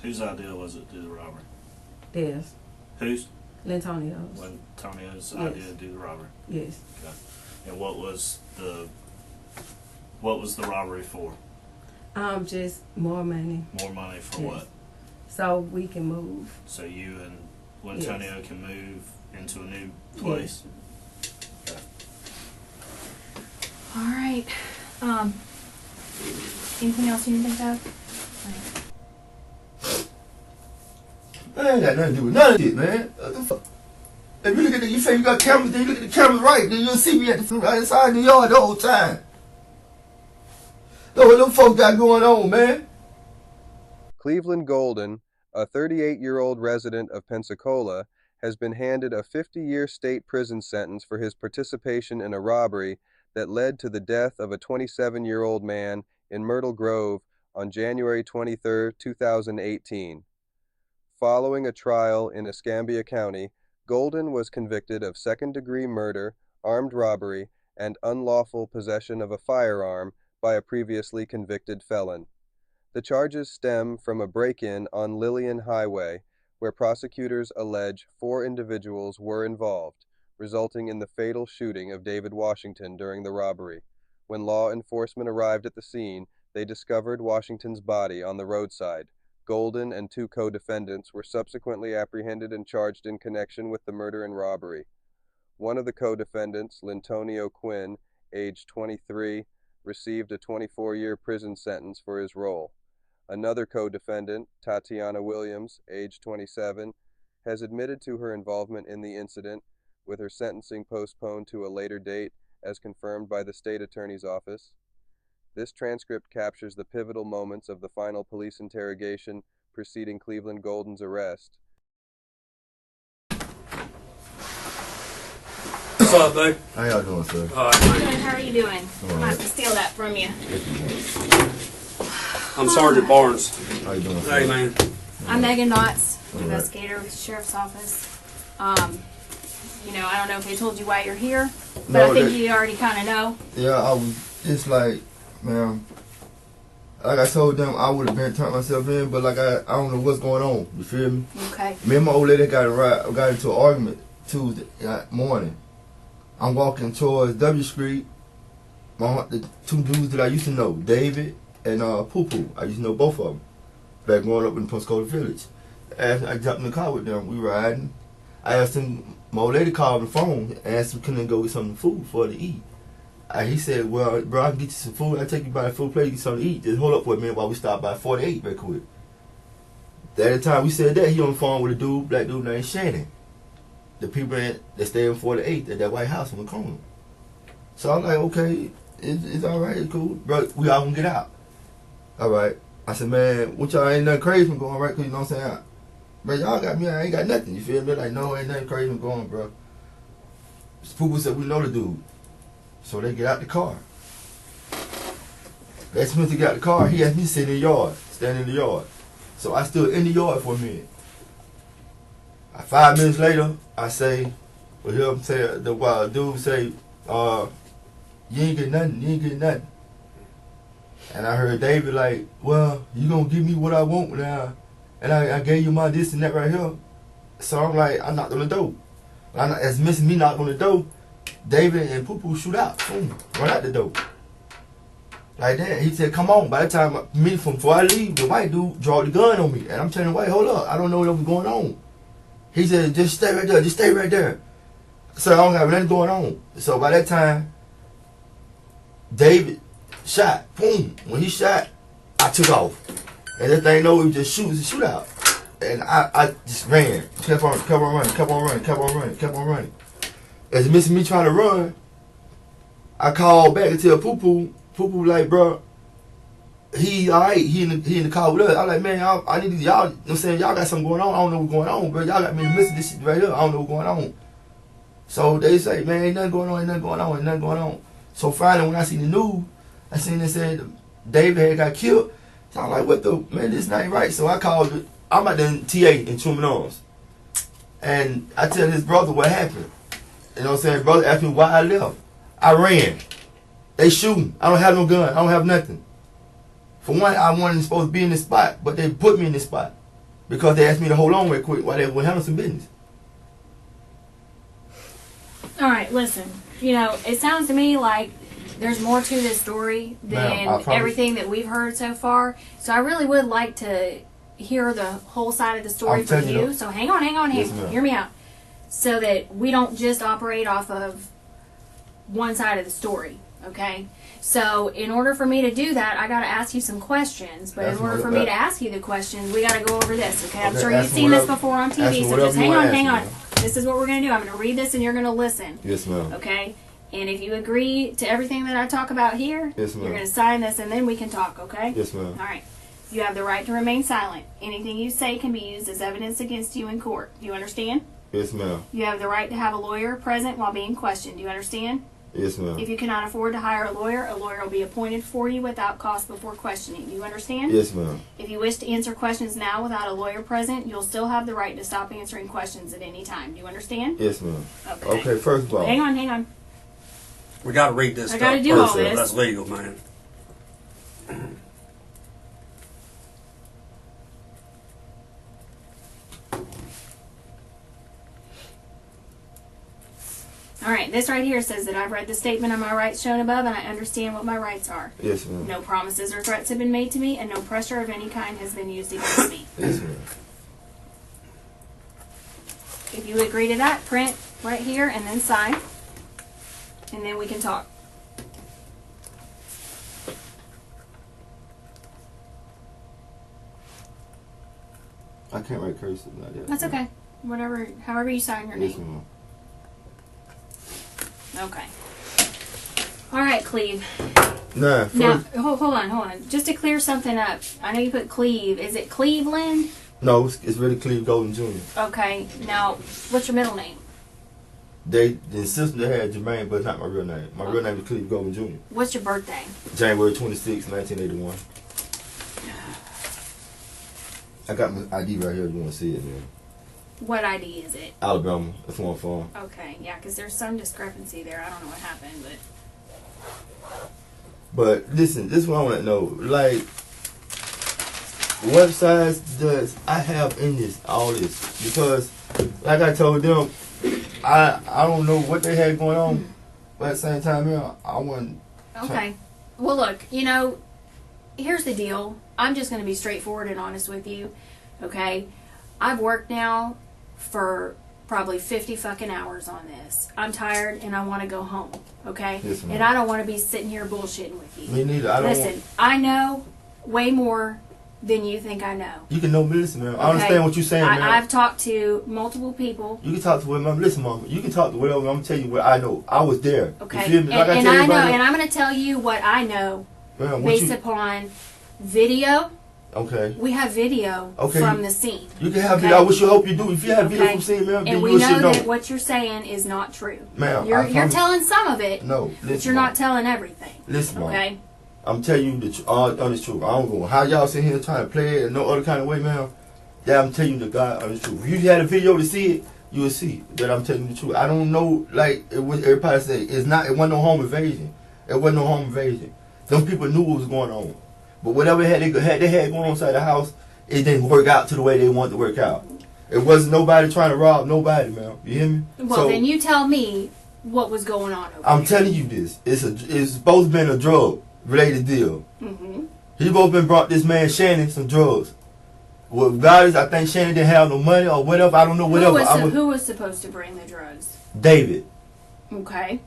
Whose idea was it to do the robbery? Yes. Whose? Lyntonio's. Lyntonio's idea to do the robbery. Yes. Okay. And what was the robbery for? Just more money. More money for Yes. what? So we can move. So you and Lyntonio can move into a new place? Okay. All right. Anything else you need to think of? That ain't got nothing to do with none of it, man. What the fuck? If you look at you say you got cameras, then you look at the cameras right, then you'll see me at the right side of the yard the whole time. Look what them folks got going on, man. Cleveland Golden, a 38-year-old resident of Pensacola, has been handed a 50-year state prison sentence for his participation in a robbery that led to the death of a 27-year-old man in Myrtle Grove on January 23, 2018. Following a trial in Escambia County, Golden was convicted of second-degree murder, armed robbery, and unlawful possession of a firearm by a previously convicted felon. The charges stem from a break-in on Lillian Highway, where prosecutors allege 4 individuals were involved, resulting in the fatal shooting of David Washington during the robbery, When law enforcement arrived at the scene, they discovered Washington's body on the roadside. Golden and 2 co-defendants were subsequently apprehended and charged in connection with the murder and robbery. One of the co-defendants, Lyntonio Quinn, age 23, received a 24-year prison sentence for his role. Another co-defendant, Tatiana Williams, age 27, has admitted to her involvement in the incident, with her sentencing postponed to a later date, as confirmed by the state attorney's office. This transcript captures the pivotal moments of the final police interrogation preceding Cleveland Golden's arrest. What's up, babe? How y'all doing, sir? All right, man. Good. How are you doing? I'm gonna have to steal that from you. I'm Sergeant Barnes. How you doing, sir? Hey, man. I'm Megan Knotts, All investigator with the sheriff's office. I don't know if they told you why you're here, but No, I think you already kind of know. Yeah, I was just like, man, like I told them I would have been turned myself in, but like I don't know what's going on. You feel me? Okay. Me and my old lady got into an argument Tuesday morning. I'm walking towards W Street. The 2 dudes that I used to know, David and Poo Poo. I used to know both of them back growing up in Pensacola Village. I jumped in the car with them. We riding. I asked him, my old lady called on the phone and asked him, can they go get some food for her to eat? He said, well, bro, I can get you some food. I'll take you by the food place, get something to eat. Just hold up for a minute while we stop by 48 real quick. At the time we said that, he on the phone with a black dude named Shannon. The people that stay in 48 at that White House on the corner. So I'm like, okay, it's all right, it's cool. Bro, we all gonna get out. All right. I said, man, what y'all ain't nothing crazy from going, right? Because you know what I'm saying? Bro, y'all got me, I ain't got nothing. You feel me? Like, no, ain't nothing crazy from going, bro. People said, we know the dude. So they get out the car. They Smith to get out the car. He asked me to sit in the yard, stand in the yard. So I stood in the yard for a minute. 5 minutes later, I say, well, hear him say, the dude say, you ain't get nothing, you ain't get nothing. And I heard David like, well, you gonna give me what I want now. And I gave you my this and that right here. So I'm like, I knocked on the door. As missing me knocked on the door, David and Poo Poo shoot out. Boom, run out the door. Like that. He said, come on. By the time before I leave, the white dude draw the gun on me. And I'm telling the white, hold up, I don't know what's going on. He said, just stay right there, just stay right there. So I don't have nothing going on. So by that time, David shot. Boom. When he shot, I took off. And that thing know it was just shoot out. And I just ran. Kept on running. As missing me trying to run, I called back and tell Poo Poo. Poo Poo like, bro, he alright, he in the car with us. I like, man, I need y'all, you know what I'm saying, y'all got something going on, I don't know what's going on, bro. Y'all got me in the midst of this shit right here, I don't know what's going on. So they say, man, ain't nothing going on. So finally when I seen the news, I seen they said David had got killed. So I'm like, what the, man, this ain't right. So I called, I'm at the TA in Truman Arms. And I tell his brother what happened. You know what I'm saying? Brother asked me why I left. I ran. They shooting. I don't have no gun. I don't have nothing. For one, I wasn't supposed to be in this spot, but they put me in this spot because they asked me to hold on real quick while they were handling some business. All right, listen. It sounds to me like there's more to this story than everything that we've heard so far. So I really would like to hear the whole side of the story from you. So hang on. Hear me out. So that we don't just operate off of one side of the story, okay? So in order for me to do that, I got to ask you some questions. But in order for me to ask you the questions, we got to go over this, okay? I'm sure you've seen this before on TV, so just hang on. This is what we're going to do. I'm going to read this and you're going to listen. Yes, ma'am. Okay? And if you agree to everything that I talk about here, yes, ma'am, you're going to sign this and then we can talk, okay? Yes, ma'am. All right. You have the right to remain silent. Anything you say can be used as evidence against you in court. Do you understand? Yes, ma'am. You have the right to have a lawyer present while being questioned. Do you understand? Yes, ma'am. If you cannot afford to hire a lawyer will be appointed for you without cost before questioning. Do you understand? Yes, ma'am. If you wish to answer questions now without a lawyer present, you'll still have the right to stop answering questions at any time. Do you understand? Yes, ma'am. Okay, first of all. Hang on. We got to read this I stuff got to do all this. That's legal, man. All right, this right here says that I've read the statement of my rights shown above and I understand what my rights are. Yes, ma'am. No promises or threats have been made to me and no pressure of any kind has been used against me. Yes, ma'am. If you agree to that, print right here and then sign. And then we can talk. I can't write cursive like that. That's okay. Whatever, however you sign your Yes, name. ma'am. Okay. All right, Cleve. Nah, Now, first, hold on. Just to clear something up, I know you put Cleve. Is it Cleveland? no, it's really Cleve Golden Jr. Okay. Now, what's your middle name? The insisted they had Jermaine, but it's not my real name. My real name is Cleve Golden Jr. What's your birthday? January 26, 1981. I got my ID right here if you want to see it, man. What ID is it? Alabama. That's one farm. Okay, yeah, because there's some discrepancy there. I don't know what happened, but But listen, this is what I want to know. Like, what size does I have in this, all this? Because, like I told them, I don't know what they had going on, but at the same time, I wasn't. okay. Well, look, you know, here's the deal. I'm just going to be straightforward and honest with you, okay? I've worked now for probably 50 fucking hours on this. I'm tired and I want to go home, okay? Yes, ma'am. And I don't want to be sitting here bullshitting with you. Me neither. I don't Listen, I know way more than you think I know. You can know me, listen, man. I Okay? understand what you're saying, man. I've talked to multiple people. You can talk to whoever, listen, mama. You can talk to whatever. I'm gonna tell you what I know. I was there. Okay, You feel me? Like and tell I know, everybody- and I'm going to tell you what I know Man, what based you- upon video. Okay. We have video Okay. from the scene. You can have Okay. video. I wish you hope you do. If you have video Okay. from scene, man, then And we you know should know. that what you're saying is not true. Ma'am, You're I promise- telling some of it, No, but listen, you're mama. not telling everything. Listen, mama. Okay? I'm telling you the honest truth. I don't go how y'all sit here trying to play it in no other kind of way, man. Yeah, I'm telling you the God honest truth. If you had a video to see it, you will see that I'm telling you the truth. I don't know, like it was everybody say, it wasn't no home invasion. It wasn't no home invasion. Them people knew what was going on, but whatever they had going on inside the house, it didn't work out to the way they wanted to work out. It wasn't nobody trying to rob nobody, man. You hear me? Well, So, then you tell me what was going on over I'm there. telling you this. It's supposed to be a drug related deal. Mm-hmm. He supposed been brought this man Shannon some drugs. Well, regardless, I think Shannon didn't have no money or whatever. I don't know whatever. Who was supposed to bring the drugs? David Okay.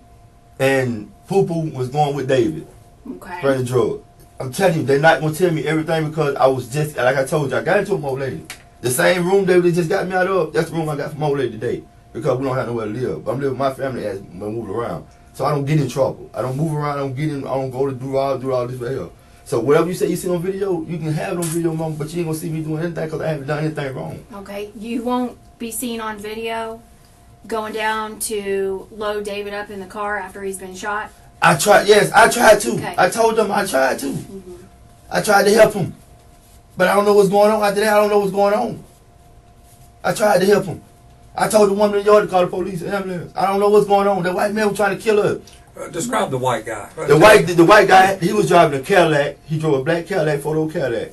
and Poo Poo was going with David Okay. bring the drug. I'm telling you, they're not gonna tell me everything because I was just like I told you. I got into a old lady. The same room David just got me out of. That's the room I got from old lady today because we don't have nowhere to live. I'm living with my family as we move around, so I don't get in trouble. I don't move around. I don't get in. I don't go to do all this right here. So whatever you say you see on video, you can have it on video, mama, but you ain't gonna see me doing anything because I haven't done anything wrong. Okay. You won't be seen on video going down to load David up in the car after he's been shot. I tried. Yes, I tried to. Okay. I told them I tried to. Mm-hmm. I tried to help him, but I don't know what's going on. After that, I don't know what's going on. I tried to help him. I told the woman in the yard to call the police and ambulance. I don't know what's going on. That white man was trying to kill her. Describe the white guy. The white guy, he was driving a Cadillac. He drove a black Cadillac, photo Cadillac.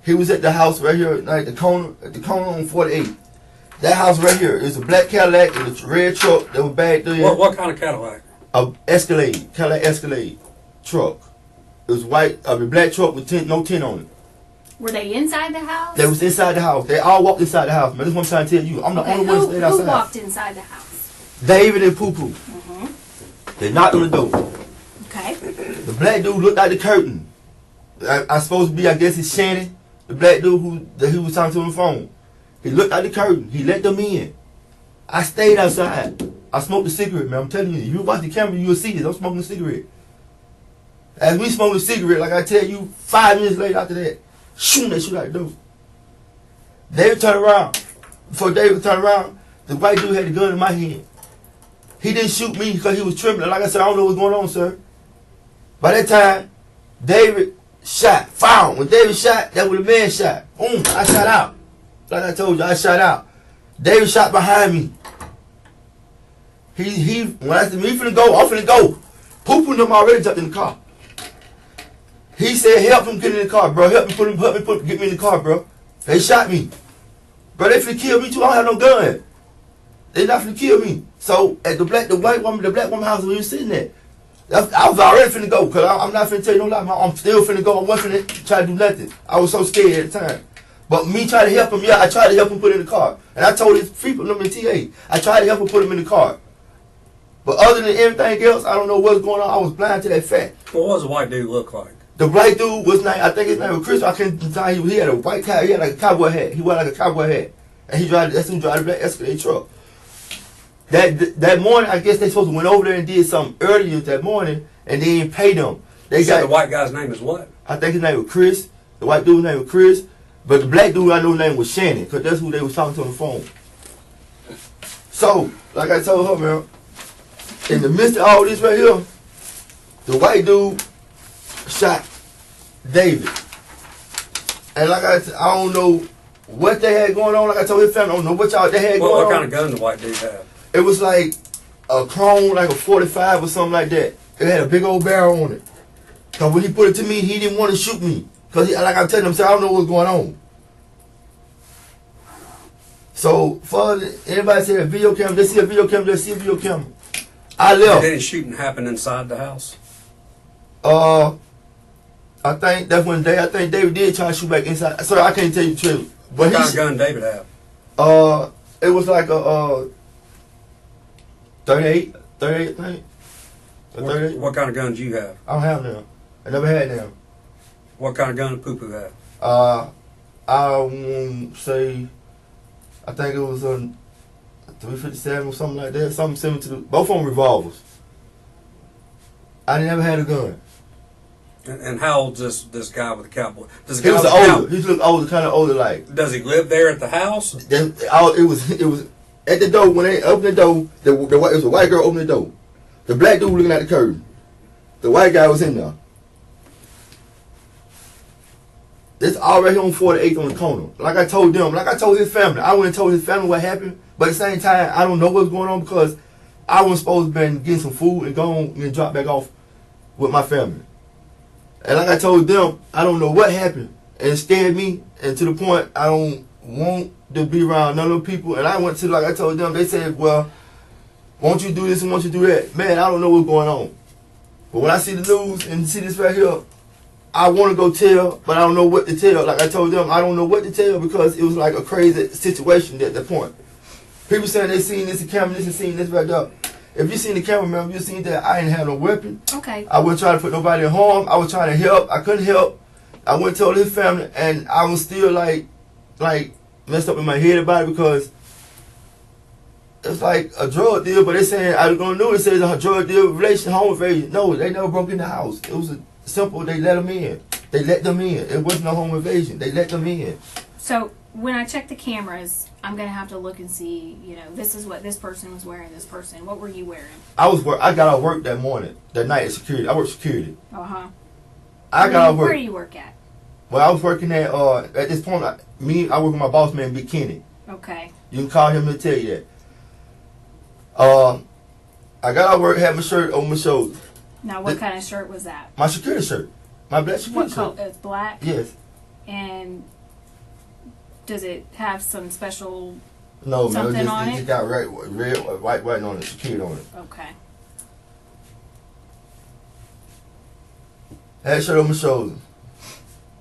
He was at the house right here, like the corner on 48. That house right here is a black Cadillac and a red truck that was back there. What kind of Cadillac? A Escalade, Cadillac Escalade truck. It was white, a black truck with no tint on it. Were they inside the house? They was inside the house. They all walked inside the house, man. That's what I'm trying to tell you. I'm the Okay, only one that stayed outside. who walked inside the house? David and Poo Poo. Mm-hmm. They knocked on the door. Okay. The black dude looked like the curtain. I supposed to be, I guess it's Shannon, the black dude that he was talking to on the phone. He looked like the curtain. He let them in. I stayed outside. I smoked a cigarette, man. I'm telling you. If you watch the camera, you'll see this. I'm smoking a cigarette. As we smoked a cigarette, like I tell you, 5 minutes later after that, shoot, they shoot out the door. David turned around. Before David turned around, the white dude had the gun in my hand. He didn't shoot me because he was trembling. Like I said, I don't know what's going on, sir. By that time, David shot. Found. When David shot, that was the man shot. Boom, I shot out. Like I told you, I shot out. David shot behind me. When I said, me finna go, I'm finna go. Poo Poo them already jumped in the car. He said, help him get in the car, bro. Help me get me in the car, bro. They shot me. Bro, they finna kill me too. I don't have no gun. They not finna kill me. So at the black woman house where you sitting at, I was already finna go, cause I'm not finna tell you no lie. I'm still finna go. I wasn't finna try to do nothing. I was so scared at the time. But me trying to help him, I tried to help him put in the car. And I told his people, them in TA, I tried to help him put him in the car. But other than everything else, I don't know what's going on. I was blind to that fact. What does a white dude look like? The black dude was named, I think his name was Chris. I couldn't tell you. He had a white cap. He had like a cowboy hat. He wore like a cowboy hat. And that's who drive the black Escalade truck. That morning, I guess they supposed to went over there and did something earlier that morning, and they didn't pay them. They got the white guy's name is what? I think his name was Chris. The white dude's name was Chris. But the black dude I know his name was Shannon, because that's who they was talking to on the phone. So, like I told her, man, in the midst of all this right here, the white dude shot David. And like I said, I don't know what they had going on. Like I told his family, I don't know what y'all they had going on. What kind of gun the white dude have? It was like a chrome, like a 45 or something like that. It had a big old barrel on it. Because when he put it to me, he didn't want to shoot me. Because like I'm telling him, I don't know what's going on. So, for anybody say a video camera, they see a video camera, they see a video camera. I left. Did any shooting happen inside the house? I think that's when I think David did try to shoot back inside. So I can't tell you the truth. But What kind of gun David have? It was like a 38, I think. A 38. What kind of guns you have? I don't have them. I never had them. What kind of gun did Poo-Poo have? I won't say. I think it was a 357 or something like that. Something similar to both of them revolvers. I never had a gun. And how old is this guy with the cowboy? He was older. He looked older, kind of older like. Does he live there at the house? It was at the door when they opened the door. It was a white girl opening the door. The black dude looking at the curtain. The white guy was in there. It's already on 48th on the corner. Like I told them, like I told his family. I went and told his family what happened. But at the same time, I don't know what's going on because I was supposed to be getting some food and go on and drop back off with my family. And like I told them, I don't know what happened. And it scared me. And to the point, I don't want to be around none of the people. And I went to, like I told them, they said, well, won't you do this and won't you do that? Man, I don't know what's going on. But when I see the news and see this right here, I want to go tell, but I don't know what to tell. Like I told them, I don't know what to tell because it was like a crazy situation at that point. People saying they seen this camera, this and seen this right there. If you seen the camera, remember, you seen that I didn't have no weapon. Okay. I wasn't trying to put nobody in harm. I was trying to help. I couldn't help. I went and told his family, and I was still like messed up in my head about it because it's like a drug deal. But they saying I was gonna do it. It says a drug deal, relation, home invasion. No, they never broke in the house. It was a simple. They let them in. They let them in. It wasn't a home invasion. They let them in. So when I check the cameras, I'm gonna have to look and see. You know, this is what this person was wearing. This person. What were you wearing? I got out of work that morning. That night at security. I worked security. I got out of work. Where do you work at? Well, I was working at this point. I work with my boss man, Big Kenny. Okay. You can call him and tell you that. I got out of work, had my shirt on my shoulders. Now, what kind of shirt was that? My security shirt. My black security What color? shirt. It's black. Yes. And does it have some special? No, man. Something on It it? just got red, white on it, security on it. Okay. Had a shirt on my shoulders.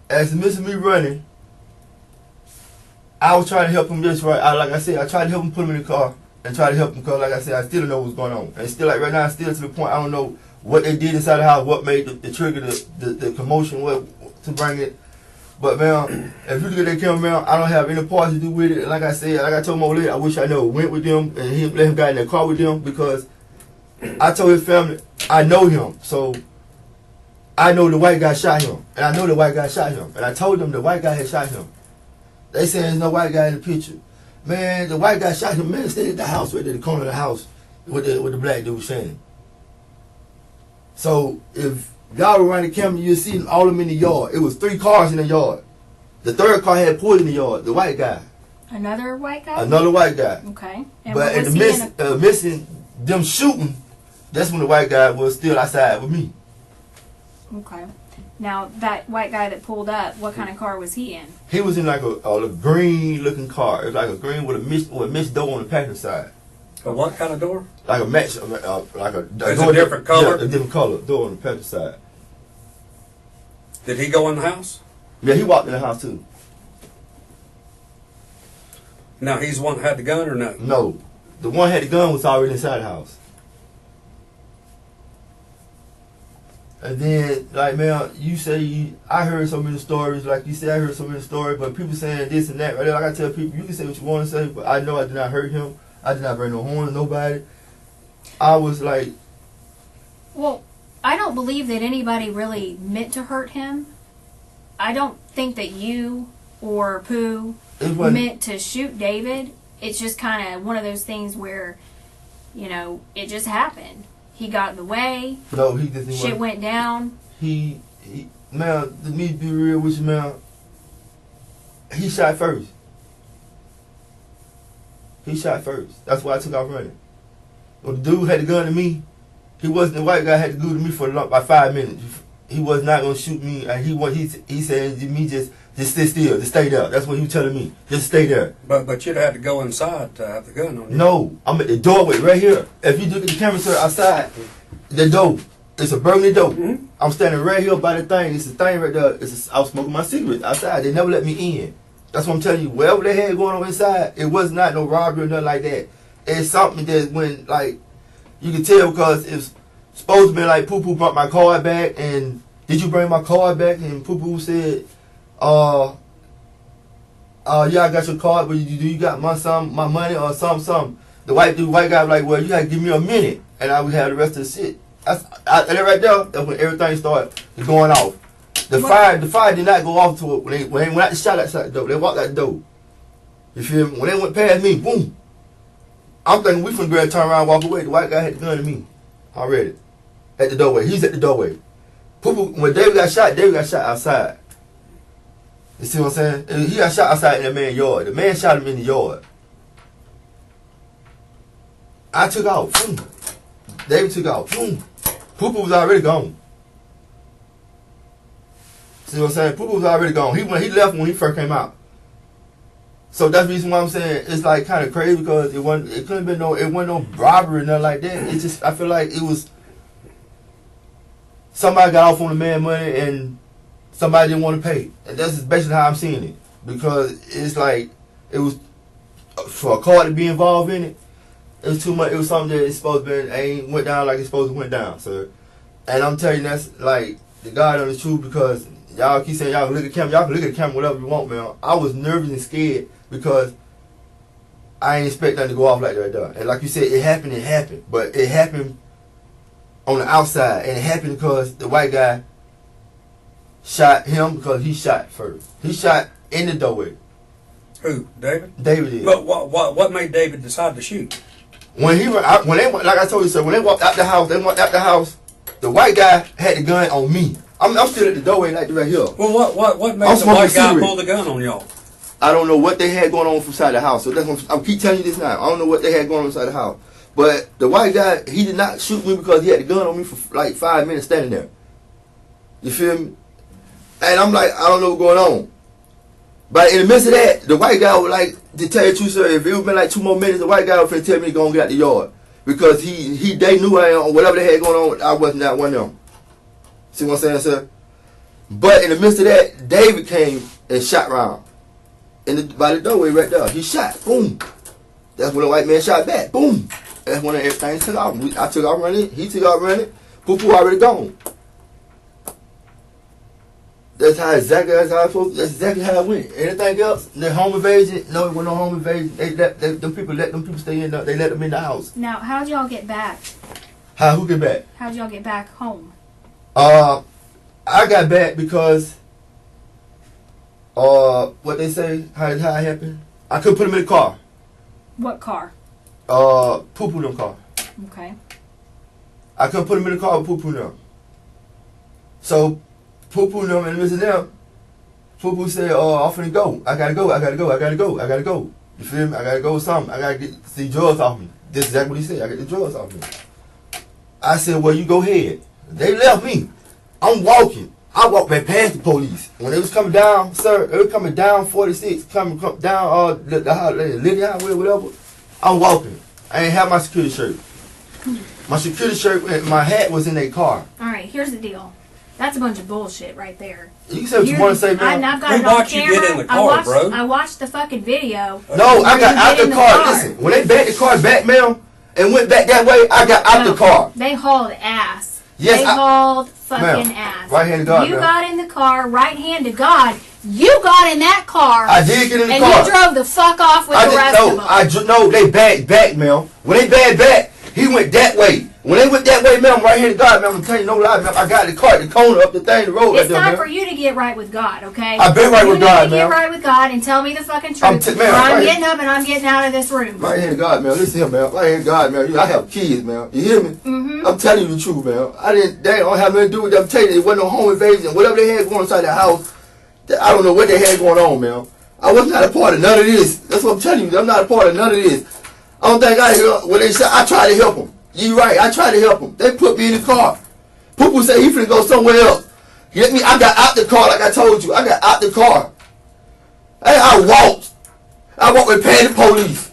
As the missing me running, I was trying to help him just right. Like I said, I tried to help him put him in the car and try to help him because, like I said, I still don't know what's going on. And still, like right now, still to the point, I don't know what they did inside the house, what made the trigger, the commotion, what to bring it. But man, if you look at that camera, man, I don't have any parts to do with it. And like I said, like I told my old lady, I wish I never went with them and let him got in that car with them because I told his family I know him, so I know the white guy shot him, and I know the white guy shot him, and I told them the white guy had shot him. They said there's no white guy in the picture. Man, the white guy shot him. Man, stayed at the house, right at the corner of the house, with the black dude standing. So if y'all were running the camera, you'll see all of them in the yard. It was 3 cars in the yard. The third car had pulled in the yard. The white guy. Another white guy. Another white guy. Okay. And But what in was the missing them shooting, that's when the white guy was still outside with me. Okay. Now that white guy that pulled up, what kind of car was he in? He was in like a green looking car. It was like a green with a mist door on the passenger side. A what kind of door? Like a match, like a It's a different color? Yeah, a different color. Door on the passenger side. Did he go in the house? Yeah, he walked in the house too. Now he's the one that had the gun or no? No, the one had the gun was already inside the house. And then, like, man, you say I heard so many stories. Like you said, I heard so many stories, but people saying this and that. Right there, like I tell people, you can say what you want to say, but I know I did not hurt him. I did not bring no horn to nobody. I was like, Well, I don't believe that anybody really meant to hurt him. I don't think that you or Pooh meant to shoot David. It's just kind of one of those things where, you know, it just happened. He got in the way. no, he didn't. Shit went down. He, man, to me, to be real with you, man, he shot first. He shot first. That's why I took off running. When the dude had the gun to me, he wasn't, the white guy had the gun to me for about 5 minutes. He was not going to shoot me. And he said to me, just sit still, just stay there. That's what he was telling me. Just stay there. But you'd have to go inside to have the gun on you. No, I'm at the doorway right here. If you look at the camera, sir, outside, the door, it's a burgundy door. Mm-hmm. I'm standing right here by the thing. It's a thing right there. I was smoking my cigarettes outside. They never let me in. That's what I'm telling you. Whatever they had going on inside, it was not no robbery or nothing like that. It's something that when, like, you can tell because it's supposed to be like Poo Poo brought my card back, and did you bring my card back? And Poo Poo said, yeah, I got your card, but do you got my money or something? The white guy was like, well, you gotta give me a minute, and I would have the rest of the shit. And right there, that's when everything started going off. The fire did not go off to it when they went out the shot outside the door. They walked out the door. You feel me? When they went past me, boom. I'm thinking we finna go and turn around and walk away. The white guy had the gun to me already at the doorway. He's at the doorway. When David got shot outside. You see what I'm saying? And he got shot outside in that man's yard. The man shot him in the yard. I took off. Boom. David took off. Boom. Poo-Poo was already gone. See what I'm saying? Poo-Poo was already gone. He left when he first came out. So that's the reason why I'm saying it's like kind of crazy because it wasn't no robbery or nothing like that. It's just I feel like it was somebody got off on the man money and somebody didn't want to pay. And that's just basically how I'm seeing it. Because it's like it was for a car to be involved in it. It was too much. It was something that it's supposed to be ain't went down like it's supposed to went down. So, and I'm telling you that's like the God on the truth because y'all keep saying y'all can look at the camera. Y'all can look at the camera whatever you want, man. I was nervous and scared because I ain't expect nothing to go off like that right there. And like you said, it happened. But it happened on the outside. And it happened because the white guy shot him because he shot first. He shot in the doorway. Who? David? David did. But what made David decide to shoot? When they like I told you, sir, when they walked out the house, the white guy had the gun on me. I'm still at the doorway like right here. Well, what made the white guy pull the gun on y'all? I don't know what they had going on from inside the house. So that's what I'm keep telling you this now. I don't know what they had going on inside the house. But the white guy, he did not shoot me because he had the gun on me for like 5 minutes standing there. You feel me? And I'm like, I don't know what's going on. But in the midst of that, the white guy would like, to tell you the truth, sir, if it would been like 2 more minutes, the white guy would finna tell me to go and get out the yard. Because they knew whatever they had going on, I wasn't that one of them. See what I'm saying, sir? But in the midst of that, David came and shot round. By the doorway right there. He shot. Boom. That's when the white man shot back. Boom. That's when everything took off. I took off running. He took off running. Poo-Poo already gone. That's exactly how it went. Anything else? The home invasion? No, it wasn't no home invasion. They let them people stay in. They let them in the house. Now, how'd y'all get back? Who get back? How'd y'all get back home? I got back because what they say, how it happened. I couldn't put him in the car. What car? Poo-Poo them car. Okay. I couldn't put him in the car with Poo-Poo them. So Poo-Poo them and Mr. them, Poo-Poo said, I'm finna go. I gotta go. You feel me? I gotta go with something. I gotta get the drugs off me. This is exactly what he said. I get the drugs off me. I said, well, you go ahead. They left me. I'm walking. I walked back past the police. When they was coming down, sir, they was coming down 46, coming down the Lyntonio Highway, whatever. I'm walking. I ain't have my security shirt. My security shirt and my hat was in their car. All right, here's the deal. That's a bunch of bullshit right there. You can say what you want to say, man. I've got We it on watched you camera. get in the car, bro. I watched the fucking video. No, I got out You get the in car. Listen, when they backed the car back, ma'am, and went back that way, I got out the car. They hauled ass. Yes, they hauled fucking ass. Right hand to God, You ma'am. got in the car, right hand to God. You got in that car. I did get in the and car. you drove the fuck off with the rest of them. No, they backed back, ma'am. When they backed back, he went that way. When they went that way, ma'am, right hand to God, ma'am, I'm telling you no lie, ma'am. I got the car, the corner up the thing, the road. It's right time there, for you to get right with God, okay? I've been right with God, You ma'am. get right with God and tell me the fucking truth. I'm getting up and I'm getting out of this room. Right hand to God, man. Listen here, man. Right hand to God, man. I have kids, man. You hear me? Mm-hmm. I'm telling you the truth, man. They don't have nothing to do with them. I'm telling you, it wasn't no home invasion. Whatever they had going on inside the house, I don't know what they had going on, man. I was not a part of none of this. That's what I'm telling you. I'm not a part of none of this. I don't think when they said, I tried to help them. You right, I tried to help them. They put me in the car. Poo-Poo said he finna go somewhere else. Get me? I got out the car like I told you. I got out the car. I walked. I walked with panic police.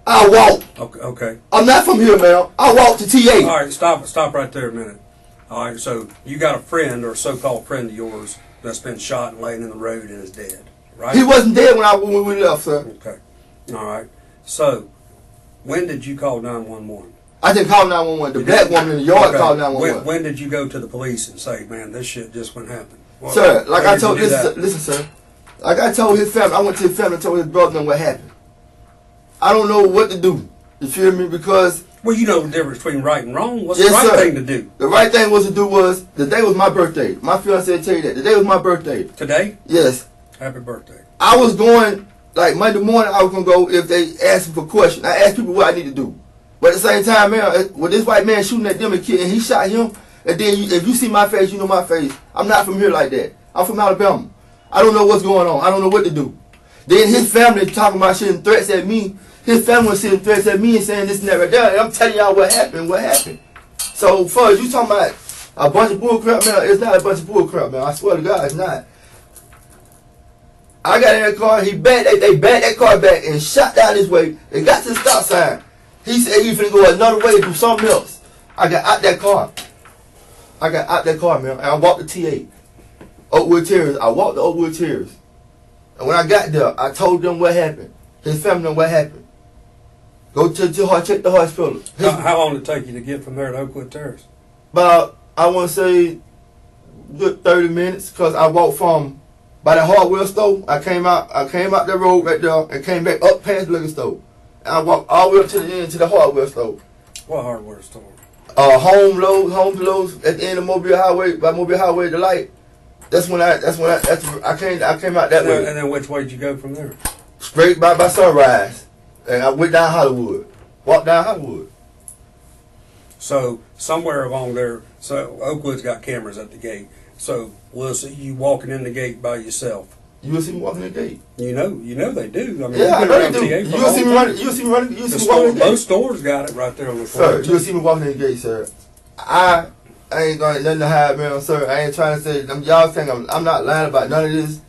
I walked. Okay. I'm not from here, man. I walked to TA. All right, stop right there a minute. All right, so you got a friend or a so-called friend of yours that's been shot and laying in the road and is dead, right? He wasn't dead when we left, sir. Okay. All right. So, when did you call 911? I didn't call 911. The black woman in the yard called 911. When did you go to the police and say, man, this shit just went happen? Well, sir, like I told, listen, sir. Like I told his family, I went to his family and told his brother what happened. I don't know what to do. You feel me? Because... Well, you know the difference between right and wrong. What's yes, the right sir. thing to do? The right thing was to do was, the day was my birthday. My fiancé will tell you that. The day was my birthday. Today? Yes. Happy birthday. I was going, like Monday morning, I was going to go if they asked me for questions. I asked people what I need to do. But at the same time, man, with this white man shooting at them and he shot him, and then if you see my face, you know my face. I'm not from here like that. I'm from Alabama. I don't know what's going on. I don't know what to do. Then his family talking about shit and threats at me. His family was sending threats at me and saying this and that right there. And I'm telling y'all what happened. So, far as you talking about a bunch of bullcrap, man, it's not a bunch of bullcrap, man. I swear to God, it's not. I got in that car, they backed that car back and shot down this way. They got to the stop sign. He said he finna go another way to do something else. I got out that car. Man. And I walked to TA. Oakwood Terrace. I walked to Oakwood Terrace. And when I got there, I told them what happened. His family know what happened. Go check the hospital. How long did it take you to get from there to Oakwood Terrace? About, I want to say, good 30 minutes. Because I walked from, by the hardware store. I came out that road right there and came back up past the liquor store. And I walked all the way up to the end to the hardware store. What hardware store? Home Lowe's at the end of Mobile Highway, by Mobile Highway to Light. I came out that way. And then which way did you go from there? Straight by Sunrise. And I went down Hollywood. Walked down Hollywood. So somewhere along there, so Oakwood's got cameras at the gate. So we'll see you walking in the gate by yourself. You will see me walking in the gate. You know they do. I mean, yeah, I know they do. You will see me running. You see me walking in the gate. Most stores got it right there on the corner. Sir, you will see me walking in the gate, sir. I ain't got nothing to hide, man, sir. I ain't trying to say y'all think I'm not lying about none of this.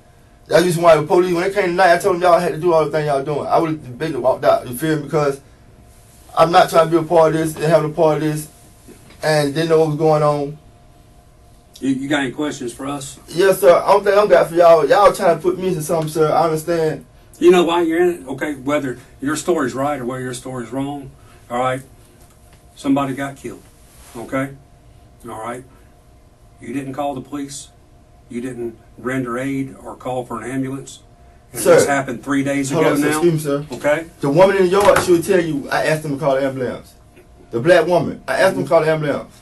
That's just why the police, when they came tonight, I told them y'all had to do all the things y'all doing. I would have been walked out. You feel me? Because I'm not trying to be a part of this and having a part of this, and didn't know what was going on. You got any questions for us? Yes, sir. I don't think I'm got for y'all. Y'all trying to put me into something, sir. I understand. You know why you're in it? Okay, whether your story's right or whether your story's wrong, all right? Somebody got killed, okay? All right? You didn't call the police. You didn't render aid or call for an ambulance. And sir, this happened 3 days ago now. Excuse me, sir. Okay? The woman in the yard, she would tell you, I asked them to call the ambulance. The black woman, I asked them to call the ambulance.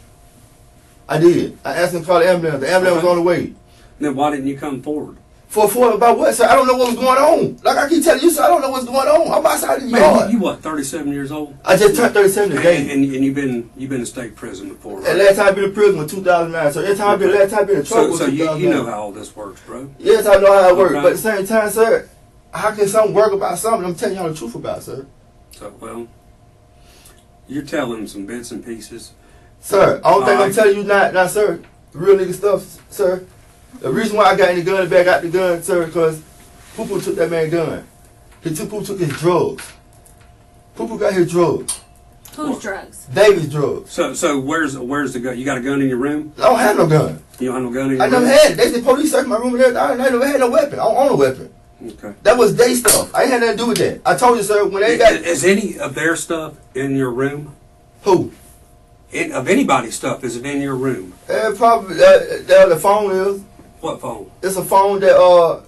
I did. I asked them to call the ambulance. The ambulance was on the way. Then why didn't you come forward? For about what, sir? I don't know what was going on. Like I keep telling you, sir, I don't know what's going on. I'm outside the yard. You what, 37 years old? I just turned 37 today. And you've been in state prison before, right? And last time I've been in prison was 2009. So every time last time I've been in trouble was 2009. you know how all this works, bro. Yes, I know how it works. But at the same time, sir, how can something work about something I'm telling y'all the truth about, sir? So, well, you're telling some bits and pieces. Sir, I don't think I'm telling you not, sir. Real nigga stuff, sir. The reason why I got in the gun bag, got the gun, sir, because Poo-Poo took that man's gun. Poo-Poo took his drugs. Poo got his drugs. Whose drugs? David's drugs. So where's the gun? You got a gun in your room? I don't have no gun. You don't have no gun in your I room? never had it. They said police searched my room and everything. I never had no weapon. I don't own a weapon. Okay. That was their stuff. I ain't had nothing to do with that. I told you, sir, when they got... Is any of their stuff in your room? Who? Of anybody's stuff, is it in your room? Probably, the phone is. What phone? It's a phone that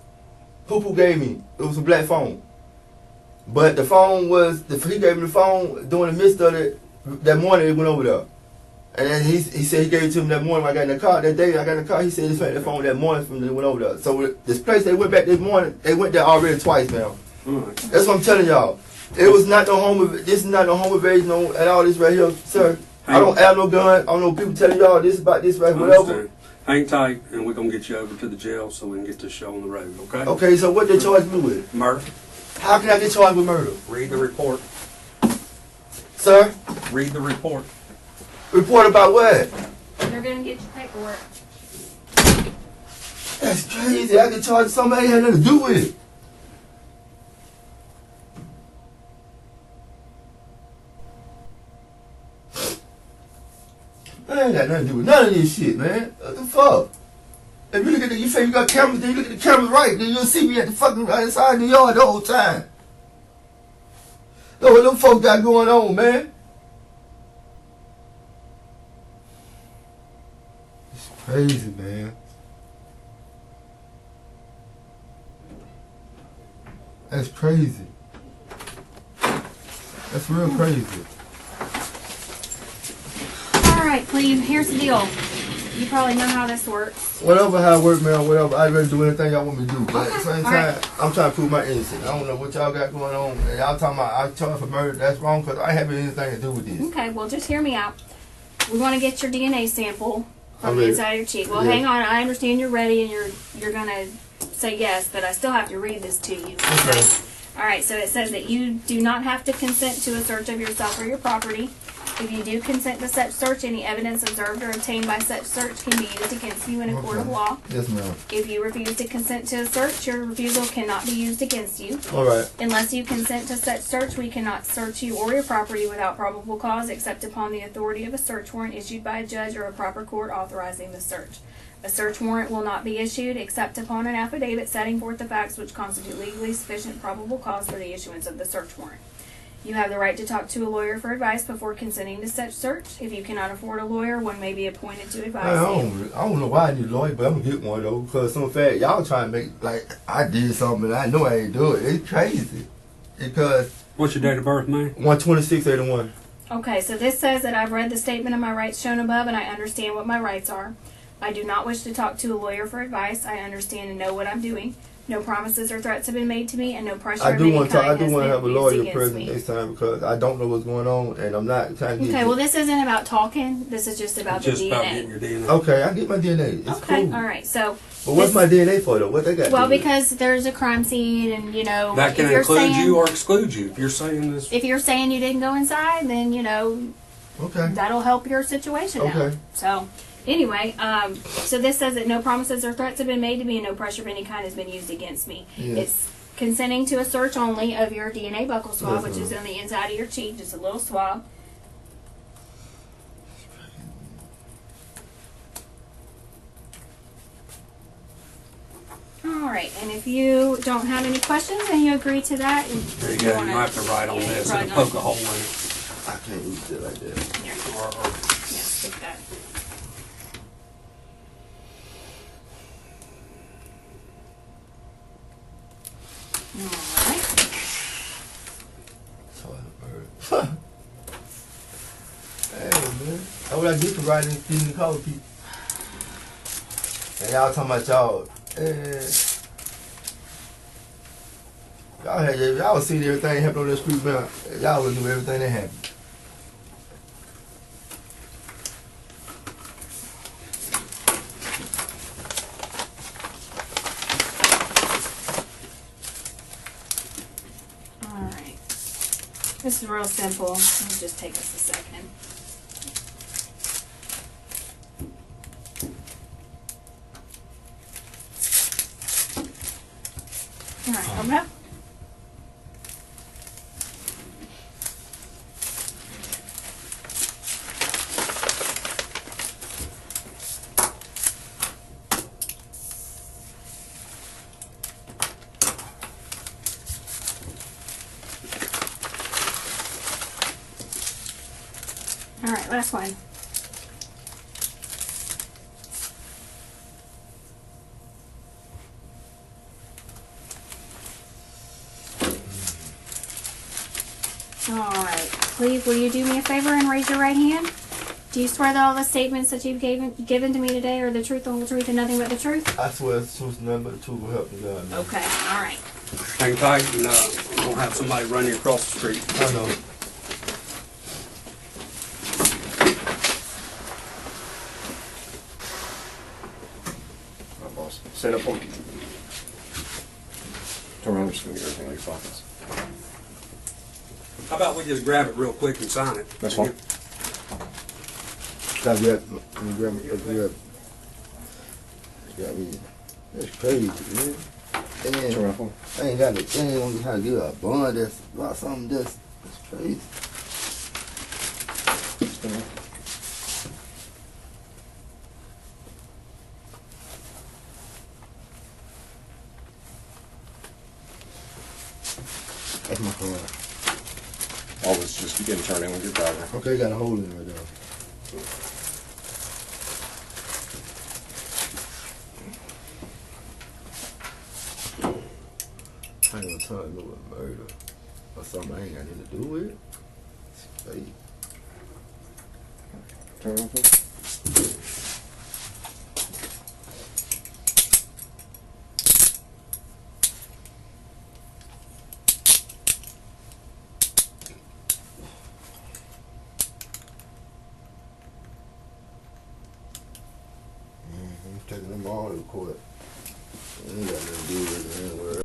Poo gave me. It was a black phone. But the phone was, he gave me the phone during the midst of it, that morning he went over there. And then he said he gave it to me that morning when I got in the car. That day I got in the car, he said he found the phone that morning from when they went over there. So this place they went back this morning, they went there already twice now. Right. That's what I'm telling y'all. It was not no home, this is not no home invasion and all this right here, sir. I don't have no gun. I don't know people telling y'all this about this right, whatever. Hang tight, and we're going to get you over to the jail so we can get this show on the road, okay? Okay, so what they charge me with? Murder. How can I get charged with murder? Read the report. Sir? Read the report. Report about what? They're gonna get your paperwork. That's crazy. I can charge somebody that had nothing to do with it. I ain't got nothing to do with none of this shit, man. What the fuck? If you look at you say you got cameras, then you look at the cameras right, then you'll see me at the fucking right side of the yard the whole time. Look what them folks got going on, man. It's crazy, man. That's crazy. That's real crazy. All right, Cleve, here's the deal. You probably know how this works. Whatever how it works, man, whatever. I'd rather do anything y'all want me to do. But at the same time, Alright. I'm trying to prove my innocence. I don't know what y'all got going on. And y'all talking about I charge for murder. That's wrong because I ain't having anything to do with this. Okay, well, just hear me out. We want to get your DNA sample I'm from the ready. inside of your cheek. Well, Yeah. hang on. I understand you're ready and you're gonna say yes, but I still have to read this to you. Okay. All right. So it says that you do not have to consent to a search of yourself or your property. If you do consent to such search, any evidence observed or obtained by such search can be used against you in a court of law. Yes, ma'am. If you refuse to consent to a search, your refusal cannot be used against you. All right. Unless you consent to such search, we cannot search you or your property without probable cause except upon the authority of a search warrant issued by a judge or a proper court authorizing the search. A search warrant will not be issued except upon an affidavit setting forth the facts which constitute legally sufficient probable cause for the issuance of the search warrant. You have the right to talk to a lawyer for advice before consenting to such search. If you cannot afford a lawyer, one may be appointed to advise you. I don't know why I need a lawyer, but I'm going to get one, though. Because some fact, y'all trying to make, like, I did something and I know I ain't do it. It's crazy. Because... What's your date of birth, man? 1/26/81. Okay, so this says that I've read the statement of my rights shown above and I understand what my rights are. I do not wish to talk to a lawyer for advice. I understand and know what I'm doing. No promises or threats have been made to me, and no pressure I of do any want to kind I do has want to been have a used lawyer against present me. next time because I don't know what's going on and I'm not trying to get Okay, well, this isn't about talking. This is just about Just the about DNA. getting your DNA. Okay, I get my DNA. It's Okay, cool. all right. So, But what's this- my DNA for, though? What they got? well, to do? because there's a crime scene, and That can if you're include saying, you or exclude you. If you're saying this, if you're saying you didn't go inside, then Okay. that'll help your situation out. Okay. So, anyway, so this says that no promises or threats have been made to me, and no pressure of any kind has been used against me. Yeah. It's consenting to a search only of your DNA buccal swab, Yes, which ma'am. is on the inside of your cheek, just a little swab. All right, and if you don't have any questions and you agree to that, there you go. You have to write on this and poke a hole in it. I can't read it like that. Here, Or yeah, stick that. All right. Hey, man. That's what I get for writing and feeding the color people. And y'all talking about y'all. Y'all was seeing everything happen on the street, man. Y'all would knew everything that happened. All right. This is real simple. It'll just take us a second. All right, open up. that's fine. Alright. Cleve, will you do me a favor and raise your right hand? Do you swear that all the statements that you've given to me today are the truth, the whole truth, and nothing but the truth? I swear it's truth, nothing but the truth will help me God. Man. Okay, alright. Hang tight and we'll have somebody run you across the street. I know. All right, boss. Stand up for me. Turn around, I'm just gonna get everything out of your pockets. How about we just grab it real quick and sign it? That's fine. Let me grab me. Got me. That's crazy, man. Turn around for me. I ain't got it. I ain't gonna have to give a bond that's about something that's crazy. Stand up. That's my car. All this just getting turned in with your driver. Okay, got a hole in it right there. I ain't gonna tell you it was murder or something I ain't got nothing to do with it. It's fake. Turn around for me. Taking them all to court.